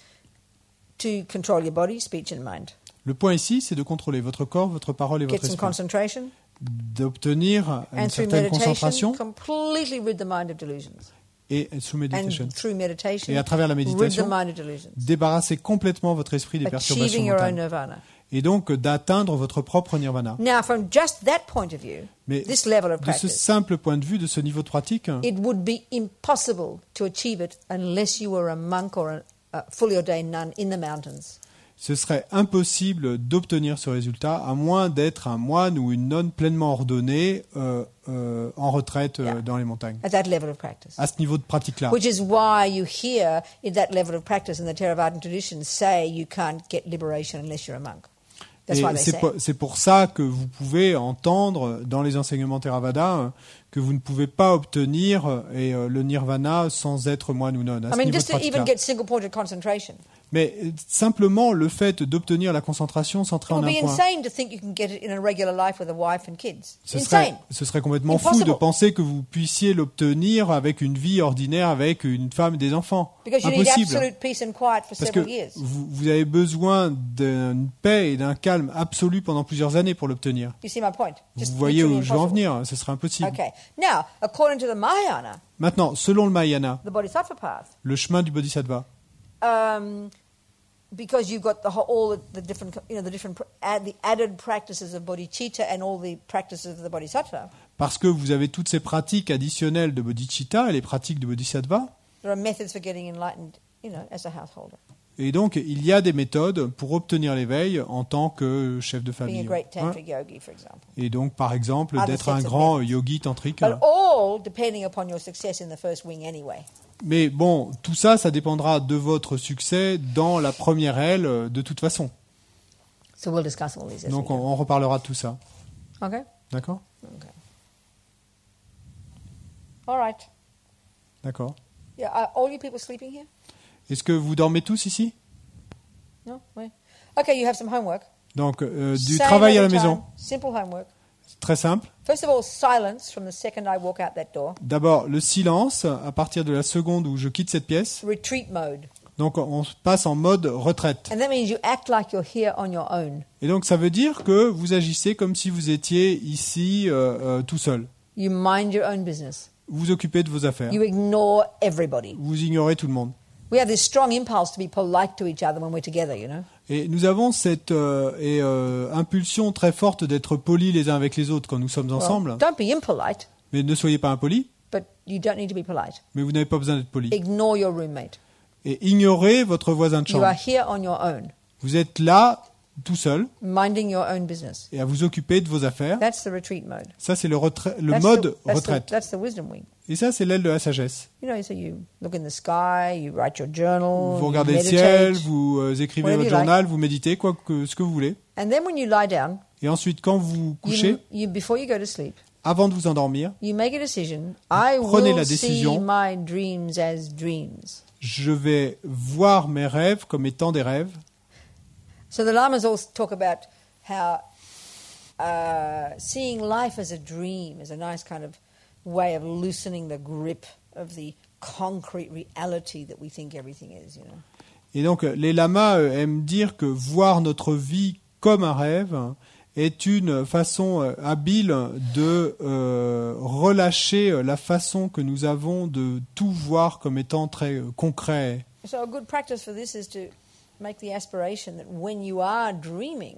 to control your body, speech and mind. Le point ici, c'est de contrôler votre corps, votre parole et Get votre some esprit. concentration, D'obtenir une and through certaine meditation, concentration completely rid the mind of delusions. et sous meditation. And through meditation, Et à travers la rid the méditation, mind of delusions. débarrasser complètement votre esprit des perturbations Achieving your own mentales. nirvana. Et donc d'atteindre votre propre nirvana. Now, from just that point of view, Mais this level of de ce practice, simple point de vue, de ce niveau de pratique, it would be impossible to achieve it unless you were a monk or a fully ordained nun in the mountains. ce serait impossible d'obtenir ce résultat à moins d'être un moine ou une nonne pleinement ordonnée en retraite Yeah. dans les montagnes. At that level of practice. À ce niveau de pratique-là. Which is why you hear in that level of practice in the Theravadan tradition say you can't get liberation unless you're a monk. That's Et why they say. c'est pour ça que vous pouvez entendre dans les enseignements Theravada que vous ne pouvez pas obtenir le nirvana sans être moine ou nonne. À I ce mean, niveau de just to even pratique-là. get single pointed concentration. Mais simplement le fait d'obtenir la concentration It centrée en would un be point, insane to think you can get it in a regular life with a wife and kids. ce Insane. serait complètement fou Impossible. de penser que vous puissiez l'obtenir avec une vie ordinaire, avec une femme et des enfants. Because you need Impossible. absolute peace and quiet for Parce que several years. vous avez besoin d'une paix et d'un calme absolu pendant plusieurs années pour l'obtenir. You see my point? Just Vous voyez où literally je veux en impossible. venir, ce serait impossible. Okay. Now, according to the Mahayana, Maintenant, selon le Mahayana, the Bodhisattva path, le chemin du Bodhisattva, because you've got all the different, the added practices of bodhicitta and all the practices of the Bodhisattva, parce que vous avez toutes ces pratiques additionnelles de bodhicitta et les pratiques de bodhisattva, there are methods for getting enlightened, as a householder. et donc il y a des méthodes pour obtenir l'éveil en tant que chef de Being a famille. great Hein. tantric yogi, for example. Et donc, par exemple, Other d'être un sets of grand methods. yogi tantrique. But all depending upon your success in the first wing anyway. Mais bon, tout ça, ça dépendra de votre succès dans la première aile de toute façon. So we'll discuss all these as Donc we on reparlera de tout ça. go. Okay? D'accord? Okay. All right. D'accord. Yeah, are all you people sleeping here? Est-ce que vous dormez tous ici? No? Ouais. Okay, you have some homework. Donc, du Same travail à la every time. maison. Simple homework. Très simple. First of all, silence from the second I walk out that door. D'abord, le silence à partir de la seconde où je quitte cette pièce. Retreat mode. Donc, on passe en mode retraite. And that means you act like you're here on your own. Et donc, ça veut dire que vous agissez comme si vous étiez ici tout seul. You mind your own business. Vous vous occupez de vos affaires. You ignore everybody. Vous ignorez tout le monde. We have this strong impulse to be polite to each other when we're together, Et nous avons cette impulsion très forte d'être polis les uns avec les autres quand nous sommes Well, ensemble. don't be impolite, Mais ne soyez pas impolis, but you don't need to be polite. mais vous n'avez pas besoin d'être poli. Ignore your roommate. Et ignorez votre voisin de You are chambre. here on your own, Vous êtes là, tout seul, minding your own business. et à vous occuper de vos affaires. That's the retreat mode. Ça, c'est le That's mode that's retraite. that's the wisdom wing. Et ça, c'est l'aile de la sagesse. So you look in the sky, you write your journal, Vous you regardez le meditate, ciel, vous écrivez Whatever votre you journal, vous méditez, ce que vous voulez. and then when you lie down, Et ensuite, quand vous couchez, before you go to sleep, avant de vous endormir, you make a decision. I Prenez la will see décision. my dreams as dreams. je vais voir mes rêves comme étant des rêves. So the Lamas all talk about how seeing life as a dream is a nice kind of way of loosening the grip of the concrete reality that we think everything is, you know. Et donc, les lamas aiment dire que voir notre vie comme un rêve est une façon habile de relâcher la façon que nous avons de tout voir comme étant très concret. So a good practice for this is to make the aspiration that when you are dreaming,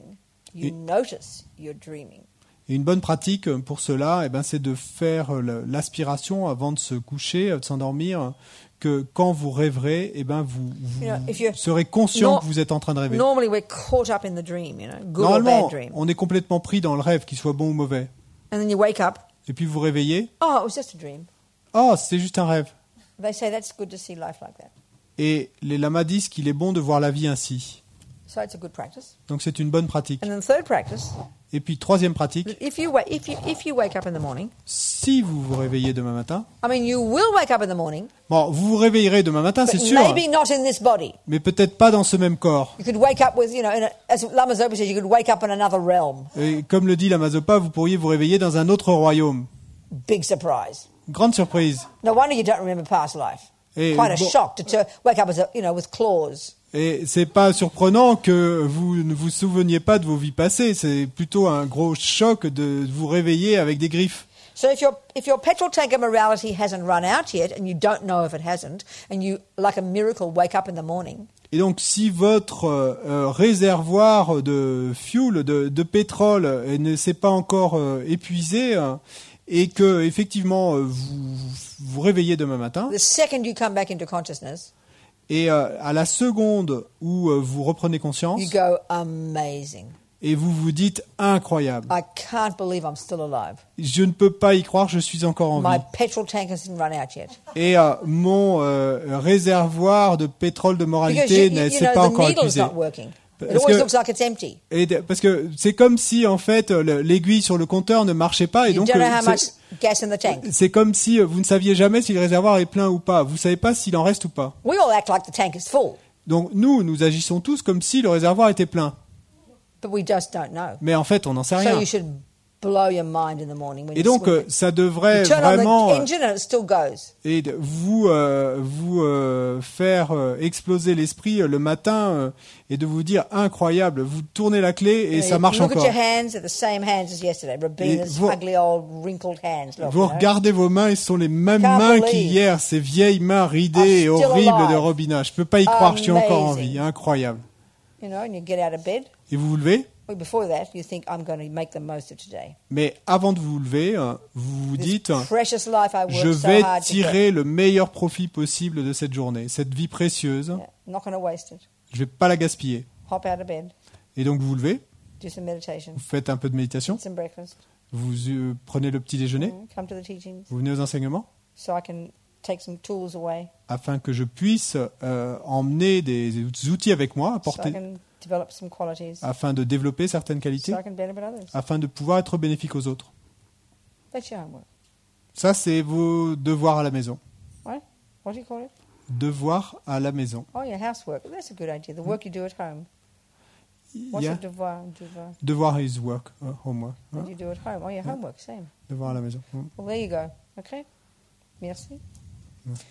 you notice you're dreaming. Et une bonne pratique pour cela, eh ben, c'est de faire l'aspiration avant de se coucher, de s'endormir, que quand vous rêverez, eh ben, vous serez conscient que vous êtes en train de rêver. Normally we're caught up in the dream, you know, good Normalement, or bad dream. on est complètement pris dans le rêve, qu'il soit bon ou mauvais. And then you wake up, Et puis vous réveillez, oh, it was just a dream. oh, c'était juste un rêve. They say that's good to see life like that. Et les lamas disent qu'il est bon de voir la vie ainsi. So it's a good practice. Donc c'est une bonne pratique. And then third practice, Et puis troisième pratique, if you wake up in the morning, si vous vous réveillez demain matin, I mean you will wake up in the morning, bon, vous vous réveillerez demain matin, but c'est sûr, maybe not in this body. mais peut-être pas dans ce même corps. You could wake up with, you know, as Lama Zopa says, you could wake up in another realm. Et comme le dit Lama Zopa, vous pourriez vous réveiller dans un autre royaume. Big surprise. Grande surprise. No wonder you don't remember past life. Et Quite a bon, shock to wake up as a, you know, with claws. et c'est pas surprenant que vous ne vous souveniez pas de vos vies passées. C'est plutôt un gros choc de vous réveiller avec des griffes. So if your petrol tank of morality hasn't run out yet, and you don't know if it hasn't, and you, like a miracle, wake up in the morning, Et donc, si votre réservoir de fuel, de pétrole, ne s'est pas encore épuisé, et que effectivement vous vous réveillez demain matin, the second you come back into consciousness, et à la seconde où vous reprenez conscience, you go, amazing. et vous vous dites incroyable. I can't believe I'm still alive. Je ne peux pas y croire, je suis encore en My vie. petrol tank hasn't run out yet. Et mon réservoir de pétrole de Because moralité ne s'est pas the encore needle's épuisé. not working. It Parce always que- looks like it's empty. Parce que c'est comme si en fait l'aiguille sur le compteur ne marchait pas, et You donc don't know how much c'est- gas in the tank. c'est comme si vous ne saviez jamais si le réservoir est plein ou pas. Vous savez pas s'il en reste ou pas. We all act like the tank is full, Donc nous agissons tous comme si le réservoir était plein. but we just don't know. Mais en fait, on n'en sait So rien. you should blow your mind in the morning when Et donc ça devrait you turn on vraiment the engine and it still goes. vous faire exploser l'esprit le matin et de vous dire incroyable. Vous tournez la clé et ça marche Look encore. at your hands; they're the same hands as yesterday. Rabina's vous- ugly old wrinkled hands. Look, Vous you know. regardez vos mains et ce sont les mêmes Can't mains believe. qu'hier, ces vieilles mains ridées I'm et still horribles de alive. Robina. Je peux pas y croire, je suis encore en Amazing. vie. Incroyable. You know, and you get out of bed. Et vous vous levez, Well, before that, you think, I'm going to make the most of today. mais avant de vous lever, vous vous This dites precious life I je worked so vais hard to get. tirer le meilleur profit possible de cette journée, cette vie précieuse. Yeah, not going to waste it. Je vais pas la gaspiller. Hop out of bed, Et donc vous vous levez, do some meditation, vous faites un peu de méditation, eat some breakfast, vous prenez le petit déjeuner, come to the teachings, vous venez aux enseignements, so I can take some tools away, afin que je puisse emmener des outils avec moi, so I apporter, can develop some qualities, afin de développer certaines so qualités, I can benefit others. afin de pouvoir être bénéfique aux autres. That's your homework, Ça, c'est vos devoirs à la maison. right? What do you call it? Devoirs à la maison. Oh, your housework. That's a good idea. The work you do at home. What's Yeah. a devoir? Devoir. Devoir is work, homework. What do you do at home? Oh, your homework, same. Devoir à la maison. Well, there you go. Okay. Merci.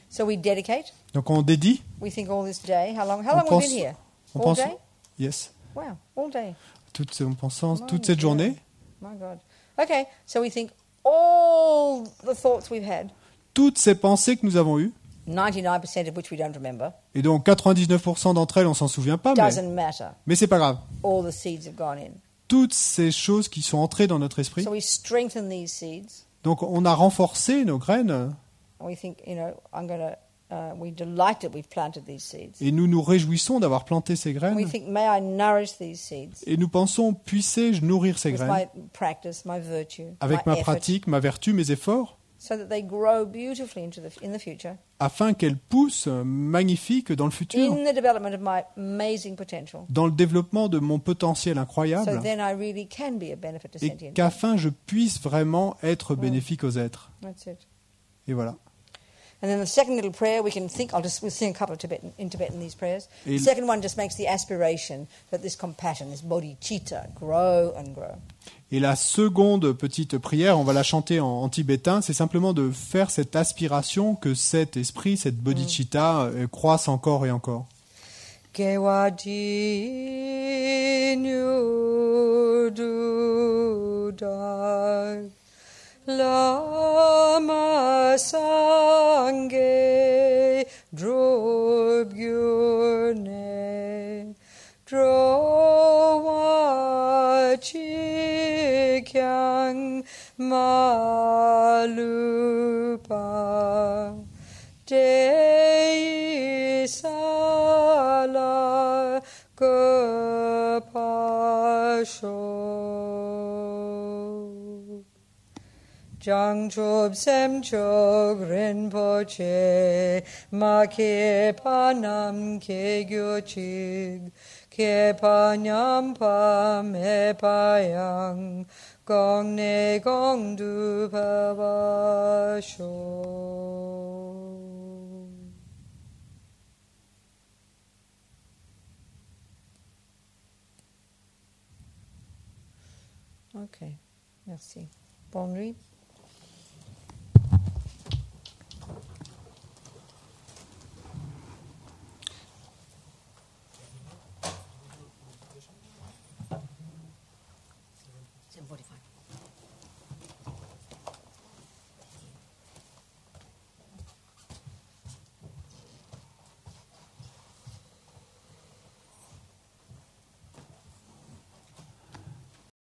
So we dedicate. Donc on dédie. We think all this day. How long On we've pense- been here? On All pense. day? Yes. Wow, all day. On pense My toute cette God. journée. My God. Okay, so we think all the thoughts we've had, Toutes ces pensées que nous avons eues. 99% of which we don't remember, Et donc 99% d'entre elles, on s'en souvient pas, doesn't matter. mais c'est pas grave. All the seeds have gone in. Toutes ces choses qui sont entrées dans notre esprit. So we strengthen these seeds. Donc on a renforcé nos graines And we think, we delight that we've planted these seeds. et nous nous réjouissons d'avoir planté ces And we graines. think, may I nourish these seeds Et nous pensons, puissais-je nourrir ces with graines my practice, my virtue, avec my ma effort. pratique, ma vertu, mes efforts. so that they grow beautifully in the future, afin qu'elles poussent magnifiques dans le futur, in the development of my amazing potential. dans le développement de mon potentiel So incroyable, then I really can be a benefit to et sentient beings. qu'afin je puisse vraiment être bénéfique aux êtres. That's it. Et voilà. And then the second little prayer we can think, we'll sing a couple of in Tibetan these prayers. Et The second one just makes the aspiration that this compassion, this bodhicitta, grow and grow. Et la seconde petite prière, on va la chanter en tibétain, c'est simplement de faire cette aspiration que cet esprit, cette bodhicitta, croisse encore et encore. Gewa ji nyu du dai lama sangye drub gyurne drowa chi kyang malupa Dei sala gopasho Jangchob semchog rinpoche ma ke panam ke gyochig ke panyam pa me payang gong ne gong du pavasho. Okay, merci. Bonne nuit. It's 7:45.